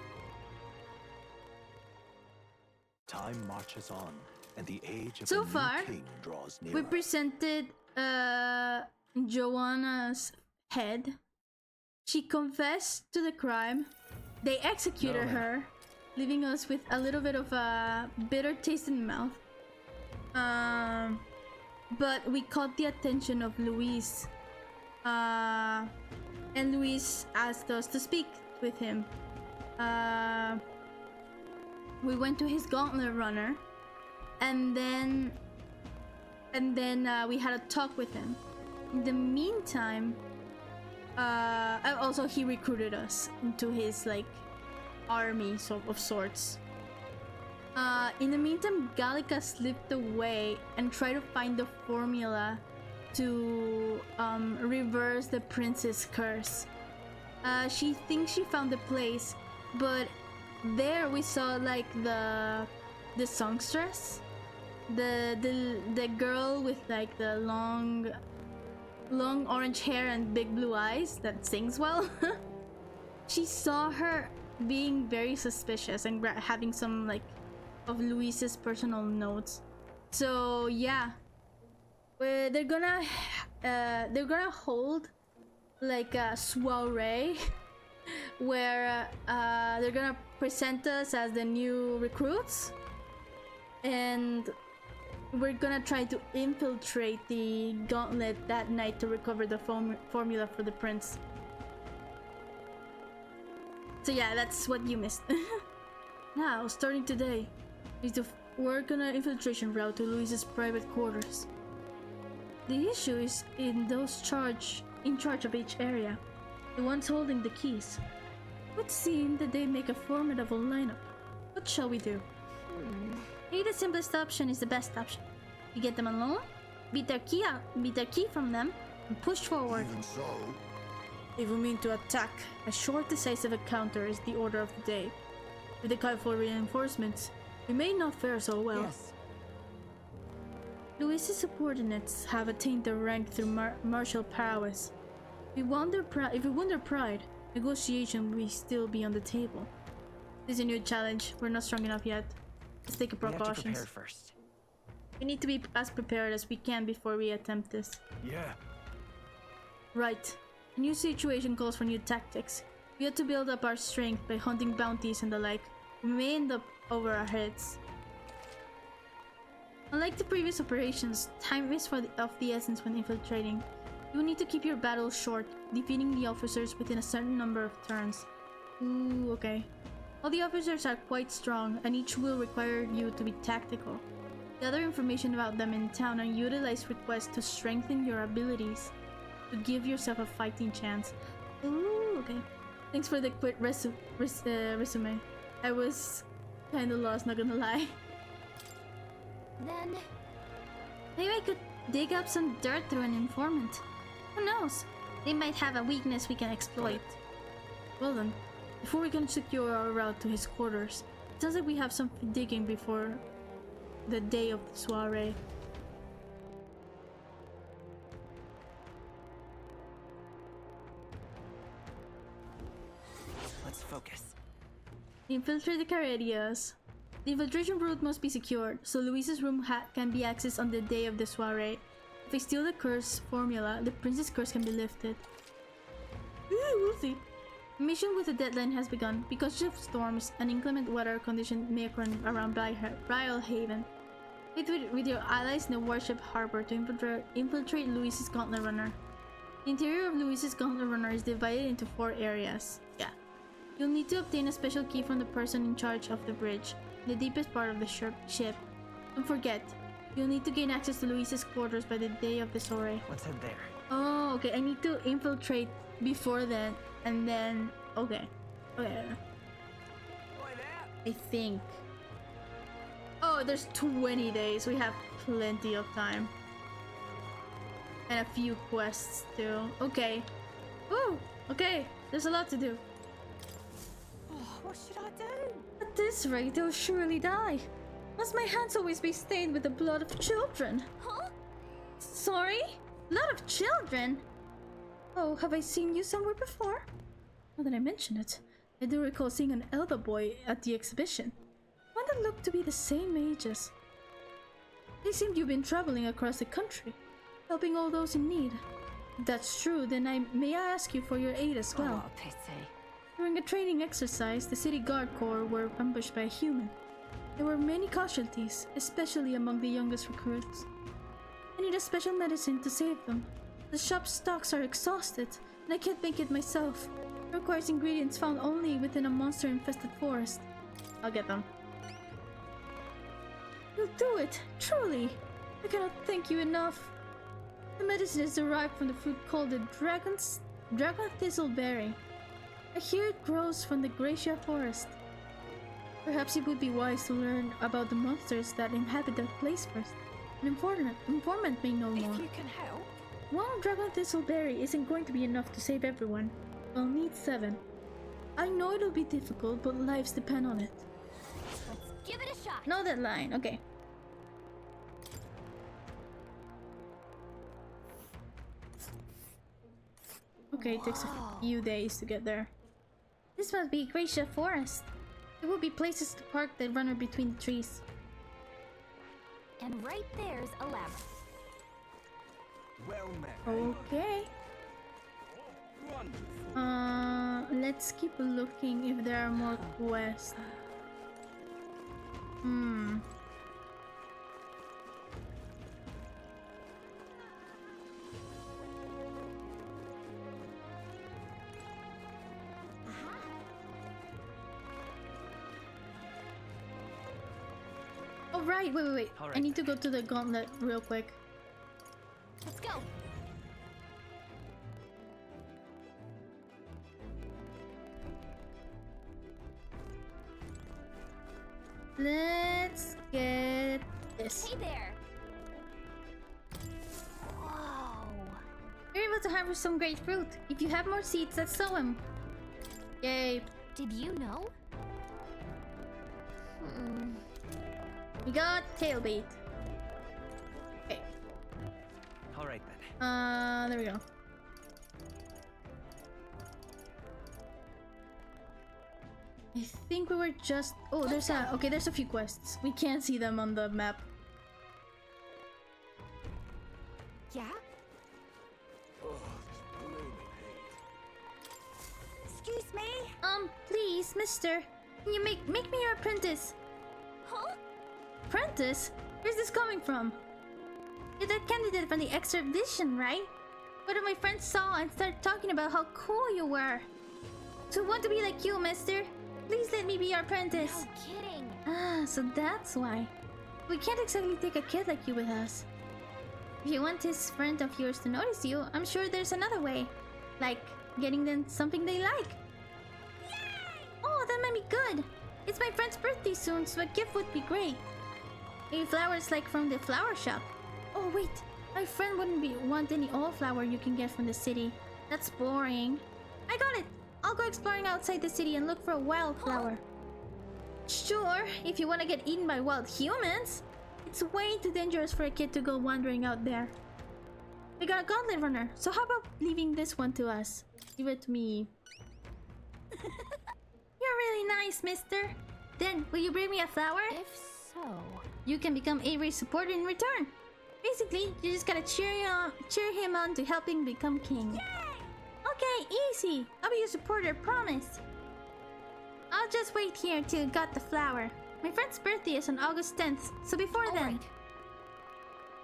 Speaker 3: Time marches on, and the age of
Speaker 1: So
Speaker 3: a new
Speaker 1: far,
Speaker 3: king draws nearer.
Speaker 1: we presented Joanna's head. She confessed to the crime. They executed her, leaving us with a little bit of a bitter taste in the mouth. But we caught the attention of Luis. And Luis asked us to speak with him. We went to his Gauntlet Runner, and then we had a talk with him. In the meantime, also he recruited us into his like army of sorts. In the meantime, Gallica slipped away and tried to find the formula to reverse the prince's curse. She thinks she found the place, but there we saw like the songstress, the girl with like the long orange hair and big blue eyes that sings well. She saw her being very suspicious and having some like of Luis's personal notes. So yeah, they're gonna hold like a soiree where they're gonna present us as the new recruits, and we're gonna try to infiltrate the gauntlet that night to recover the formula for the prince. So yeah, that's what you missed. Now, starting today, is to work on an infiltration route to Luis's private quarters. The issue is in those in charge of each area, the ones holding the keys. It would seem that they make a formidable lineup. What shall we do? Maybe the simplest option is the best option. We get them alone, beat their key from them, and push forward.
Speaker 6: Even so,
Speaker 1: If we mean to attack, a short, decisive encounter is the order of the day. With the cavalry reinforcements, we may not fare so well.
Speaker 2: Yes.
Speaker 1: Luis's subordinates have attained their rank through martial prowess. If we won their pride, negotiation will still be on the table. This is a new challenge. We're not strong enough yet. Let's take
Speaker 23: We have to
Speaker 1: precautions.
Speaker 23: prepare first.
Speaker 1: We need to be as prepared as we can before we attempt this.
Speaker 5: Yeah.
Speaker 1: Right. A new situation calls for new tactics. We have to build up our strength by hunting bounties and the like. we may end up over our heads. Unlike the previous operations, time is of the essence when infiltrating. You will need to keep your battles short, defeating the officers within a certain number of turns. Ooh, okay. All the officers are quite strong, and each will require you to be tactical. Gather information about them in town and utilize requests to strengthen your abilities, to give yourself a fighting chance. Ooh, okay. Thanks for the quick resume. I was kinda lost, not gonna lie.
Speaker 14: Then...
Speaker 1: maybe I could dig up some dirt through an informant. Who knows? They might have a weakness we can exploit. Well then, before we can secure our route to his quarters, it sounds like we have some digging before the day of the soiree.
Speaker 19: Let's focus.
Speaker 1: Infiltrate the Carrerias. The infiltration route must be secured, so Luis's room can be accessed on the day of the soiree. If I steal the curse formula, the prince's curse can be lifted. We'll see. Mission with a deadline has begun. Because of storms and inclement weather conditions may occur around Brile Haven. Fight with your allies in the warship harbor to infiltrate Luis's Gauntlet Runner. The interior of Luis's Gauntlet Runner is divided into 4 areas. Yeah. You'll need to obtain a special key from the person in charge of the bridge, the deepest part of the ship. Don't forget, you'll need to gain access to Luis's quarters by the day of the soiree.
Speaker 19: Let's head there.
Speaker 1: Oh, okay. I need to infiltrate before then, and then... okay. Okay. I think. Oh, there's 20 days. We have plenty of time. And a few quests too. Okay. Ooh, okay. There's a lot to do.
Speaker 11: Oh, what should I do?
Speaker 1: At this rate, I'll surely die. Must my hands always be stained with the blood of children?
Speaker 11: Huh?
Speaker 1: Sorry? Blood of children? Oh, have I seen you somewhere before? Now that I mention it, I do recall seeing an elder boy at the exhibition. One that looked to be the same age as... They seemed you've been traveling across the country, helping all those in need. If that's true, then may I ask you for your aid as well?
Speaker 4: Oh, what a pity.
Speaker 1: During a training exercise, the city guard corps were ambushed by a human. There were many casualties, especially among the youngest recruits. I need a special medicine to save them. The shop's stocks are exhausted, and I can't make it myself. It requires ingredients found only within a monster-infested forest. I'll get them. You'll do it, truly! I cannot thank you enough. The medicine is derived from the fruit called the dragon thistleberry. I hear it grows from the Gracia forest. Perhaps it would be wise to learn about the monsters that inhabit that place first. An informant may know more.
Speaker 11: If you can help.
Speaker 1: One dragon thistleberry isn't going to be enough to save everyone. I'll need 7. I know it'll be difficult, but lives depend on it.
Speaker 11: Let's give it a shot.
Speaker 1: No deadline, okay. Okay, it takes a few days to get there. This must be Gracia Forest. There will be places to park the runner between the trees.
Speaker 14: And right there's a labyrinth.
Speaker 19: Well met.
Speaker 1: Okay. Let's keep looking if there are more quests. Oh right, wait.
Speaker 19: All
Speaker 1: I
Speaker 19: right.
Speaker 1: need to go to the gauntlet real quick.
Speaker 14: Let's go.
Speaker 1: Let's get this.
Speaker 14: Hey there. Whoa.
Speaker 1: You're able to harvest some great fruit. If you have more seeds, let's sow them. Yay.
Speaker 14: Did you know?
Speaker 1: We got tailbait. Okay.
Speaker 19: All right then.
Speaker 1: There we go. I think we were just... oh, there's a... okay, there's a few quests. We can't see them on the map.
Speaker 14: Yeah?
Speaker 11: Excuse me?
Speaker 1: Please, mister. Can you make me your apprentice?
Speaker 11: Huh?
Speaker 1: Apprentice? Where's this coming from? You're that candidate from the exhibition, right? One of my friends saw and started talking about how cool you were. So I want to be like you, mister. Please let me be your apprentice.
Speaker 14: No kidding.
Speaker 1: Ah, so that's why. We can't exactly take a kid like you with us. If you want this friend of yours to notice you, I'm sure there's another way. Like, getting them something they like. Oh, that might be good. It's my friend's birthday soon, so a gift would be great. Maybe flowers like from the flower shop. Oh wait, my friend wouldn't want any old flower you can get from the city. That's boring. I got it! I'll go exploring outside the city and look for a wildflower. Sure, if you want to get eaten by wild humans. It's way too dangerous for a kid to go wandering out there. We got a gauntlet runner, so how about leaving this one to us? Give it to me. You're really nice, mister. Then, will you bring me a flower?
Speaker 14: If so...
Speaker 1: You can become Avery's supporter in return. Basically, you just gotta cheer him on to helping become king. Yay! Okay, easy. I'll be your supporter, promise. I'll just wait here till you got the flower. My friend's birthday is on August 10th, so before then.
Speaker 14: Right.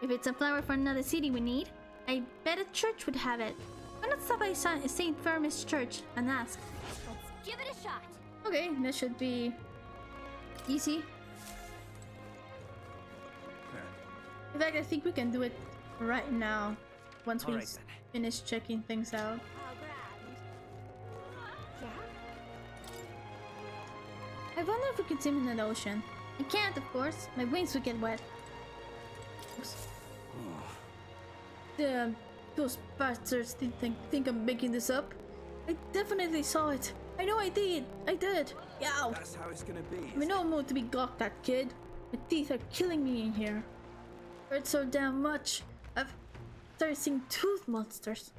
Speaker 1: If it's a flower for another city we need, I bet a church would have it. Why not stop by St. Firmus Church and ask?
Speaker 11: Let's give it a shot.
Speaker 1: Okay, that should be easy. In fact, I think we can do it right now, once we finish checking things out.
Speaker 14: Yeah?
Speaker 1: I wonder if we could swim in the ocean. I can't, of course. My wings would get wet. Those bastards think I'm making this up. I definitely saw it. I know I did. I did. Yeah.
Speaker 19: That's how it's gonna be.
Speaker 1: I'm in no mood to be gawked at, kid. My teeth are killing me in here. Hurt so damn much. I've started seeing tooth monsters.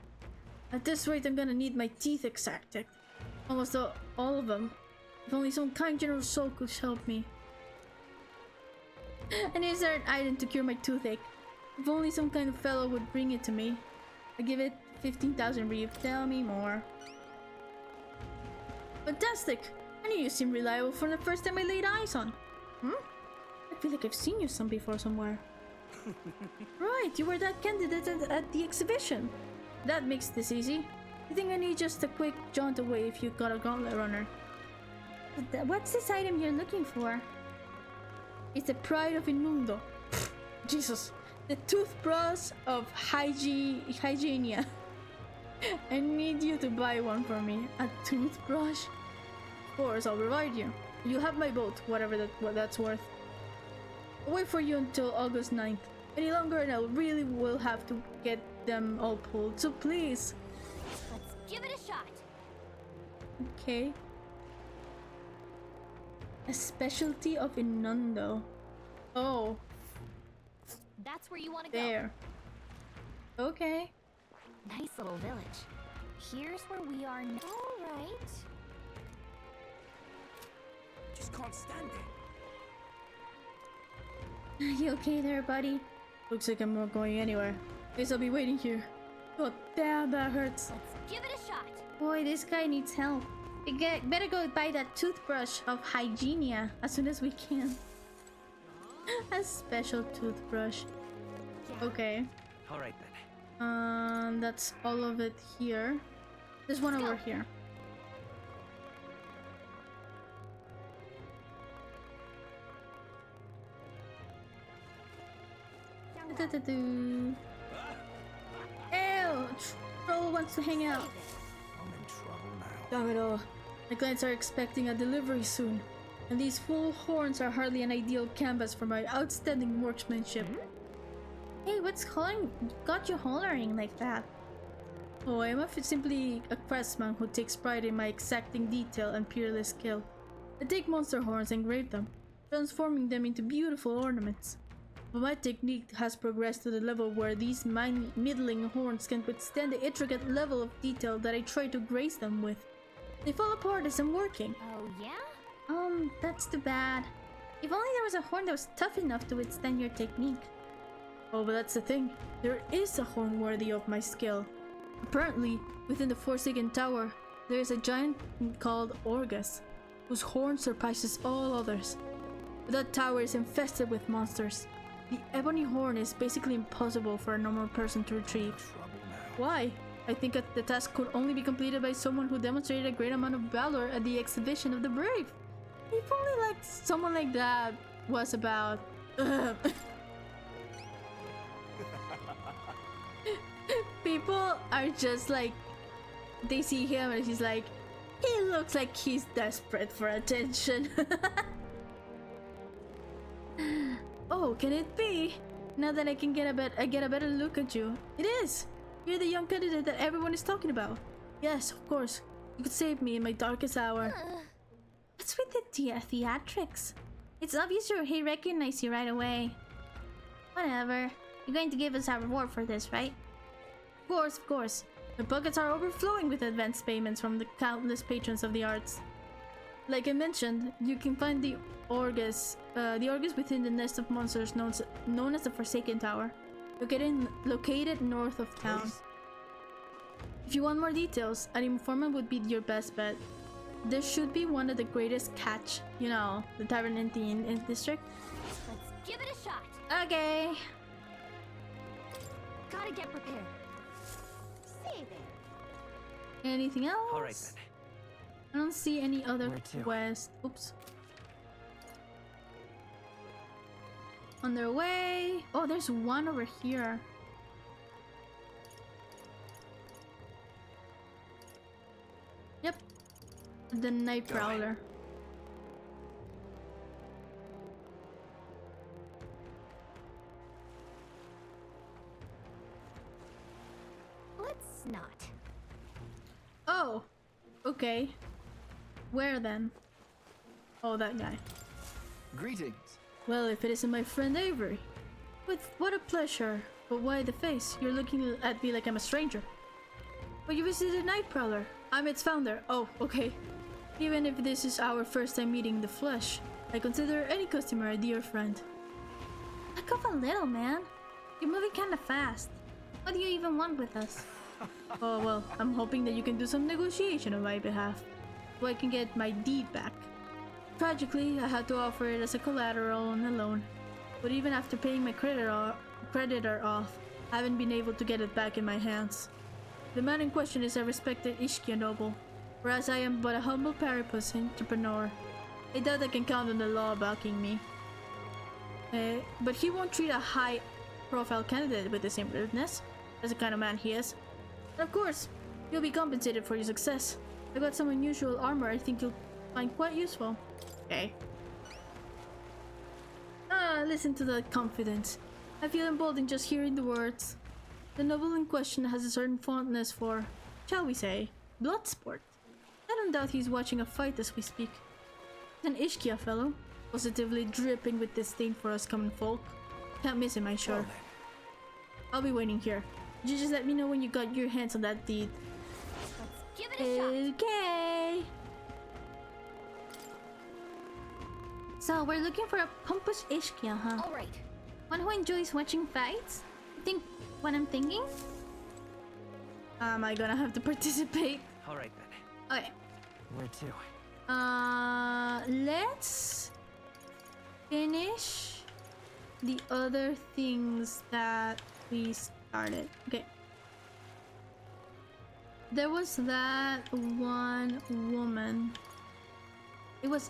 Speaker 1: At this rate, I'm gonna need my teeth extracted. Almost all of them. If only some kind generous soul could help me. I need a certain item to cure my toothache. If only some kind of fellow would bring it to me. I give it 15,000 reef. Tell me more. Fantastic! I knew you seemed reliable from the first time I laid eyes on. I feel like I've seen you before somewhere. Right, you were that candidate at the exhibition. That makes this easy. I think I need just a quick jaunt away if you got a gauntlet runner. What's this item you're looking for? It's the pride of Inundo. Jesus. The toothbrush of Hygienia. I need you to buy one for me. A toothbrush? Of course, I'll provide you. You have my vote, whatever that's worth. I'll wait for you until August 9th. Any longer and I really will have to get them all pulled, so please.
Speaker 11: Let's give it a shot.
Speaker 1: Okay. A specialty of Inundo. Oh.
Speaker 14: That's where you want to go.
Speaker 1: There. Okay.
Speaker 14: Nice little village. Here's where we are now.
Speaker 11: All right.
Speaker 19: Just can't stand it.
Speaker 1: You okay there, buddy? Looks like I'm not going anywhere. Guess I'll be waiting here. God damn, that hurts.
Speaker 11: Let's give it a shot.
Speaker 1: Boy, this guy needs help. We better go buy that toothbrush of Hygienia as soon as we can. A special toothbrush. Okay.
Speaker 19: Alright then.
Speaker 1: That's all of it here. There's one over here. Ew! Troll wants to hang out.
Speaker 19: I'm in trouble now.
Speaker 1: Damn it all. My clients are expecting a delivery soon, and these full horns are hardly an ideal canvas for my outstanding workmanship. Hey, what's got you hollering like that? Oh, I am simply a craftsman who takes pride in my exacting detail and peerless skill. I take monster horns and engrave them, transforming them into beautiful ornaments. But my technique has progressed to the level where these middling horns can withstand the intricate level of detail that I try to grace them with. They fall apart as I'm working.
Speaker 14: Oh, yeah?
Speaker 1: That's too bad. If only there was a horn that was tough enough to withstand your technique. Oh, but that's the thing. There is a horn worthy of my skill. Apparently, within the Forsaken Tower, there is a giant called Orgus. whose horn surpasses all others. That tower is infested with monsters. The ebony horn is basically impossible for a normal person to retrieve. Why? I think that the task could only be completed by someone who demonstrated a great amount of valor at the exhibition of the brave. If only like someone like that was about... People are just like... They see him and he's like, he looks like he's desperate for attention. Oh, can it be? Now that I get a better look at you. It is! You're the young candidate that everyone is talking about. Yes, of course. You could save me in my darkest hour. What's with the theatrics? It's obvious he recognized you right away. Whatever. You're going to give us our reward for this, right? Of course, of course. My pockets are overflowing with advance payments from the countless patrons of the arts. Like I mentioned, you can find the Orgus within the nest of monsters known as the Forsaken Tower, located north of town. If you want more details, an informant would be your best bet. There should be one of the greatest catch, you know, the tavern in the district.
Speaker 14: Let's give it a shot.
Speaker 1: Okay.
Speaker 14: Gotta get prepared. Save it.
Speaker 1: Anything else?
Speaker 19: All right then.
Speaker 1: I don't see any other quest. Oops. On their way. Oh, there's one over here. Yep. The Night Prowler.
Speaker 14: Let's not.
Speaker 1: Oh. Okay. Where then? Oh, that guy.
Speaker 5: Greetings.
Speaker 1: Well, if it isn't my friend Avery. What a pleasure. But why the face? You're looking at me like I'm a stranger. But you visited Night Prowler. I'm its founder. Oh, okay. Even if this is our first time meeting in the flesh, I consider any customer a dear friend. Back off a little, man. You're moving kinda fast. What do you even want with us? Oh, well, I'm hoping that you can do some negotiation on my behalf, so I can get my deed back. Tragically, I had to offer it as a collateral on a loan, but even after paying my creditor off, I haven't been able to get it back in my hands. The man in question is a respected Ishkia noble, whereas I am but a humble paripus entrepreneur. I doubt I can count on the law backing me. But he won't treat a high-profile candidate with the same rudeness. That's the kind of man he is. And of course, you'll be compensated for your success. I got some unusual armor I think you'll find quite useful. Okay. Listen to that confidence. I feel emboldened just hearing the words. The noble in question has a certain fondness for, shall we say, blood sport. I don't doubt he's watching a fight as we speak. He's an Ishkia fellow, positively dripping with disdain for us common folk. Can't miss him, I'm sure. I'll be waiting here. You just let me know when you got your hands on that deed.
Speaker 14: Let's give it a shot.
Speaker 1: Okay. So we're looking for a pompous Ishkia, huh?
Speaker 14: All right.
Speaker 1: One who enjoys watching fights? Think what I'm thinking? Am I gonna have to participate?
Speaker 19: All right then.
Speaker 1: Okay.
Speaker 19: Where to?
Speaker 1: Let's finish the other things that we started. Okay. There was that one woman.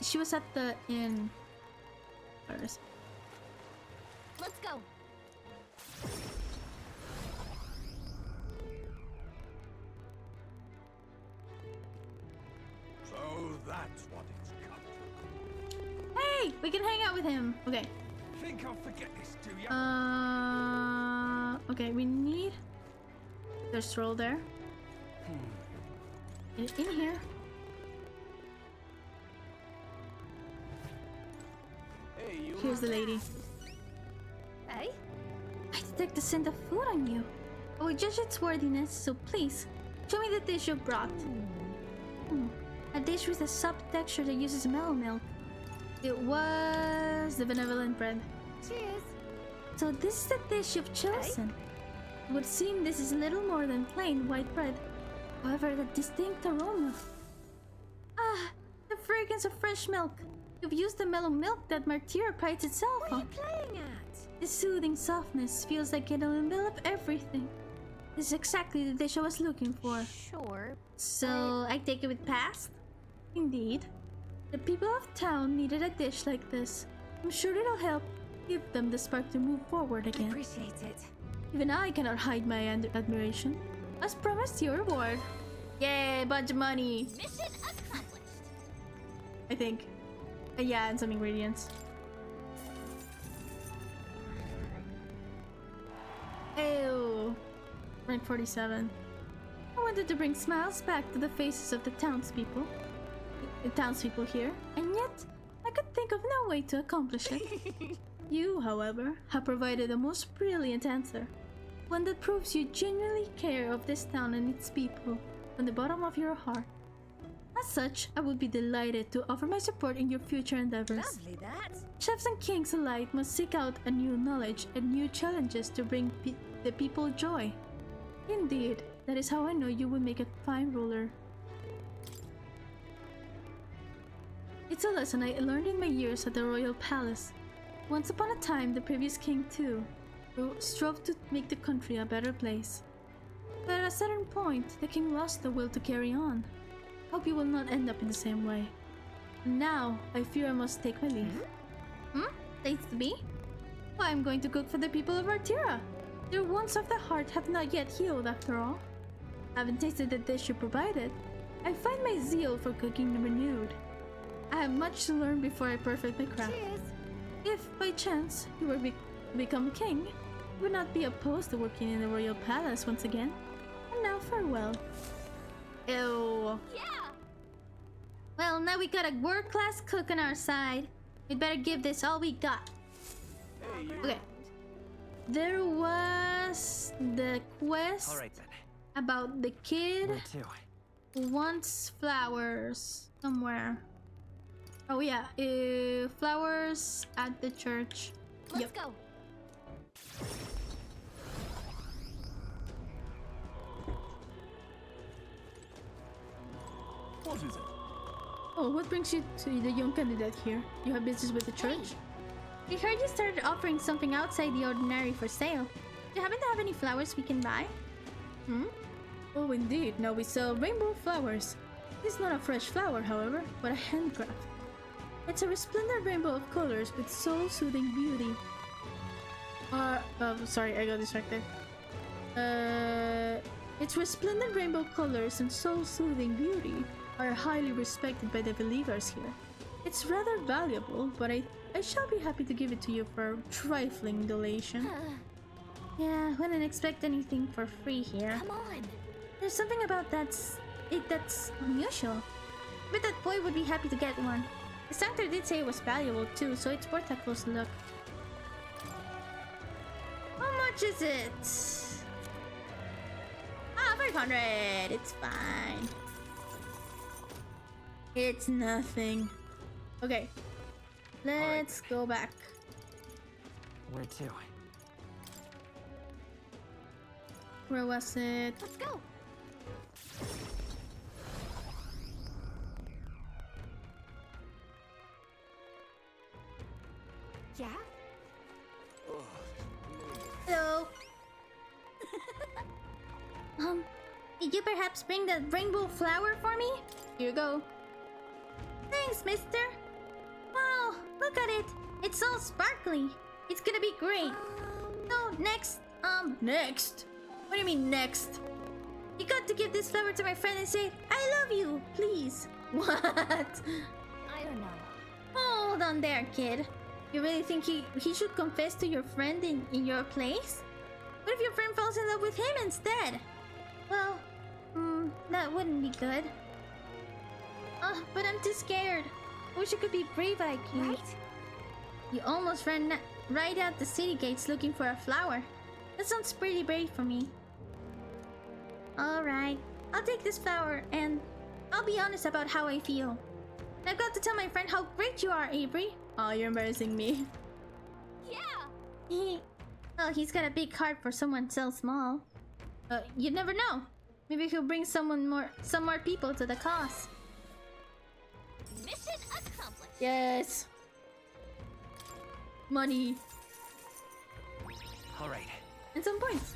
Speaker 1: She was at the inn. Where is it?
Speaker 14: Let's go.
Speaker 18: So that's what it's come to.
Speaker 1: Hey, we can hang out with him. Okay.
Speaker 18: Think I'll forget this, do ya?
Speaker 1: Okay, we need. There's Stroll there. In here.
Speaker 19: Hey, you.
Speaker 1: Here's the lady.
Speaker 14: Hey?
Speaker 1: I detect the scent of food on you. I will judge its worthiness, so please, show me the dish you brought. A dish with a soft texture that uses mellow milk. It was the benevolent bread.
Speaker 14: Cheers.
Speaker 1: So this is the dish you've chosen. It would seem this is little more than plain white bread. However, the distinct aroma. Ah, the fragrance seconds of fresh milk. You've used the mellow milk that Martyra prides itself on.
Speaker 7: What are you playing at?
Speaker 1: The soothing softness feels like it'll envelop everything. This is exactly the dish I was looking for.
Speaker 14: Sure.
Speaker 1: So, I take it with past? Indeed. The people of town needed a dish like this. I'm sure it'll help give them the spark to move forward again.
Speaker 7: I appreciate it.
Speaker 1: Even I cannot hide my admiration. As promised, your reward. Yay, bunch of money.
Speaker 11: Mission accomplished.
Speaker 1: I think. Yeah, and some ingredients. Ew. Rank 47. I wanted to bring smiles back to the faces of the townspeople. Here, and yet I could think of no way to accomplish it. You, however, have provided a most brilliant answer. One that proves you genuinely care of this town and its people from the bottom of your heart. As such, I would be delighted to offer my support in your future endeavors.
Speaker 7: Lovely that.
Speaker 1: Chefs and kings alike must seek out a new knowledge and new challenges to bring the people joy. Indeed, that is how I know you will make a fine ruler. It's a lesson I learned in my years at the royal palace. Once upon a time, the previous king too strove to make the country a better place. But at a certain point, the king lost the will to carry on. Hope you will not end up in the same way. And now, I fear I must take my leave. Thanks to me? Why, I'm going to cook for the people of Artira. Their wounds of the heart have not yet healed after all. Having tasted the dish you provided, I find my zeal for cooking renewed. I have much to learn before I perfect my craft.
Speaker 7: Cheers.
Speaker 1: If, by chance, you were to become king, you would not be opposed to working in the royal palace once again. And now, farewell. Ew.
Speaker 11: Yeah.
Speaker 1: Well, now we got a world-class cook on our side. We'd better give this all we got. Okay. There was the quest
Speaker 19: All right, then.
Speaker 1: about the kid
Speaker 19: Where to?
Speaker 1: who wants flowers somewhere. Oh yeah, flowers at the church.
Speaker 14: Let's go.
Speaker 19: What is it?
Speaker 1: Oh, what brings you to the young candidate here? You have business with the church? We heard you started offering something outside the ordinary for sale. Do you happen to have any flowers we can buy? Oh, indeed. Now we sell rainbow flowers. This is not a fresh flower, however, but a handcraft. It's a resplendent rainbow of colors with soul-soothing beauty. Sorry, I got distracted. Its resplendent rainbow colors and soul-soothing beauty are highly respected by the believers here. It's rather valuable, but I shall be happy to give it to you for a trifling donation. Yeah, wouldn't expect anything for free here.
Speaker 14: Come on.
Speaker 1: There's something about that's unusual. But that boy would be happy to get one. The sanctor did say it was valuable too, so it's worth a close look. How much is it? 500. It's fine. It's nothing. Okay. Let's go back.
Speaker 19: Where to?
Speaker 1: Where was it?
Speaker 14: Let's go. Yeah?
Speaker 1: Hello. Did you perhaps bring that rainbow flower for me? Here you go. Thanks, mister. Wow, look at it. It's all sparkly. It's gonna be great. So, next. Next? What do you mean, next? You got to give this flower to my friend and say, I love you, please. What?
Speaker 14: I don't know.
Speaker 1: Hold on there, kid. You really think he should confess to your friend in your place? What if your friend falls in love with him instead? Well, that wouldn't be good. But I'm too scared. I wish I could be brave like you.
Speaker 14: Right?
Speaker 1: You almost ran right out the city gates looking for a flower. That sounds pretty brave for me. Alright, I'll take this flower and I'll be honest about how I feel. I've got to tell my friend how great you are, Avery. Oh, you're embarrassing me.
Speaker 11: Yeah.
Speaker 1: Well, he's got a big heart for someone so small. You never know. Maybe he'll bring some more people to the cause.
Speaker 11: Mission
Speaker 1: Yes. Money.
Speaker 19: All right.
Speaker 1: And some points.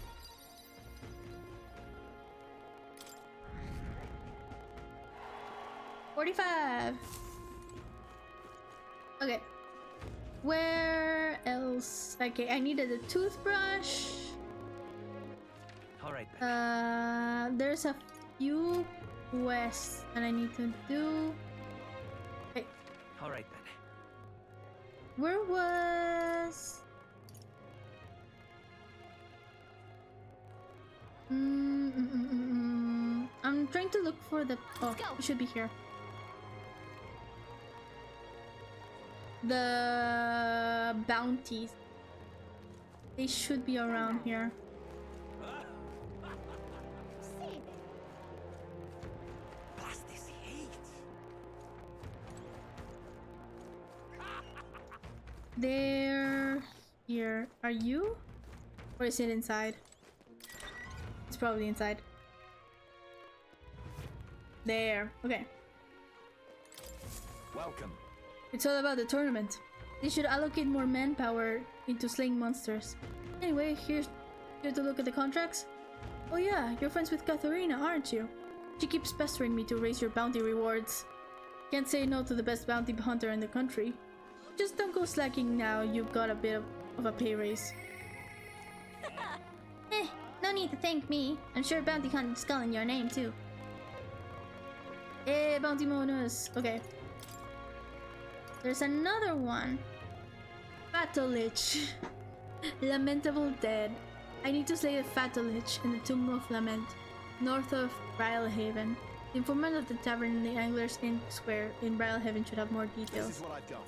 Speaker 1: $45. Okay. Where else? Okay, I needed a toothbrush.
Speaker 19: All right.
Speaker 1: There's a few quests that I need to do. Okay.
Speaker 19: All right then.
Speaker 1: Where was? I'm trying to look for the. Oh, it should be here. The bounties. They should be around here.
Speaker 18: Blast this heat.
Speaker 1: They're here. Are you? Or is it inside? It's probably inside. There. Okay.
Speaker 19: Welcome.
Speaker 1: It's all about the tournament. They should allocate more manpower into slaying monsters. Anyway, here to look at the contracts. Oh yeah, you're friends with Katharina, aren't you? She keeps pestering me to raise your bounty rewards. Can't say no to the best bounty hunter in the country. Just don't go slacking now you've got a bit of a pay raise. No need to thank me. I'm sure bounty hunting's calling your name too. Eh, bounty bonus. Okay. There's another one. Fatalich. Lamentable dead. I need to slay the Fatalich in the Tomb of Lament, north of Brylehaven. The informant of the tavern in the Anglers Inn Square in Brylehaven should have more details.
Speaker 19: This is what I've got.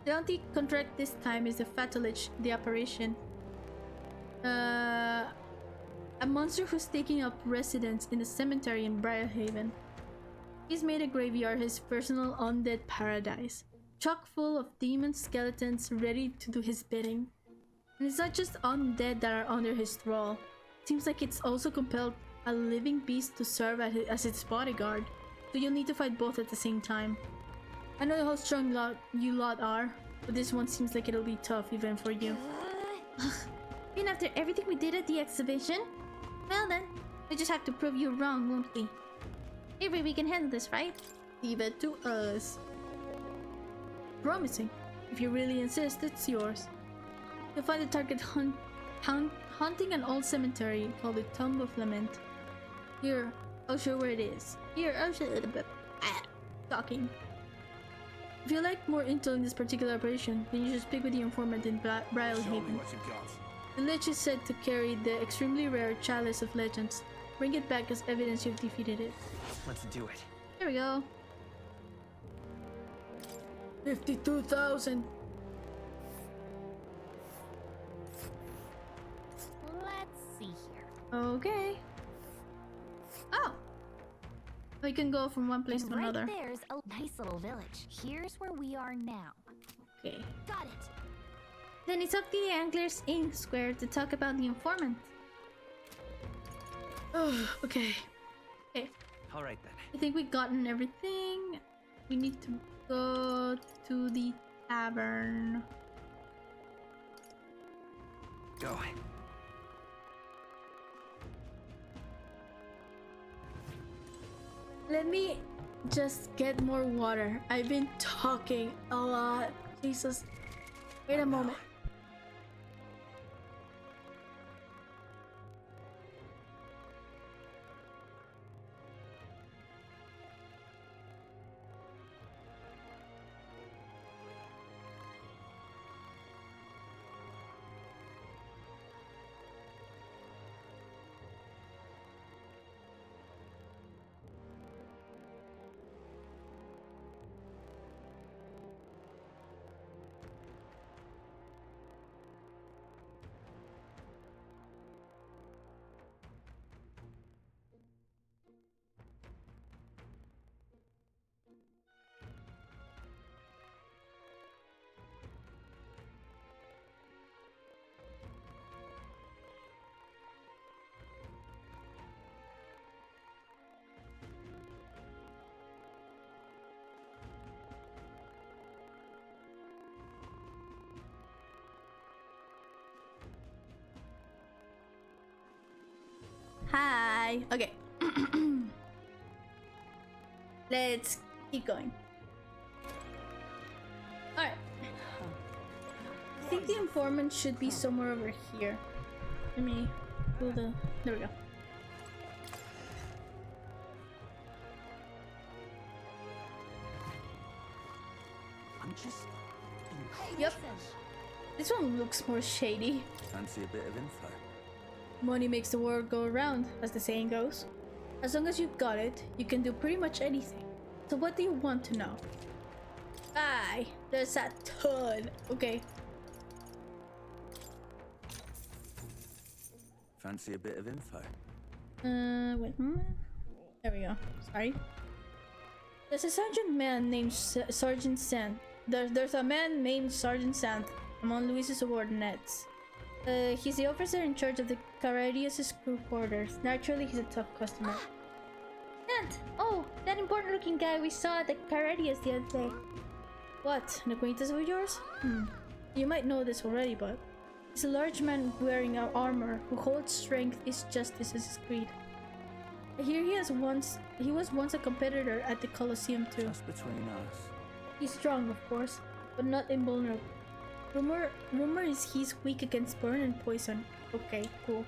Speaker 1: The bounty contract this time is the Fatalich, the apparition. A monster who's taking up residence in the cemetery in Brylehaven. He's made a graveyard his personal undead paradise, chock full of demon skeletons ready to do his bidding. And it's not just undead that are under his thrall. Seems like it's also compelled a living beast to serve as its bodyguard, so you'll need to fight both at the same time. I know how strong you lot are, but this one seems like it'll be tough even for you. Even after everything we did at the exhibition? Well then, we just have to prove you wrong, won't we? Maybe we can handle this, right? Leave it to us. Promising. If you really insist, it's yours. You'll find the target hunting an old cemetery called the Tomb of Lament. Here, I'll show where it is. Here, I'll show it a bit. Talking. If you like more intel in this particular operation, then you should speak with the informant in Brylehaven. The Lich is said to carry the extremely rare Chalice of Legends. Bring it back as evidence you've defeated it.
Speaker 19: Let's do it.
Speaker 1: Here we go. 52,000.
Speaker 14: Let's see here.
Speaker 1: Okay. Oh. We can go from one place
Speaker 14: And
Speaker 1: to
Speaker 14: right
Speaker 1: another.
Speaker 14: there's a nice little village. Here's where we are now.
Speaker 1: Okay.
Speaker 14: Got it.
Speaker 1: Then it's up to the Anglers Inn Square to talk about the informant. Oh, okay. Okay.
Speaker 19: All right then.
Speaker 1: I think we've gotten everything. We need to go to the tavern.
Speaker 19: Go.
Speaker 1: Let me just get more water. I've been talking a lot. Jesus. Wait a moment. Hi. Okay. Let's keep going. Alright. I think the informant should be somewhere over here. Let me pull the... There we go.
Speaker 21: I'm just...
Speaker 1: Yep. This one looks more shady.
Speaker 21: Fancy a bit of info?
Speaker 1: Money makes the world go around, as the saying goes. As long as you've got it, you can do pretty much anything. So what do you want to know? Aye, there's a ton. Okay.
Speaker 21: Fancy a bit of info?
Speaker 1: Wait. There we go. Sorry. There's a sergeant man named Sergeant Sant. There's a man named Sergeant Sant among Luis's subordinates. He's the officer in charge of the Caradius' crew quarters. Naturally, he's a tough customer. Sant! Oh, that important-looking guy we saw at the Caradius the other day. What? An acquaintance of yours? You might know this already, but he's a large man wearing armor who holds strength is justice as his creed. I hear he was once a competitor at the Colosseum too.
Speaker 21: Just between us.
Speaker 1: He's strong, of course, but not invulnerable. Rumor is he's weak against burn and poison. Okay, cool.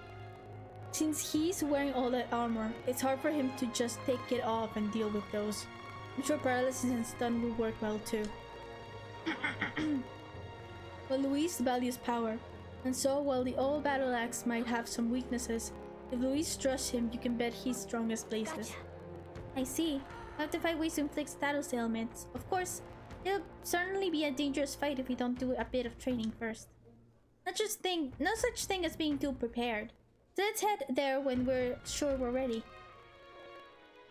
Speaker 1: Since he's wearing all that armor, it's hard for him to just take it off and deal with those. I'm sure paralysis and stun will work well too. But Luis values power, and so while the old battle axe might have some weaknesses, if Luis trusts him, you can bet he's strong as blazes. Gotcha. I see. You have to find ways to inflict status ailments. Of course, it'll certainly be a dangerous fight if we don't do a bit of training first. No such thing as being too prepared. So let's head there when we're sure we're ready.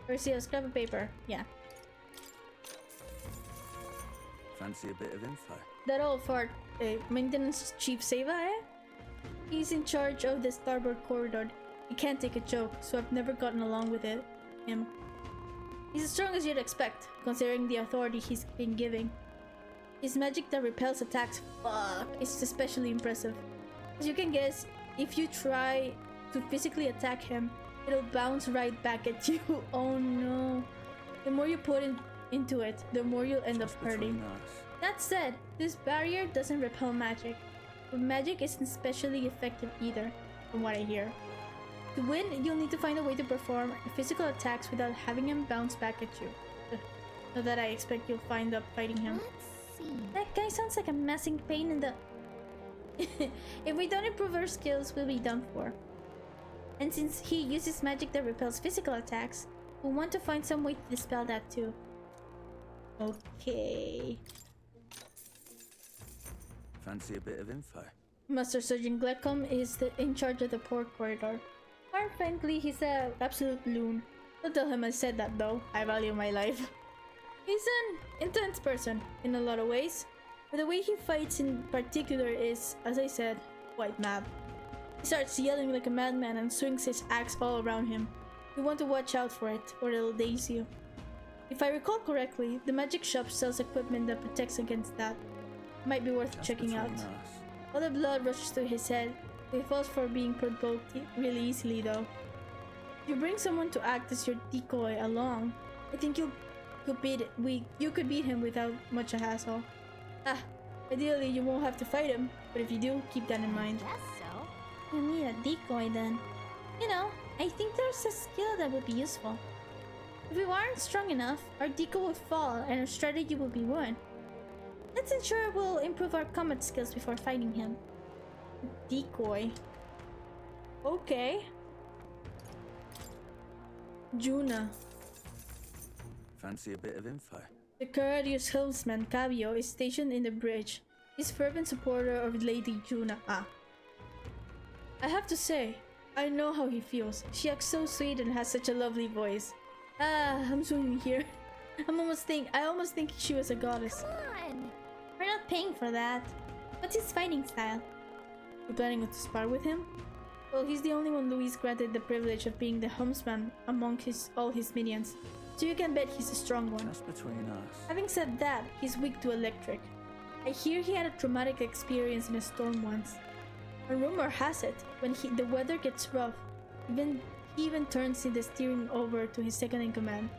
Speaker 1: Perseus, grab a paper. Yeah.
Speaker 21: Fancy a bit of info?
Speaker 1: That all for maintenance chief Seva, eh? He's in charge of the starboard corridor. He can't take a joke, so I've never gotten along with him. He's as strong as you'd expect, considering the authority he's been giving. His magic that repels attacks, is especially impressive. As you can guess, if you try to physically attack him, it'll bounce right back at you. Oh no. The more you put into it, the more you'll end up hurting. That said, this barrier doesn't repel magic, but magic isn't especially effective either, from what I hear. To win, you'll need to find a way to perform physical attacks without having him bounce back at you. Not that I expect you'll find up fighting him. That guy sounds like a massive pain in the... If we don't improve our skills, we'll be done for. And since he uses magic that repels physical attacks, we'll want to find some way to dispel that too. Okay.
Speaker 21: Fancy a bit of info?
Speaker 1: Master Sergeant Glecom is in charge of the port corridor. Quite frankly, he's an absolute loon. Don't tell him I said that though. I value my life. He's an intense person in a lot of ways, but the way he fights in particular is, as I said, quite mad. He starts yelling like a madman and swings his axe all around him. You want to watch out for it, or it'll daze you. If I recall correctly, the magic shop sells equipment that protects against that. Might be worth checking out. All the blood rushes to his head. He falls for being provoked really easily though. If you bring someone to act as your decoy along, I think you could beat him without much a hassle. Ideally you won't have to fight him, but if you do, keep that in mind.
Speaker 7: Guess so.
Speaker 1: You need a decoy then. You know, I think there's a skill that would be useful. If we aren't strong enough, our decoy will fall and our strategy will be ruined. Let's ensure we'll improve our combat skills before fighting him. Decoy. Okay. Juna.
Speaker 21: Fancy a bit of info?
Speaker 1: The courageous helmsman Cabio is stationed in the bridge. He's a fervent supporter of Lady Juna. I have to say, I know how he feels. She acts so sweet and has such a lovely voice. I'm swooning here. I almost think she was a goddess.
Speaker 7: Come on!
Speaker 1: We're not paying for that. What's his fighting style? You planning to spar with him? Well, he's the only one Luis granted the privilege of being the helmsman among all his minions, so you can bet he's a strong one.
Speaker 21: Just between us.
Speaker 1: Having said that, he's weak to electric. I hear he had a traumatic experience in a storm once. And rumor has it, when the weather gets rough, even He even turns the steering over to his second in command.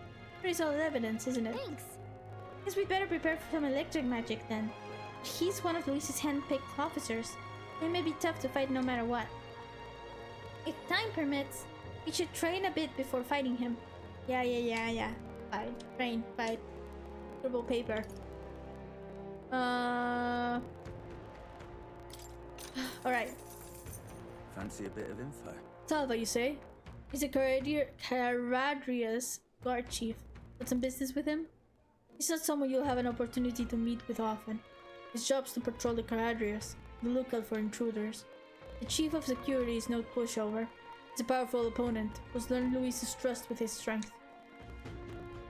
Speaker 1: Pretty solid evidence, isn't it?
Speaker 14: Thanks.
Speaker 1: Guess we'd better prepare for some electric magic then. He's one of Luis's hand-picked officers. It may be tough to fight no matter what. If time permits, we should train a bit before fighting him. Yeah. Fight. Train. Fight. Scribble paper. Alright.
Speaker 19: Fancy a bit of info?
Speaker 1: Salva, you say? He's a Caradrius guard chief. Got some business with him? He's not someone you'll have an opportunity to meet with often. His job's to patrol the Caradrius, the lookout for intruders. The chief of security is no pushover. He's a powerful opponent who's learned Luis's trust with his strength.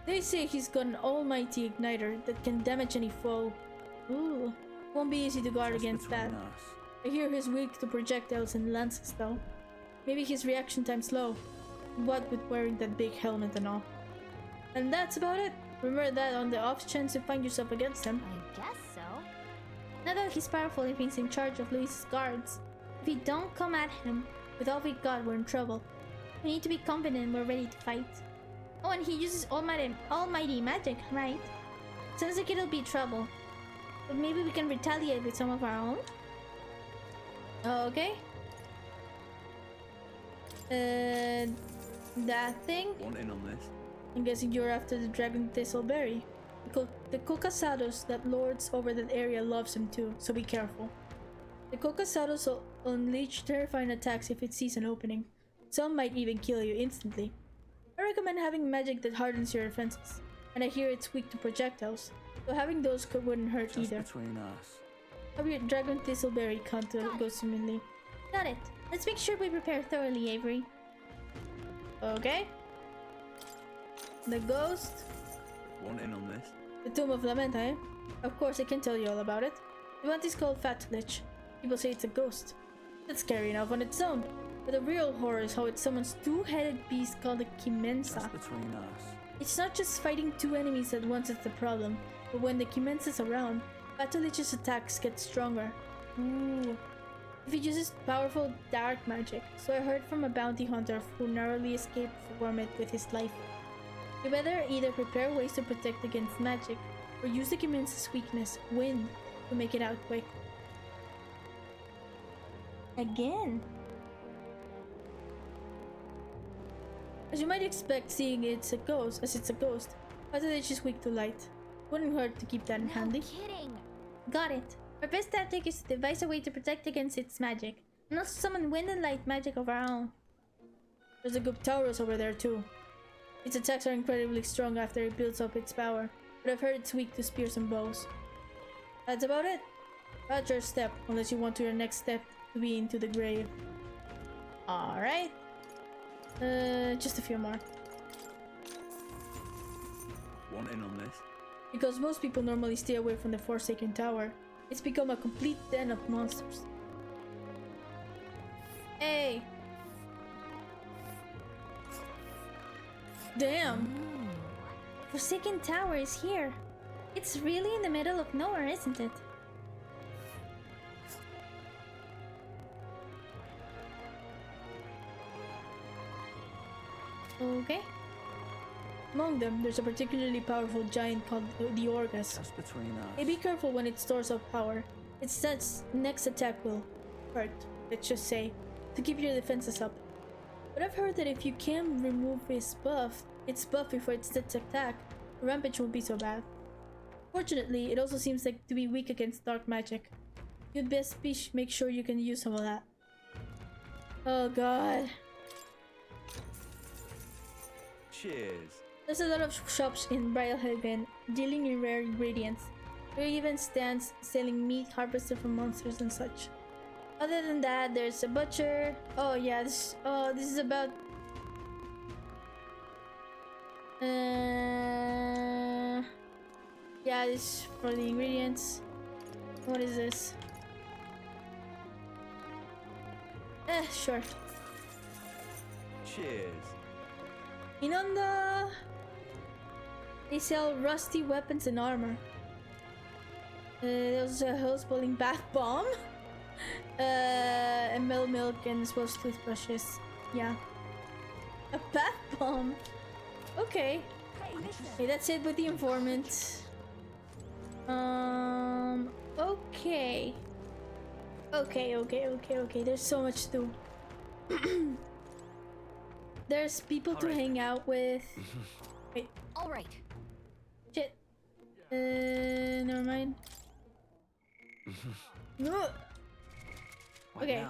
Speaker 1: They say he's got an almighty igniter that can damage any foe. Ooh, won't be easy to guard against that. I hear he's weak to projectiles and lances though. Maybe his reaction time's low. What with wearing that big helmet and all. And that's about it. Remember that on the off chance you find yourself against him.
Speaker 14: I guess so.
Speaker 1: Now that he's powerful and he's in charge of Luis's guards, if we don't come at him with all we got, we're in trouble. We need to be confident we're ready to fight. Oh, and he uses almighty magic, right? Sounds like it'll be trouble. But maybe we can retaliate with some of our own? Okay. That thing?
Speaker 19: Want in on this?
Speaker 1: I'm guessing you're after the dragon thistleberry. The Kokasados that lords over that area loves him too, so be careful. The Kokasados will unleash terrifying attacks if it sees an opening. Some might even kill you instantly. I recommend having magic that hardens your defenses, and I hear it's weak to projectiles, so having those wouldn't hurt
Speaker 19: Just
Speaker 1: either.
Speaker 19: between us.
Speaker 1: Hope your dragon thistleberry can't go swimmingly. Got it. Let's make sure we prepare thoroughly, Avery. Okay. The ghost.
Speaker 19: Want in on this?
Speaker 1: The Tomb of Lament, eh? Of course, I can tell you all about it. The one is called Fat Lich. People say it's a ghost. That's scary enough on its own. But the real horror is how it summons two-headed beast called a Kimensa.
Speaker 19: Just between us.
Speaker 1: It's not just fighting two enemies at once that's the problem, but when the Kimensa's around, Fat Lich's attacks get stronger. Ooh. If he uses powerful dark magic, so I heard from a bounty hunter who narrowly escaped from it with his life. You better either prepare ways to protect against magic, or use the Kimensa's weakness, wind, to make it out quick. Again. As you might expect, seeing it's a ghost, Fat Lich is weak to light. Wouldn't hurt to keep that in handy.
Speaker 14: Kidding.
Speaker 1: Got it. Our best tactic is to devise a way to protect against its magic, and also summon wind and light magic of our own. There's a Guptaurus over there too. Its attacks are incredibly strong after it builds up its power, but I've heard it's weak to spears and bows. That's about it. Watch your step, unless you want your next step to be into the grave. Alright. Just a few more.
Speaker 19: Want in on this?
Speaker 1: Because most people normally stay away from the Forsaken Tower, it's become a complete den of monsters. Hey! Damn! Forsaken Tower is here. It's really in the middle of nowhere, isn't it? Okay. Among them, there's a particularly powerful giant called the Orgus.
Speaker 19: Just between us.
Speaker 1: Hey, be careful when it stores up power. Its next attack will hurt, let's just say, to keep your defenses up. But I've heard that if you can remove its buff before its next attack, the rampage won't be so bad. Fortunately, it also seems like to be weak against dark magic. You'd best make sure you can use some of that. Oh god.
Speaker 19: Cheers.
Speaker 1: There's a lot of shops in Brylehaven dealing in rare ingredients. There are even stands selling meat harvested from monsters and such. Other than that, there's a butcher. Oh yeah, this is about yeah, this is for the ingredients. What is this? Sure.
Speaker 19: Cheers.
Speaker 1: Inonda! They sell rusty weapons and armor. There's a hose-pulling bath bomb. And milk and as well as toothbrushes. Yeah. A bath bomb. Okay. Okay, that's it with the informant. Okay. Okay. There's so much to do. There's people to hang out with. Wait.
Speaker 14: All right.
Speaker 1: Shit. Never mind. No. Okay.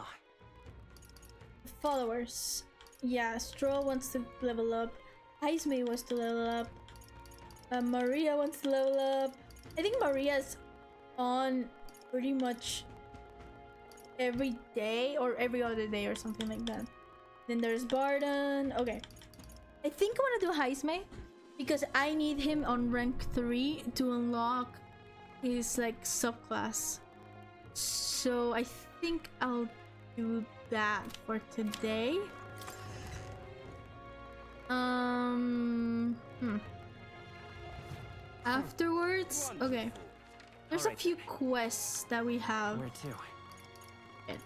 Speaker 1: Followers. Yeah, Stroll wants to level up. Heisme wants to level up. Maria wants to level up. I think Maria's on pretty much every day or every other day or something like that. Then there's Barden. Okay. I think I want to do Heisme because I need him on rank 3 to unlock his like subclass. So I think I'll do that for today. Afterwards, okay. There's a few quests that we have.
Speaker 13: Where to?
Speaker 1: Okay.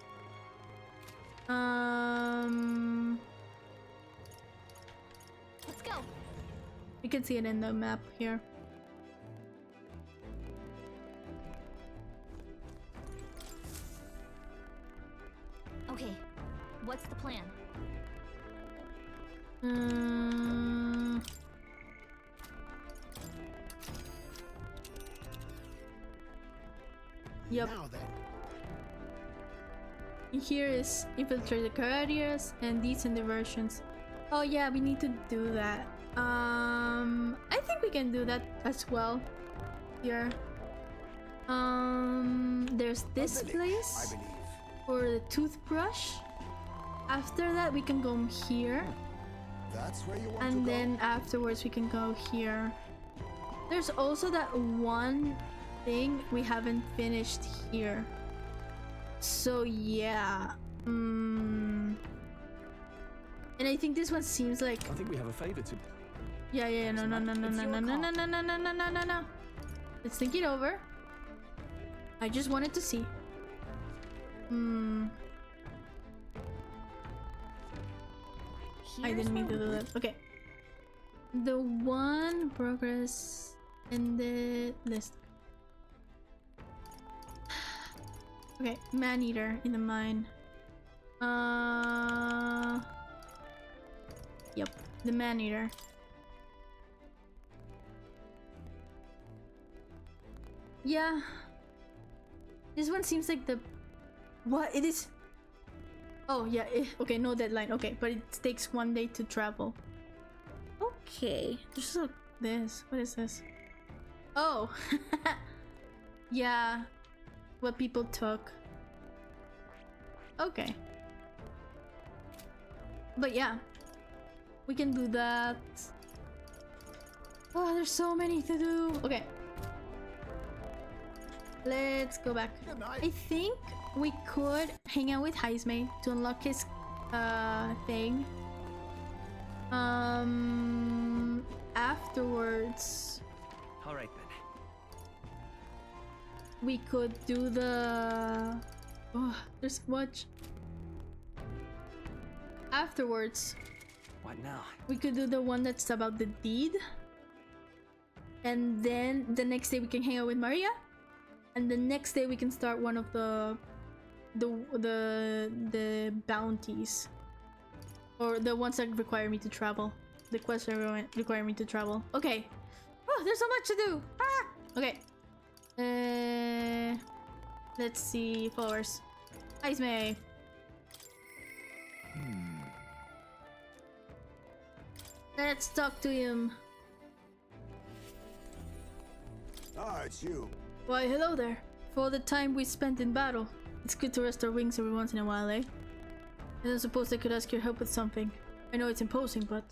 Speaker 14: Let's go.
Speaker 1: You can see it in the map here.
Speaker 14: Okay. What's the plan?
Speaker 1: Yep.
Speaker 9: Now then.
Speaker 1: Here is infiltrate the Caradias and decent diversions. Oh yeah, we need to do that. I think we can do that as well. Here. There's this place for the toothbrush. After that, we can go here.
Speaker 6: That's where you want
Speaker 1: And
Speaker 6: to go?
Speaker 1: then afterwards, we can go here. There's also that one thing we haven't finished here. So yeah. And I think this one seems like.
Speaker 5: I think we have a favor to.
Speaker 1: Yeah. No. Let's think it over. I just wanted to see. I didn't mean to do that. Okay. The one progress in the list. Okay, man-eater in the mine. Yep, the man-eater. Yeah. This one seems like the... What? It is... Oh, yeah. Okay, no deadline. Okay, but it takes 1 day to travel. Okay. Just look this. What is this? Oh. Yeah. What people took. Okay. But yeah. We can do that. Oh, there's so many to do. Okay. Let's go back. I think we could hang out with Heisme to unlock his thing. Afterwards,
Speaker 13: All right then.
Speaker 1: we could do the. Oh, there's much. Afterwards,
Speaker 13: What now?
Speaker 1: we could do the one that's about the deed, and then the next day we can hang out with Maria, and the next day we can start one of the bounties, or the ones that require me to travel. The quests that require me to travel. Okay. Oh, there's so much to do. Ah. Okay. Let's see followers. Heisme. Let's talk to him.
Speaker 6: Ah, it's you.
Speaker 1: Why, hello there. For all the time we spent in battle, it's good to rest our wings every once in a while, eh? And I suppose I could ask your help with something. I know it's imposing, but...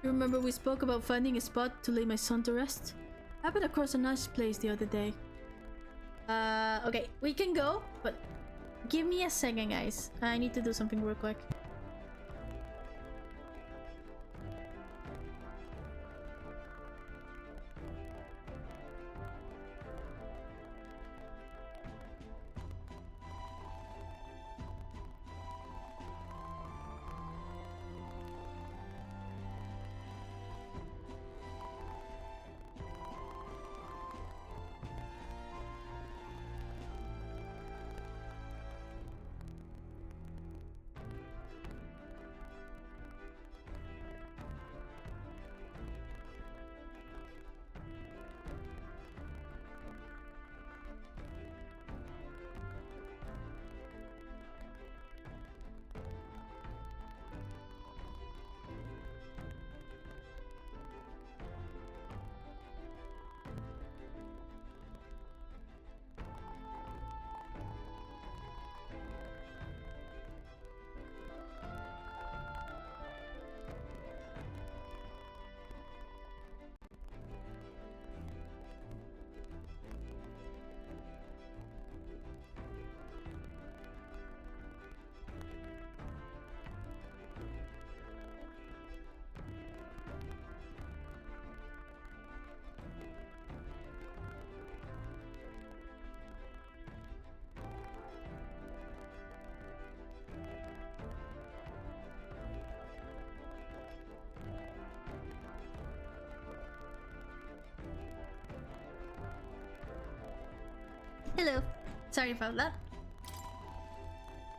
Speaker 1: You remember we spoke about finding a spot to lay my son to rest? I happened across a nice place the other day. Okay, we can go, but... Give me a second, guys. I need to do something real quick. Hello. Sorry about that.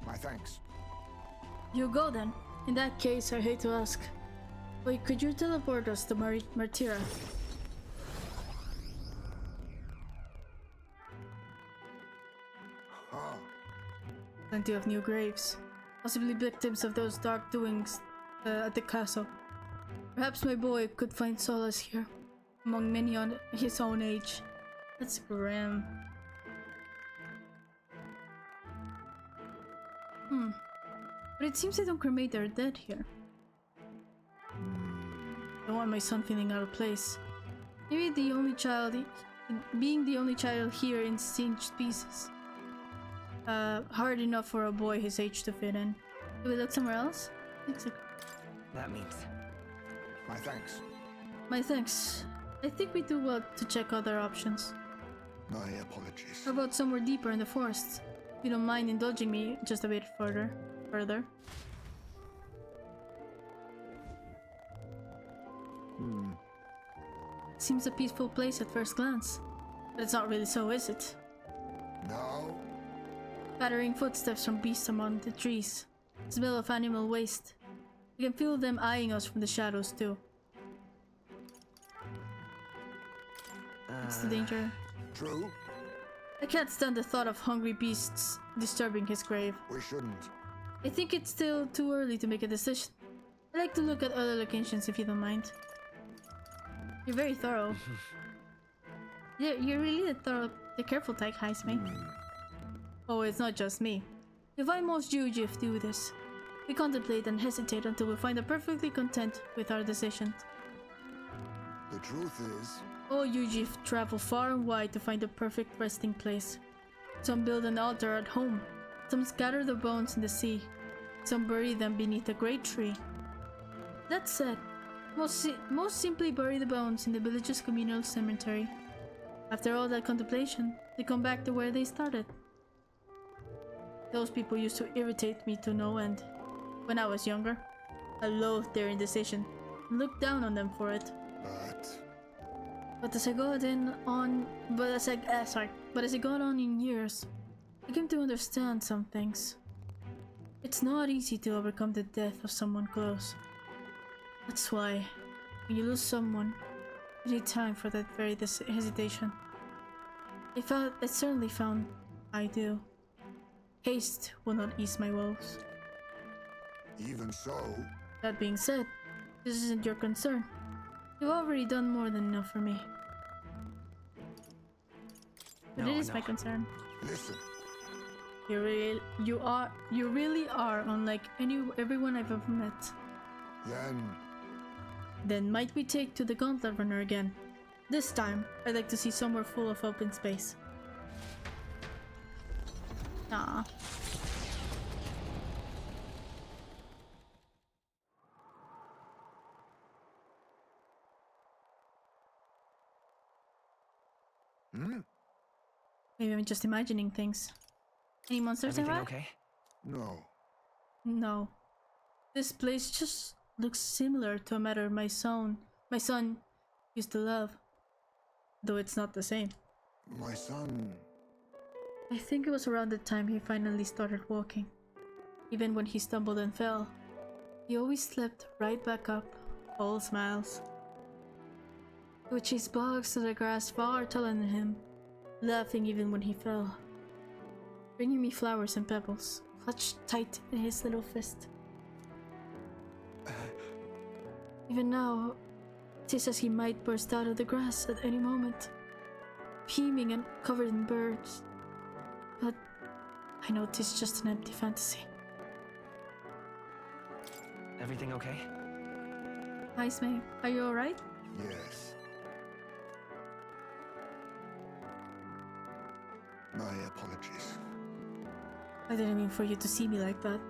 Speaker 6: My thanks.
Speaker 1: You go then. In that case, I hate to ask. Wait, could you teleport us to Martira?
Speaker 6: Ah.
Speaker 1: Plenty of new graves. Possibly victims of those dark doings at the castle. Perhaps my boy could find solace here, among many on his own age. That's grim. But it seems they don't cremate their dead here. I don't want my son feeling out of place. Maybe being the only child here in singed pieces. Hard enough for a boy his age to fit in. Do we look somewhere else?
Speaker 19: That means.
Speaker 6: My thanks.
Speaker 1: My thanks. I think we do well to check other options.
Speaker 6: My apologies.
Speaker 1: How about somewhere deeper in the forest? If you don't mind indulging me just a bit further. Seems a peaceful place at first glance. But it's not really so, is it?
Speaker 6: No.
Speaker 1: Pattering footsteps from beasts among the trees. Smell of animal waste. You can feel them eyeing us from the shadows too. What's the danger?
Speaker 6: True.
Speaker 1: I can't stand the thought of hungry beasts disturbing his grave.
Speaker 6: We shouldn't.
Speaker 1: I think it's still too early to make a decision. I'd like to look at other locations if you don't mind. You're very thorough. You're really the careful type, Heisme. Oh, it's not just me. You find most Jujif do this. We contemplate and hesitate until we find a perfectly content with our decisions.
Speaker 6: The truth is...
Speaker 1: All Jujif travel far and wide to find the perfect resting place. Some build an altar at home. Some scatter their bones in the sea. Some bury them beneath a great tree. That said, most simply bury the bones in the village's communal cemetery. After all that contemplation, they come back to where they started. Those people used to irritate me to no end. When I was younger, I loathed their indecision and looked down on them for it. But as I got on in years, I came to understand some things. It's not easy to overcome the death of someone close. That's why, when you lose someone, you need time for that very hesitation. I certainly found I do. Haste will not ease my woes.
Speaker 6: Even so...
Speaker 1: That being said, this isn't your concern. You've already done more than enough for me. But it is my concern.
Speaker 6: Listen.
Speaker 1: You really are unlike everyone I've ever met. Then might we take to the Gauntlet Runner again? This time, I'd like to see somewhere full of open space. Ah. Maybe I'm just imagining things. Any monsters around?
Speaker 19: Okay?
Speaker 6: No.
Speaker 1: No. This place just looks similar to a matter my son used to love. Though it's not the same.
Speaker 6: My son...
Speaker 1: I think it was around the time he finally started walking. Even when he stumbled and fell, he always slept right back up, all smiles. He would chase bugs to the grass far taller than him, laughing even when he fell. Bringing me flowers and pebbles, clutched tight in his little fist. Even now, it is as he might burst out of the grass at any moment, beaming and covered in birds. But I know it is just an empty fantasy.
Speaker 19: Everything okay?
Speaker 1: Heisme, are you alright?
Speaker 6: Yes. My apologies.
Speaker 1: I didn't mean for you to see me like that.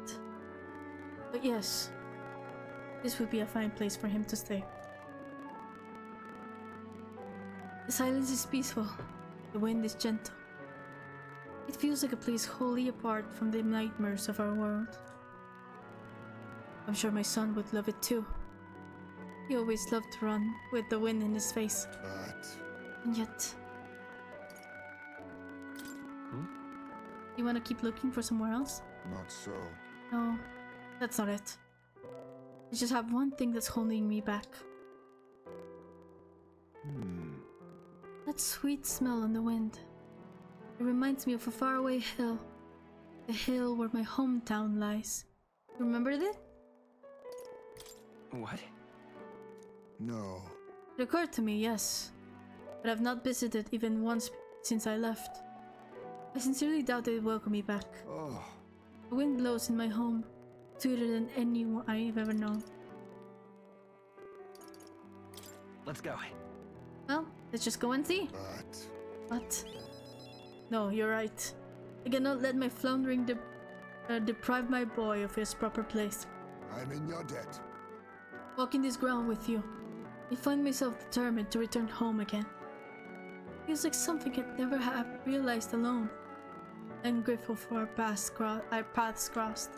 Speaker 1: But yes, this would be a fine place for him to stay. The silence is peaceful, the wind is gentle. It feels like a place wholly apart from the nightmares of our world. I'm sure my son would love it too. He always loved to run with the wind in his face.
Speaker 6: But...
Speaker 1: And yet... You want to keep looking for somewhere else?
Speaker 6: Not so.
Speaker 1: No, that's not it. I just have one thing that's holding me back. That sweet smell on the wind. It reminds me of a faraway hill. The hill where my hometown lies. Remember that?
Speaker 5: What?
Speaker 6: No.
Speaker 1: It occurred to me, yes. But I've not visited even once since I left. I sincerely doubt they'd welcome me back.
Speaker 6: Oh.
Speaker 1: The wind blows in my home, sweeter than anyone I've ever known.
Speaker 5: Let's go.
Speaker 1: Well, let's just go and see.
Speaker 6: But...
Speaker 1: What? No, you're right. I cannot let my floundering deprive my boy of his proper place.
Speaker 6: I'm in your debt.
Speaker 1: Walking this ground with you, I find myself determined to return home again. Feels like something I'd never have realized alone. I'm grateful for our paths crossed.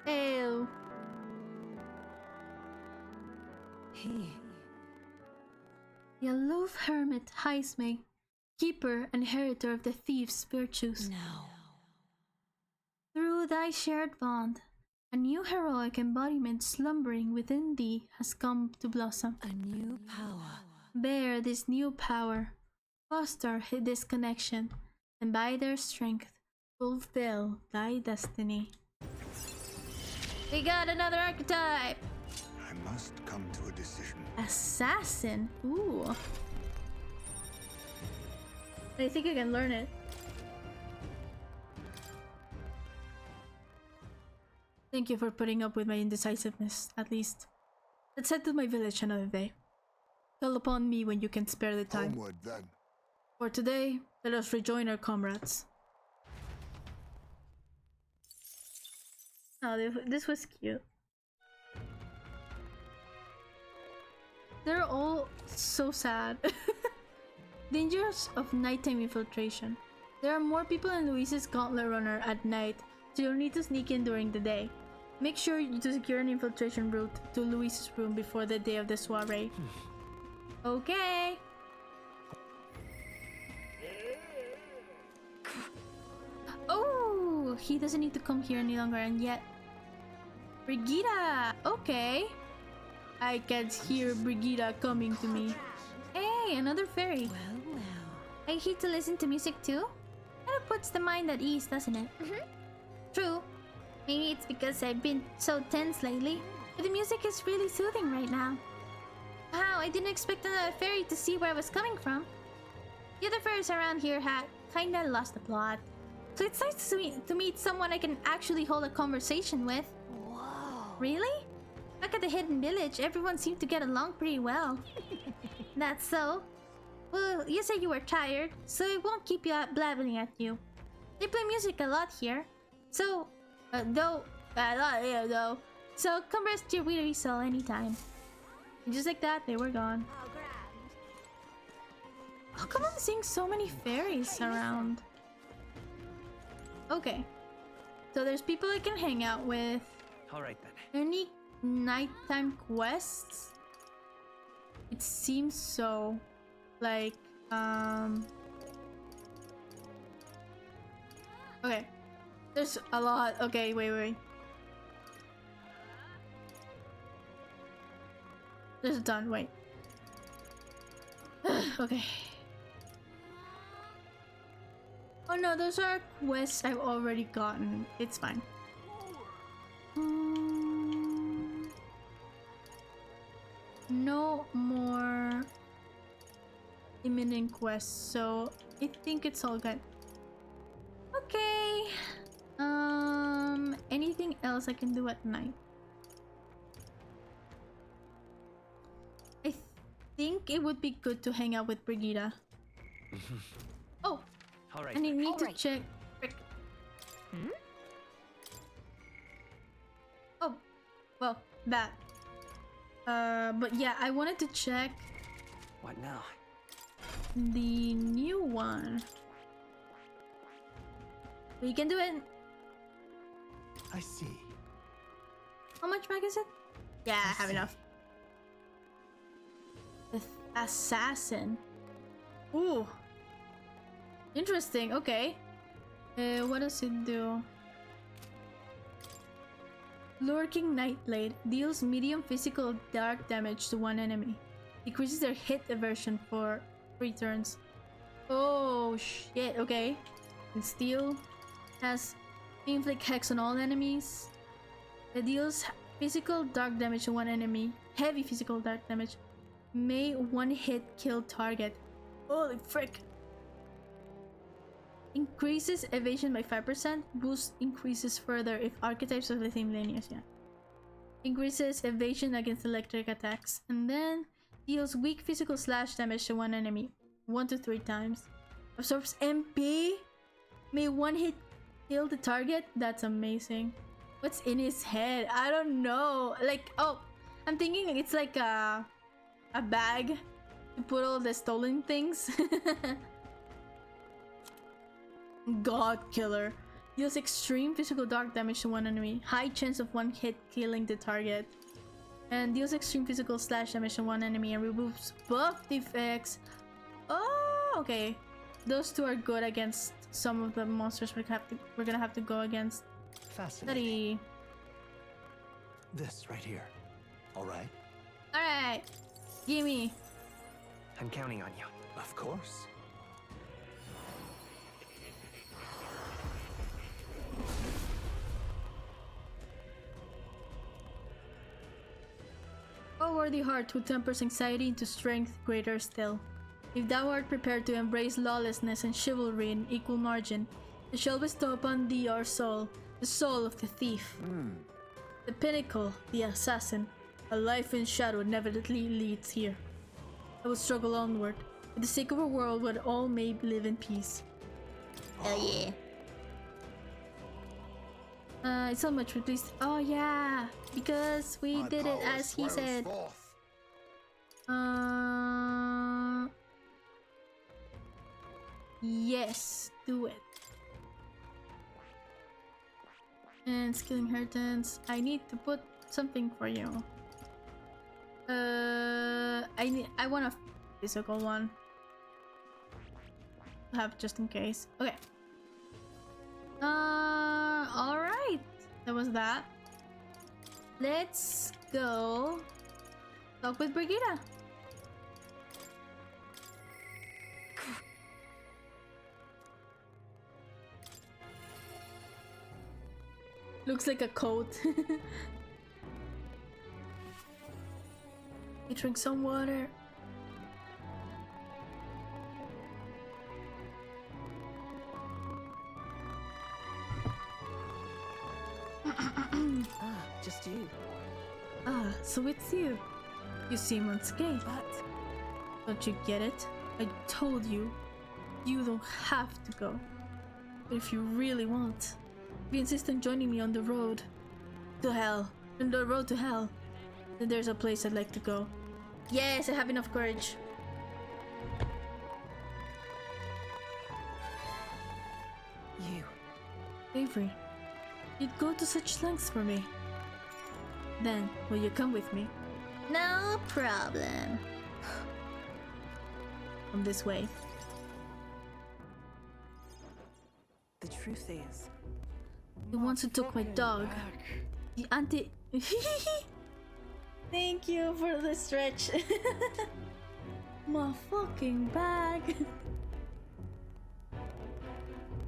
Speaker 1: Ew. The aloof hermit hies me, keeper and inheritor of the thief's virtues.
Speaker 11: No.
Speaker 1: Through thy shared bond, a new heroic embodiment slumbering within thee has come to blossom.
Speaker 11: A new power.
Speaker 1: Bear this new power, foster this connection, and by their strength fulfill thy destiny. We got another archetype!
Speaker 6: I must come to a decision.
Speaker 1: Assassin? Ooh. I think I can learn it. Thank you for putting up with my indecisiveness, at least. Let's head to my village another day. Call upon me when you can spare the time.
Speaker 6: Homeward, then.
Speaker 1: For today, let us rejoin our comrades. Oh, this was cute. They're all so sad. Dangers of nighttime infiltration. There are more people in Luis's Gauntlet Runner at night, so you'll need to sneak in during the day. Make sure to secure an infiltration route to Luis's room before the day of the soiree. Okay. Oh, he doesn't need to come here any longer, and yet Brigida. Okay. I can hear Brigida coming to me. Hey, another fairy.
Speaker 11: Well.
Speaker 14: I hate to listen to music too. Kind of puts the mind at ease, doesn't it? True. Maybe it's because I've been so tense lately. But the music is really soothing right now. Wow, I didn't expect another fairy to see where I was coming from. The other fairies around here had kinda lost the plot. So it's nice to meet someone I can actually hold a conversation with.
Speaker 11: Whoa.
Speaker 14: Really? Back at the hidden village, everyone seemed to get along pretty well. That's so. Well, you said you were tired, so I won't keep you blabbering at you. They play music a lot here. So, so come rest your weary soul anytime. And just like that, they were gone.
Speaker 11: Oh, grand.
Speaker 1: How come I'm seeing so many fairies around? Okay. So there's people I can hang out with.
Speaker 19: Alright then.
Speaker 1: Any nighttime quests? It seems so. Like, okay. There's a lot. Okay, wait. There's a ton, wait. Okay. Oh no, those are quests I've already gotten. It's fine. No more imminent quests, so I think it's all good. Okay. Anything else I can do at night? I think it would be good to hang out with Brigida. Oh,
Speaker 19: Alright.
Speaker 1: and I need to check. Oh, well, that. But yeah, I wanted to check
Speaker 19: What now?
Speaker 1: the new one. We can do it.
Speaker 19: I see.
Speaker 1: How much mag is it? Yeah, I have enough. The assassin. Ooh. Interesting, okay. What does it do? Lurking Nightblade deals medium physical dark damage to one enemy. Decreases their hit aversion for 3 turns. Oh shit, okay. And Steel has inflict hex on all enemies. It deals physical dark damage to one enemy. Heavy physical dark damage. May one hit kill target. Holy frick. Increases evasion by 5%. Boost increases further if archetypes of the same lineage. Yeah. Increases evasion against electric attacks. And then deals weak physical slash damage to one enemy 1 to 3 times. Absorbs MP. May one hit kill the target. That's amazing. What's in his head? I don't know. Like, oh, I'm thinking it's like a bag to put all the stolen things. God Killer. Deals extreme physical dark damage to one enemy. High chance of one hit killing the target. And deals extreme physical slash damage to one enemy and removes buff defects. Oh, okay. Those two are good against some of the monsters we're gonna have to go against.
Speaker 3: Fascinating. This right here. Alright?
Speaker 1: Alright. Gimme.
Speaker 19: I'm counting on you.
Speaker 3: Of course.
Speaker 1: O worthy heart who tempers anxiety into strength greater still. If thou art prepared to embrace lawlessness and chivalry in equal margin, it shall bestow upon thee our soul, the soul of the thief. The pinnacle, the assassin. A life in shadow inevitably leads here. I will struggle onward, for the sake of a world where all may live in peace. Hell yeah. It's so much released. Oh yeah, because we did it as he said. Yes, do it. And skill inheritance. I need to put something for you. I want a physical one. I'll have just in case. Okay. Alright. That was that. Let's go talk with Brigitte. Looks like a coat. You drink some water.
Speaker 4: Just you.
Speaker 1: Ah, so it's you. You seem unscathed.
Speaker 4: But
Speaker 1: don't you get it? I told you, you don't have to go. But if you really want, if you insist on joining me on the road to hell, on the road to hell, then there's a place I'd like to go. Yes, I have enough courage.
Speaker 4: You.
Speaker 1: Avery, you'd go to such lengths for me. Then, will you come with me? No problem. Come this way.
Speaker 4: The truth is,
Speaker 1: the ones who took my dog. The anti. Thank you for the stretch. My fucking bag.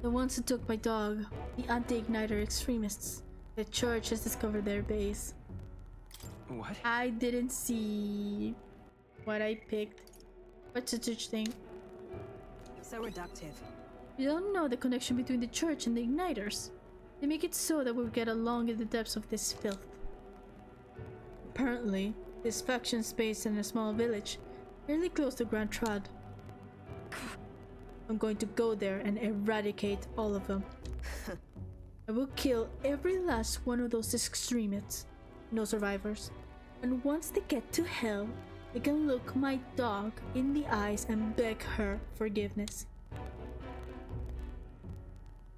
Speaker 1: The ones who took my dog. The anti-igniter extremists. The church has discovered their base.
Speaker 19: What?
Speaker 1: I didn't see what I picked. What's the church thing?
Speaker 4: so reductive.
Speaker 1: You don't know the connection between the church and the igniters. They make it so that we'll get along in the depths of this filth. Apparently, this faction's based in a small village, fairly close to Grand Trad. I'm going to go there and eradicate all of them. I will kill every last one of those extremists. No survivors. And once they get to hell, they can look my dog in the eyes and beg her forgiveness.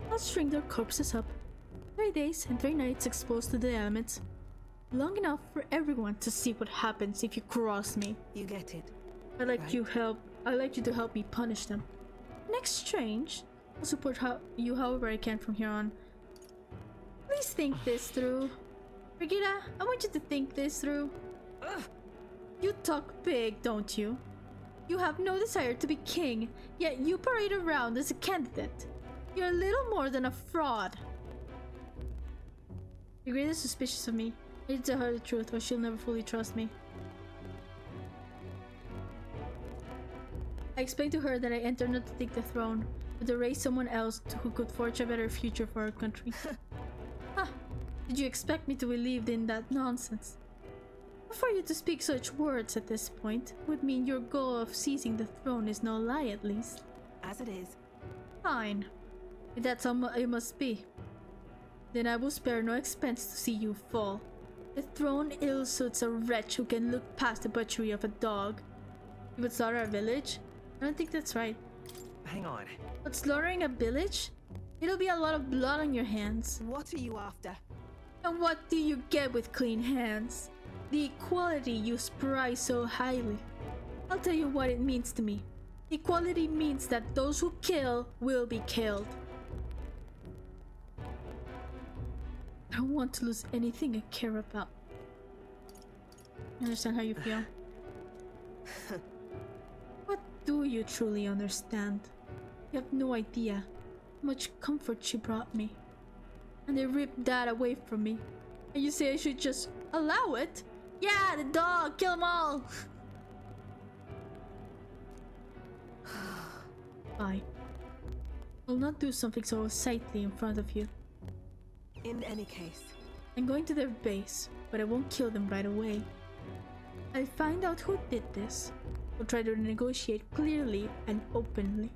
Speaker 1: I'll string their corpses up. 3 days and 3 nights exposed to the elements. Long enough for everyone to see what happens if you cross me.
Speaker 4: You get it.
Speaker 1: I'd like you to help me punish them. Next strange. I'll support you however I can from here on. Please think this through. Brigida, I want you to think this through. You talk big, don't you? You have no desire to be king, yet you parade around as a candidate. You're a little more than a fraud. Brigida is suspicious of me. I need to tell her the truth or she'll never fully trust me. I explained to her that I entered not to take the throne, but to raise someone else who could forge a better future for our country. Huh. Did you expect me to believe in that nonsense? For you to speak such words at this point would mean your goal of seizing the throne is no lie, at least.
Speaker 15: As it is.
Speaker 1: Fine. If that's how it must be, then I will spare no expense to see you fall. The throne ill suits a wretch who can look past the butchery of a dog. You would slaughter a village? I don't think that's right.
Speaker 15: Hang on.
Speaker 1: But slaughtering a village? It'll be a lot of blood on your hands.
Speaker 15: What are you after?
Speaker 1: And what do you get with clean hands? The equality you prize so highly. I'll tell you what it means to me. Equality means that those who kill will be killed. I don't want to lose anything I care about. I understand how you feel. What do you truly understand? You have no idea how much comfort she brought me. And they ripped that away from me. And you say I should just allow it? Yeah, the dog! Kill them all! Fine. I'll not do something so sightly in front of you.
Speaker 15: In any case.
Speaker 1: I'm going to their base, but I won't kill them right away. I'll find out who did this. We'll try to negotiate clearly and openly.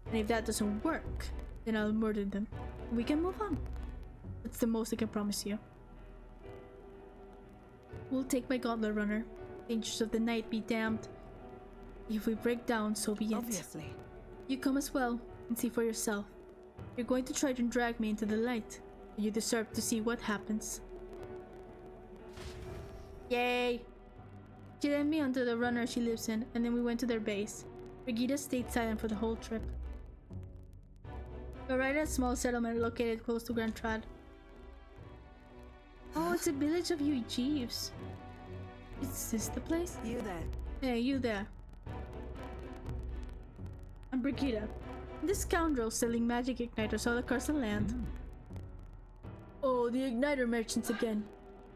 Speaker 1: And if that doesn't work, then I'll murder them. We can move on. That's the most I can promise you. We'll take my gauntlet runner. Dangers of the night be damned. If we break down, so be it.
Speaker 15: Obviously.
Speaker 1: You come as well and see for yourself. You're going to try to drag me into the light. And you deserve to see what happens. Yay! She led me onto the runner she lives in, and then we went to their base. Brigida stayed silent for the whole trip. We arrived at a small settlement located close to Grand Trad. Oh, it's a village of you Jeeves. Is this the place?
Speaker 15: You there.
Speaker 1: Hey, you there. I'm Brigida. This scoundrel selling magic igniters all across the land. Oh, the igniter merchants again.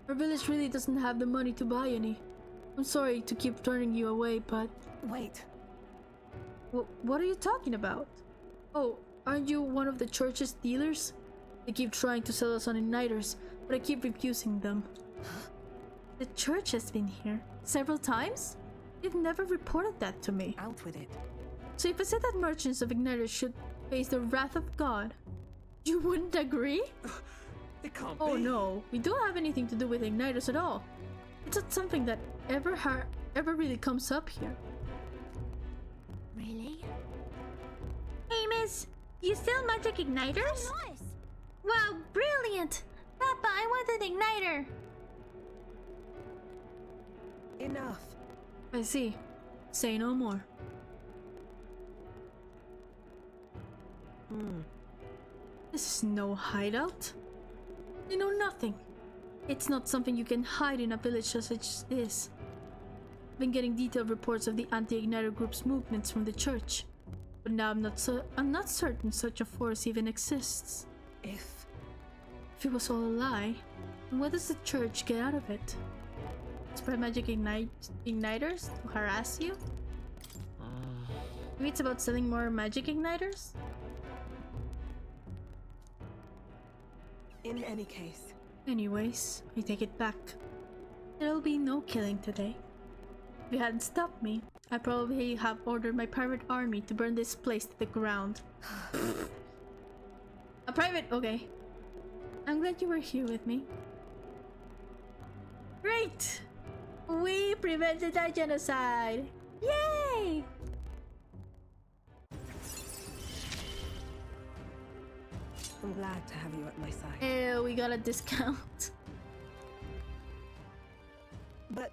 Speaker 1: Our village really doesn't have the money to buy any. I'm sorry to keep turning you away, but...
Speaker 15: Wait.
Speaker 1: What are you talking about? Oh, aren't you one of the church's dealers? They keep trying to sell us on igniters, but I keep refusing them. The church has been here several times? You've never reported that to me.
Speaker 15: Out with it.
Speaker 1: So if I said that merchants of igniters should face the wrath of God, you wouldn't agree?
Speaker 15: It can't
Speaker 1: Oh
Speaker 15: be.
Speaker 1: no, we don't have anything to do with igniters at all. It's not something that ever really comes up here.
Speaker 7: Really?
Speaker 14: Hey, miss. You sell magic igniters?
Speaker 7: Oh, nice.
Speaker 14: Wow, brilliant! Papa, I want an igniter!
Speaker 15: Enough.
Speaker 1: I see. Say no more. This is no hideout. You know nothing. It's not something you can hide in a village such as this. I've been getting detailed reports of the anti-igniter group's movements from the church, but now I'm not certain such a force even exists.
Speaker 15: If
Speaker 1: it was all a lie, then what does the church get out of it? Spread magic igniters to harass you? Maybe it's about selling more magic igniters?
Speaker 15: in any case.
Speaker 1: Anyways, I take it back. There'll be no killing today. If you hadn't stopped me, I'd probably have ordered my pirate army to burn this place to the ground. A private? Okay. I'm glad you were here with me. Great! We prevented that genocide! Yay!
Speaker 15: I'm glad to have you at my side.
Speaker 1: Ew, we got a discount.
Speaker 15: But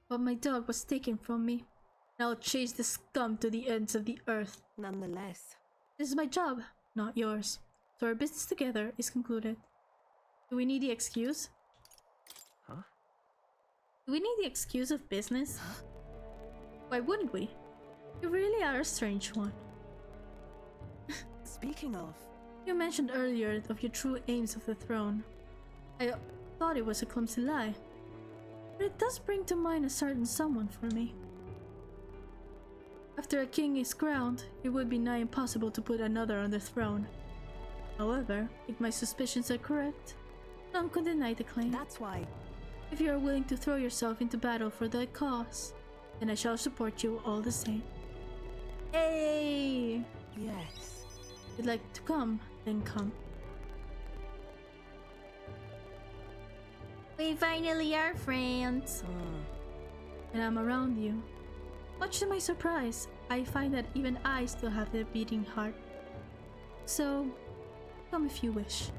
Speaker 1: my dog was taken from me. and I'll chase the scum to the ends of the earth.
Speaker 15: Nonetheless.
Speaker 1: This is my job, not yours. So our business together is concluded. Do we need the excuse?
Speaker 10: Huh?
Speaker 1: Do we need the excuse of business? Why wouldn't we? You really are a strange one.
Speaker 15: Speaking of...
Speaker 1: You mentioned earlier of your true aims of the throne. I thought it was a clumsy lie. But it does bring to mind a certain someone for me. After a king is crowned, it would be nigh impossible to put another on the throne. However, if my suspicions are correct, none can deny the claim.
Speaker 15: That's why.
Speaker 1: If you are willing to throw yourself into battle for the cause, then I shall support you all the same. Hey!
Speaker 15: Yes.
Speaker 1: If you'd like to come, then come. We finally are friends. And I'm around you. Much to my surprise, I find that even I still have a beating heart. So, come if you wish.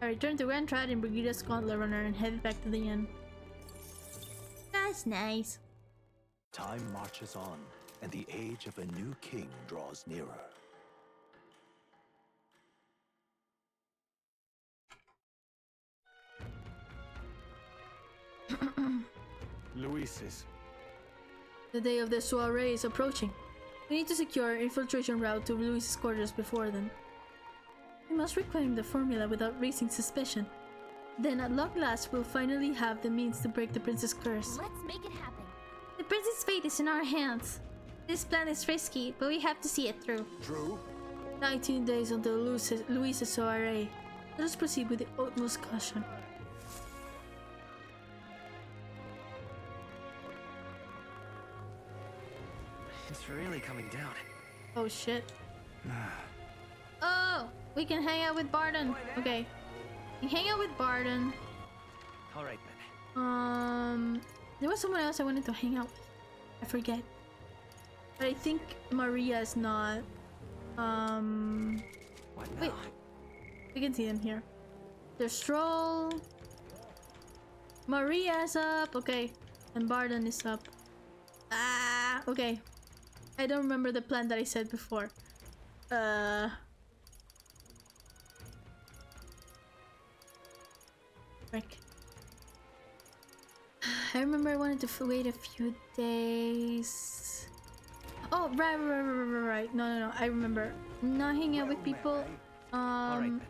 Speaker 1: I return to Grand Trad and Brigida's Gauntlet Runner and head back to the inn. That's nice.
Speaker 3: Time marches on, and the age of a new king draws nearer.
Speaker 5: Luis's.
Speaker 1: The day of the soiree is approaching. We need to secure an infiltration route to Luis's quarters before then. We must reclaim the formula without raising suspicion. Then at long last we'll finally have the means to break the prince's curse.
Speaker 11: Let's make it happen.
Speaker 14: The prince's fate is in our hands. This plan is risky, but we have to see it through.
Speaker 6: True.
Speaker 1: 19 days until Luis's soiree. Let us proceed with the utmost caution.
Speaker 19: It's really coming down.
Speaker 1: Oh shit. Oh! We can hang out with Barden. Okay. We hang out with Barden.
Speaker 19: Alright then.
Speaker 1: There was someone else I wanted to hang out with. I forget. But I think Maria is not. Wait. We can see them here. There's Stroll. Maria's up. Okay. And Barden is up. Ah, okay. I don't remember the plan that I said before. Frick. I remember I wanted to wait a few days. Oh, right. No. I remember. Not hanging out with people. I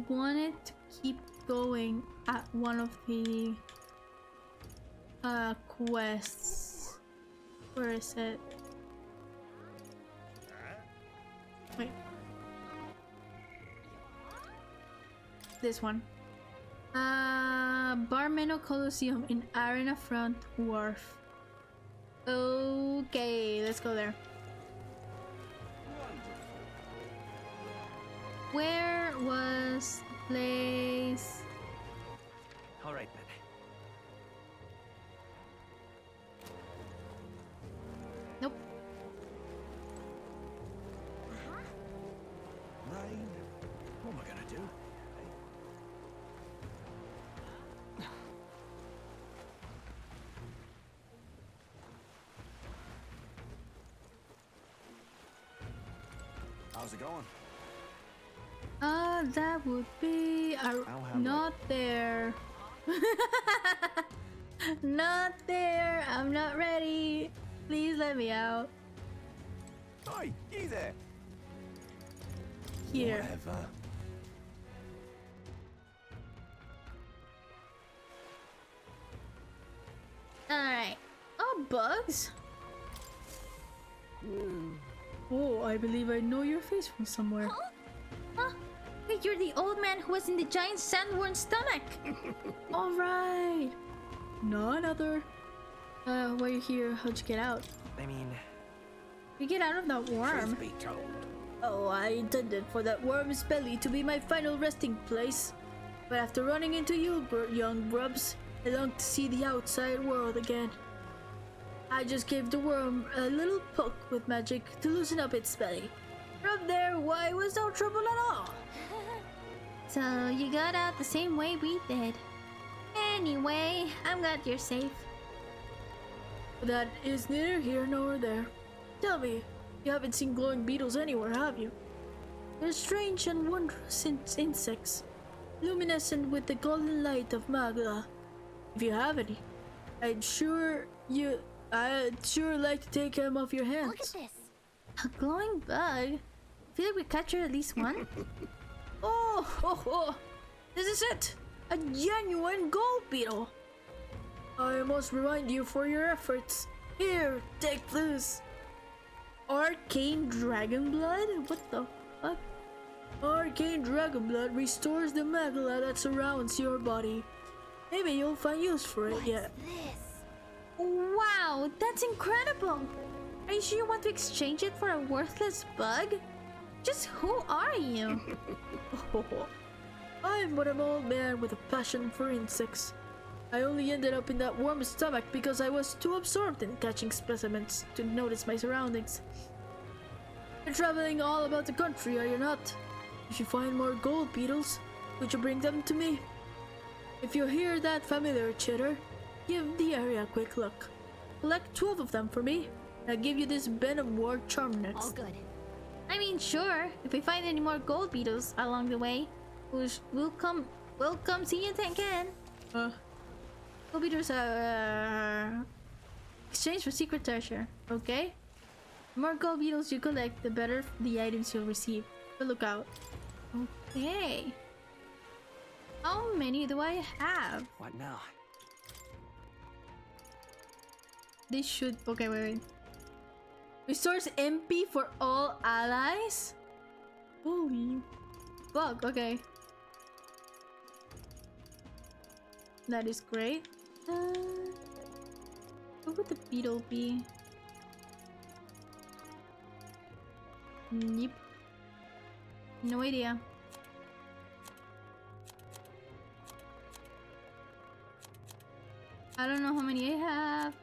Speaker 1: wanted to keep going at one of the quests. Where is it? Wait. This one. Barmeno Colosseum in Arena Front Wharf. Okay, let's go there. Where was the place?
Speaker 19: Alright then.
Speaker 1: Nope.
Speaker 19: Rain. What am I gonna do?
Speaker 6: How's it going?
Speaker 1: That would be not there. Not there. I'm not ready. Please let me out.
Speaker 3: Oi, you there?
Speaker 1: Here.
Speaker 3: Whatever.
Speaker 1: Alright. Oh, bugs? Oh, I believe I know your face from somewhere.
Speaker 14: Huh? Wait, you're the old man who was in the giant sandworm's stomach!
Speaker 1: Alright. None other. Why you here? How'd you get out?
Speaker 19: I mean...
Speaker 1: You get out of that worm.
Speaker 19: Truth be told.
Speaker 1: Oh, I intended for that worm's belly to be my final resting place. But after running into you, young grubs, I long to see the outside world again. I just gave the worm a little poke with magic to loosen up its belly. From there, why, it was no trouble at all.
Speaker 14: So, you got out the same way we did. Anyway, I'm glad you're safe.
Speaker 1: That is neither here nor there. Tell me, you haven't seen glowing beetles anywhere, have you? They're strange and wondrous insects, luminescent with the golden light of Magla. If you have any, I'd sure like to take them off your hands.
Speaker 7: Look at this.
Speaker 14: A glowing bug? Feel like we captured at least one?
Speaker 1: Oh, this is it! A genuine gold beetle! I must remind you for your efforts. Here, take this. Arcane dragon blood? What the fuck? Arcane dragon blood restores the magla that surrounds your body. Maybe you'll find use for it yet.
Speaker 14: Wow, that's incredible! Are you sure you want to exchange it for a worthless bug? Just who are you?
Speaker 1: I'm but an old man with a passion for insects. I only ended up in that warm stomach because I was too absorbed in catching specimens to notice my surroundings. You're traveling all about the country, are you not? If you find more gold beetles, would you bring them to me? If you hear that familiar chitter, give the area a quick look. Collect 12 of them for me. I'll give you this Venom War charm next.
Speaker 7: All good.
Speaker 14: I mean, sure. If we find any more gold beetles along the way, we'll come see you again. Gold beetles are exchange for secret treasure. Okay. The more gold beetles you collect, the better the items you'll receive. But look out. Okay. How many do I have?
Speaker 19: What now?
Speaker 14: This should... Okay, wait. Restores MP for all allies? Holy fuck, okay. That is great. What would the beetle be? Yep. No idea. I don't know how many I have.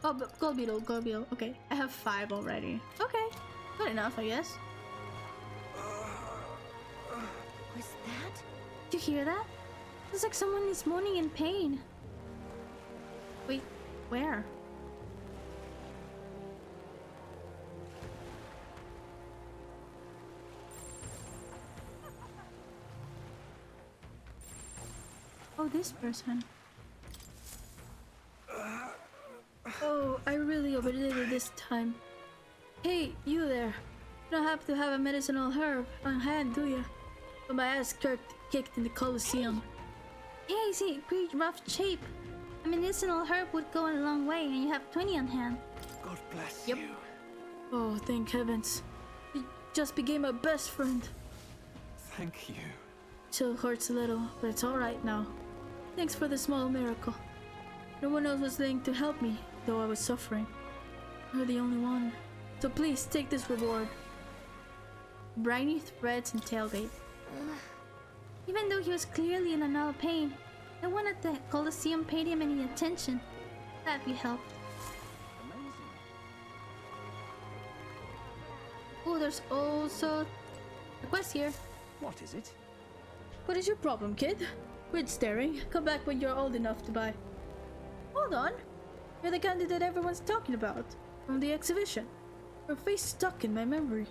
Speaker 14: Oh, but gold beetle. Okay, I have 5 already. Okay, good enough, I guess.
Speaker 7: Was that?
Speaker 14: Did you hear that? It's like someone is moaning in pain. Wait, where? Oh, this person. Oh, I really overdid it this time. Hey, you there. You don't have to have a medicinal herb on hand, do you? But my ass kicked in the Colosseum. Hey, I see, pretty rough shape. A medicinal herb would go a long way, and you have 20 on hand.
Speaker 19: God bless
Speaker 1: you. Oh, thank heavens. You just became my best friend.
Speaker 19: Thank you.
Speaker 1: Still hurts a little, but it's alright now. Thanks for the small miracle. No one else was willing to help me, though I was suffering. You're the only one. So please, take this reward. Briny threads and tailgate.
Speaker 14: Even though he was clearly in a lot of pain, no one at the Colosseum paid him any attention. That we helped. Oh, there's also a quest here.
Speaker 19: What is it?
Speaker 1: What is your problem, kid? Quit staring. Come back when you're old enough to buy. Hold on. You're the candidate everyone's talking about. From the exhibition. Your face stuck in my memory.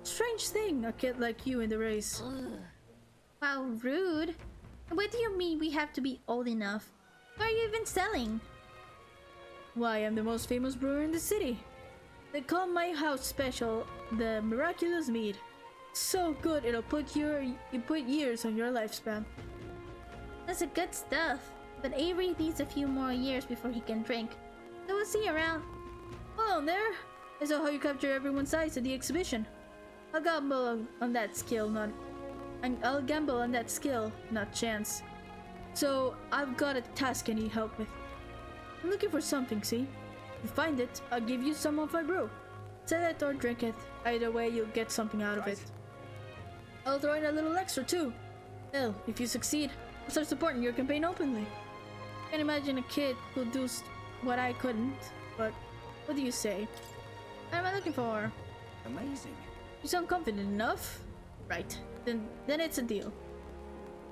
Speaker 1: Strange thing, a kid like you in the race.
Speaker 14: Wow, rude. What do you mean we have to be old enough? What are you even selling?
Speaker 1: Why, I'm the most famous brewer in the city. They call my house special the Miraculous Mead. So good it'll put years on your lifespan.
Speaker 14: That's the good stuff. But Avery needs a few more years before he can drink. So we'll see you around.
Speaker 1: Hold on there. I saw how you capture everyone's eyes at the exhibition. I'll gamble on that skill, not chance. So I've got a task I need help with. I'm looking for something, see? If you find it, I'll give you some of my brew. Sell it or drink it. Either way, you'll get something out of it. I'll throw in a little extra too. Hell, if you succeed, I'll start supporting your campaign openly. Can't imagine a kid could do what I couldn't, but what do you say? What am I looking for?
Speaker 19: Amazing.
Speaker 1: You sound confident enough? Right, then it's a deal.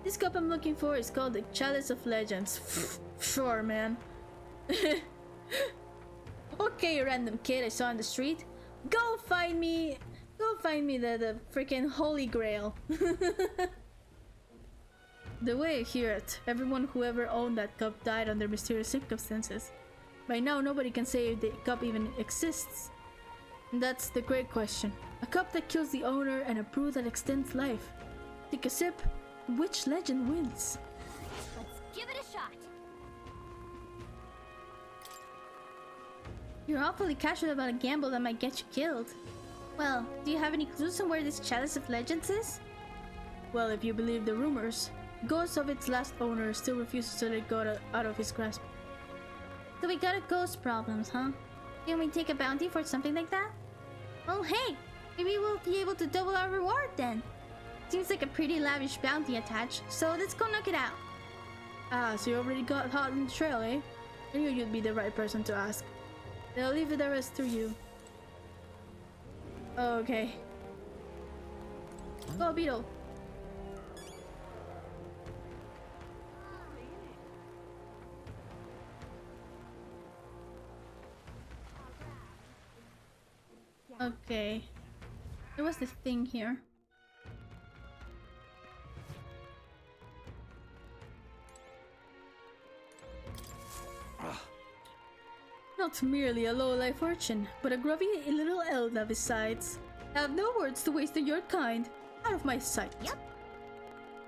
Speaker 1: This cup I'm looking for is called the Chalice of Legends. Sure, man. Okay, random kid I saw in the street. Go find me the freaking Holy Grail. The way I hear it, everyone who ever owned that cup died under mysterious circumstances. By now, nobody can say if the cup even exists. And that's the great question. A cup that kills the owner and a brew that extends life. Take a sip. Which legend wins?
Speaker 11: Let's give it a shot.
Speaker 14: You're awfully casual about a gamble that might get you killed. Well, do you have any clues on where this Chalice of Legends is?
Speaker 1: Well, if you believe the rumors, the ghost of its last owner still refuses to let go out of his grasp.
Speaker 14: So we got a ghost problems, huh? Can we take a bounty for something like that? Well, hey, maybe we'll be able to double our reward then. Seems like a pretty lavish bounty attached, so let's go knock it out.
Speaker 1: Ah, so you already got hot on the trail, eh? I knew you'd be the right person to ask. Then I'll leave the rest to you. Okay. Go, Beetle. Okay. There was this thing here. Not merely a low-life urchin, but a grubby little elf besides. I have no words to waste on your kind. Out of my sight.
Speaker 14: Yep.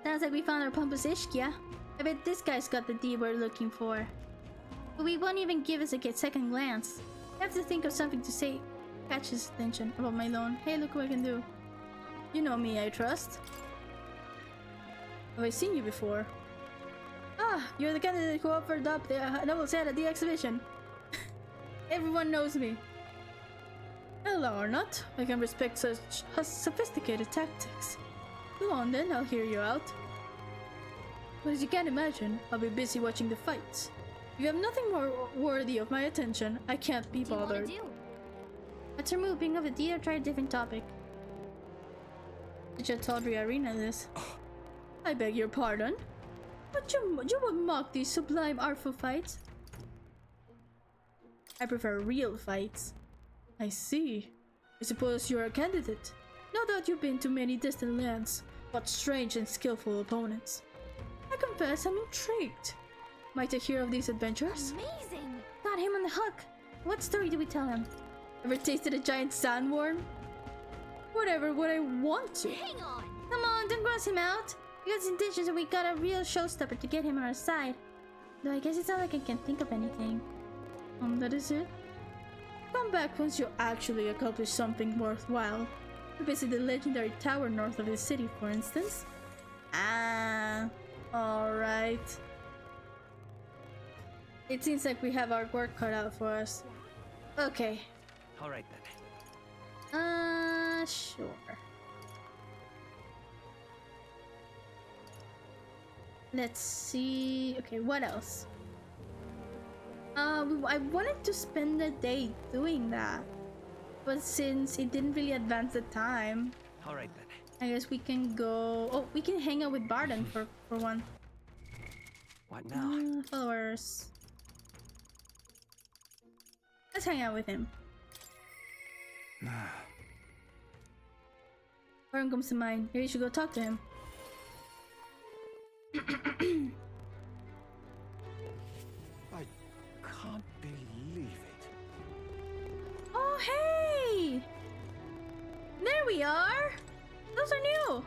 Speaker 14: Sounds like we found our pompous Ishkia. I bet this guy's got the deed we're looking for. But we won't even give us a second glance. I have to think of something to say. Catch his attention about my loan. Hey, look what I can do.
Speaker 1: You know me, I trust. Have I seen you before? Ah, you're the candidate who offered up the double set at the exhibition. Everyone knows me. Well, or not. I can respect such sophisticated tactics. Go on then, I'll hear you out. But as you can imagine, I'll be busy watching the fights. If you have nothing more worthy of my attention, I can't be bothered.
Speaker 14: Let's remove being of the deed or try a different topic.
Speaker 1: Such a tawdry arena this. I beg your pardon? But you would mock these sublime artful fights? I prefer real fights. I see. I suppose you're a candidate. No doubt you've been to many distant lands. What strange and skillful opponents. I confess I'm intrigued. Might I hear of these adventures?
Speaker 14: Amazing! Got him on the hook. What story do we tell him?
Speaker 1: Ever tasted a giant sandworm? Whatever would I want to.
Speaker 14: Hang on! Come on, don't gross him out. We got intentions and we got a real showstopper to get him on our side. Though I guess it's not like I can think of anything.
Speaker 1: That is it? Come back once you actually accomplish something worthwhile. Visit the legendary tower north of the city, for instance. Ah, alright. It seems like we have our work cut out for us. Okay.
Speaker 13: Alright then.
Speaker 1: Sure. Let's see. Okay, what else? I wanted to spend the day doing that, but since it didn't really advance the time,
Speaker 13: alright then.
Speaker 1: I guess we can go. Oh, we can hang out with Barden for one.
Speaker 13: What now?
Speaker 1: Followers. Let's hang out with him. Barden comes to mind. Maybe we should go talk to him.
Speaker 18: Can't believe it.
Speaker 1: Oh, hey! There we are! Those are new!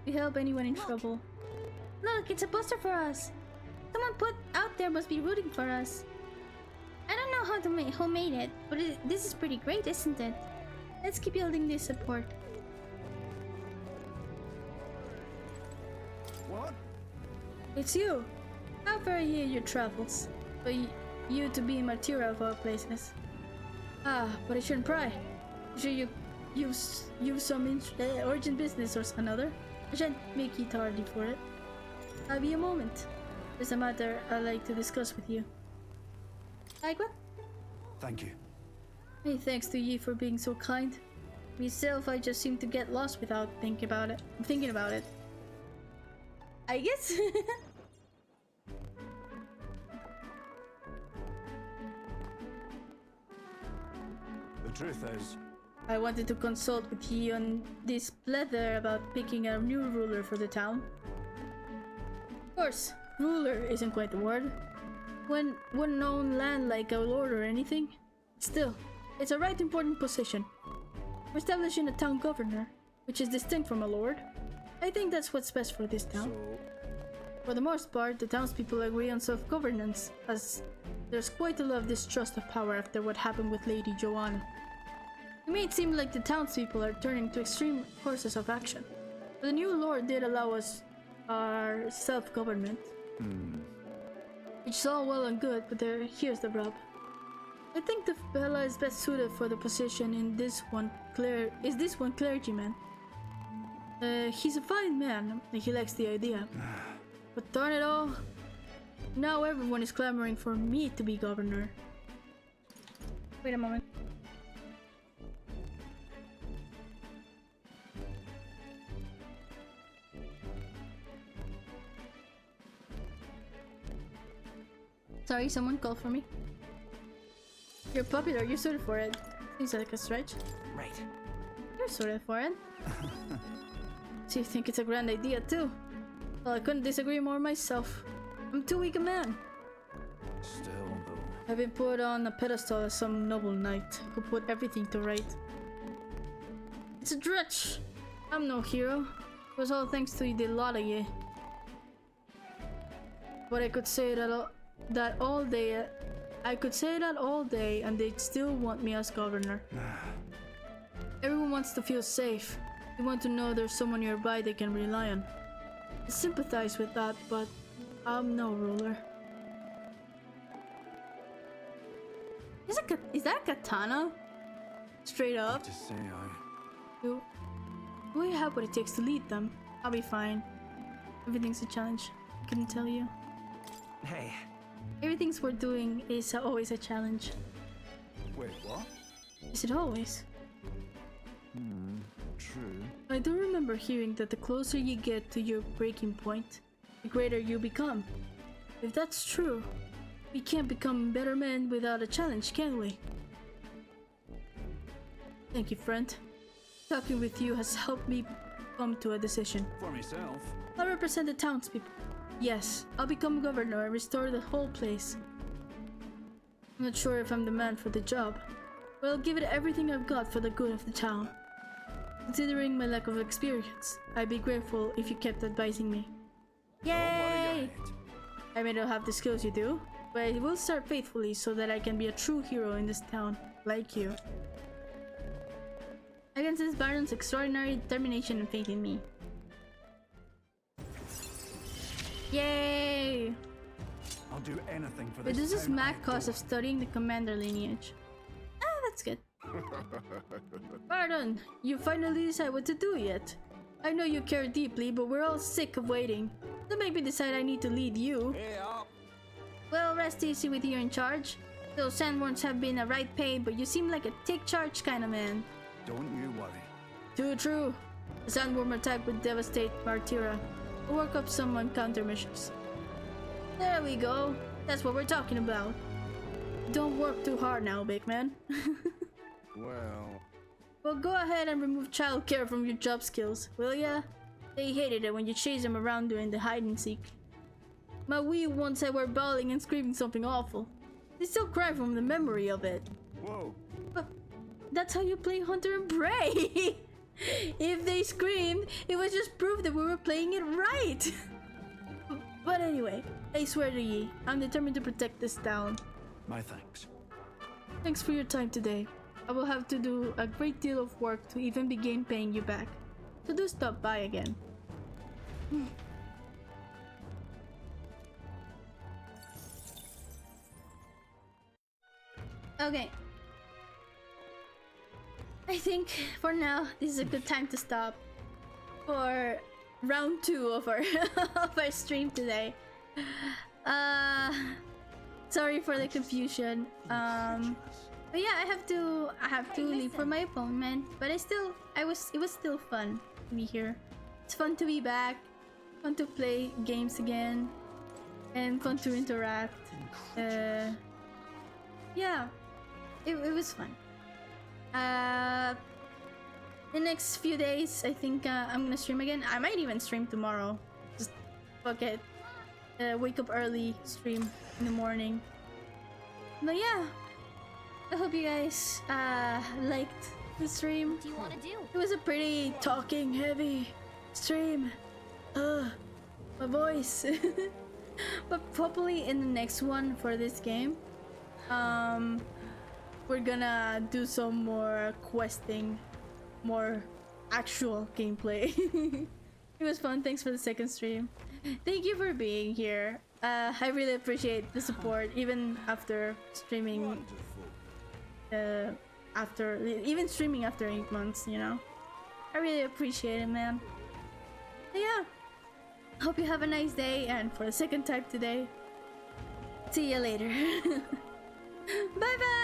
Speaker 1: We help anyone in trouble.
Speaker 14: Look, it's a poster for us. Someone put out there must be rooting for us. I don't know who made it, but this is pretty great, isn't it? Let's keep building this support.
Speaker 6: What?
Speaker 1: It's you! How far hear your travels? For you to be in Matira of all places. Ah, but I shouldn't pry. I'm sure you've some urgent business or another. I shan't make you tardy for it. I'll be a moment. There's a matter I'd like to discuss with you. Like what?
Speaker 5: Thank you.
Speaker 1: Hey, thanks to you for being so kind. Myself, I just seem to get lost without thinking about it. I guess.
Speaker 19: The truth is,
Speaker 1: I wanted to consult with you on this plethora about picking a new ruler for the town. Of course, ruler isn't quite the word. One known land like a lord or anything. Still, it's a right important position. We're establishing a town governor, which is distinct from a lord. I think that's what's best for this town. For the most part, the townspeople agree on self-governance, as there's quite a lot of distrust of power after what happened with Lady Joanna. It may seem like the townspeople are turning to extreme courses of action, but the new lord did allow us our self-government. Which is all well and good, but here's the rub. I think the fella is best suited for the position in this one clergyman. He's a fine man, and he likes the idea. But darn it all, now everyone is clamoring for me to be governor. Wait a moment. Sorry, someone called for me. You're popular, you're suited for it. Seems like a stretch.
Speaker 19: right.
Speaker 1: You're suited for it. So you think it's a grand idea too? Well, I couldn't disagree more myself. I'm too weak a man.
Speaker 19: Still, though.
Speaker 1: I've been put on a pedestal as some noble knight who put everything to right. It's a dretch. I'm no hero. It was all thanks to the lot of ye. But I could say that all day. I could say that all day, and they'd still want me as governor. Everyone wants to feel safe. They want to know there's someone nearby they can rely on. I sympathize with that, but I'm no ruler. Is that a katana? Straight up?
Speaker 19: To say
Speaker 1: Do I have what it takes to lead them? I'll be fine. Everything's a challenge. I couldn't tell you.
Speaker 19: Hey.
Speaker 1: Everything's worth doing is always a challenge.
Speaker 19: Wait, what?
Speaker 1: Is it always?
Speaker 19: True.
Speaker 1: I do remember hearing that the closer you get to your breaking point, the greater you become. If that's true, we can't become better men without a challenge, can we? Thank you, friend. Talking with you has helped me come to a decision.
Speaker 19: For myself.
Speaker 1: I'll represent the townspeople. Yes, I'll become governor and restore the whole place. I'm not sure if I'm the man for the job, but I'll give it everything I've got for the good of the town. Considering my lack of experience, I'd be grateful if you kept advising me. Yay! I may not have the skills you do, but I will serve faithfully so that I can be a true hero in this town, like you. I can sense Baron's extraordinary determination and faith in me. Yay!
Speaker 19: I'll do anything for this.
Speaker 1: Reduces max cost of studying the commander lineage. Ah, that's good. Pardon, you finally decide what to do yet. I know you care deeply, but we're all sick of waiting. Don't make me decide I need to lead you. Well, rest easy with you in charge. Those sandworms have been a right pain, but you seem like a take charge kind of man.
Speaker 19: Don't you worry.
Speaker 1: Too true. The sandworm attack would devastate Martira. We'll work up some countermeasures. There we go. That's what we're talking about. Don't work too hard now, big man. Well, go ahead and remove childcare from your job skills, will ya? They hated it when you chased them around during the hide and seek. My wee once I were bawling and screaming something awful. They still cry from the memory of it.
Speaker 19: Whoa.
Speaker 1: But that's how you play Hunter and Prey. If they screamed, it was just proof that we were playing it right. But anyway, I swear to ye, I'm determined to protect this town.
Speaker 19: My thanks.
Speaker 1: Thanks for your time today. I will have to do a great deal of work to even begin paying you back. So do stop by again. Okay. I think for now this is a good time to stop for round 2 of our of our stream today. Sorry for the confusion. But yeah, I have to leave for my appointment. But it was still fun to be here. It's fun to be back. fun to play games again and fun to interact. Yeah, it was fun. The next few days, I think I'm gonna stream again. I might even stream tomorrow. Just fuck it. Wake up early, stream in the morning. But yeah, I hope you guys liked the stream.
Speaker 11: What do you want to do?
Speaker 1: It was a pretty talking heavy stream. My voice. But probably in the next one for this game, we're gonna do some more questing, more actual gameplay. It was fun. Thanks for the second stream. Thank you for being here. I really appreciate the support, even after streaming. Even streaming after 8 months, you know. I really appreciate it, man. But yeah. Hope you have a nice day, and for the second time today, see you later. Bye bye.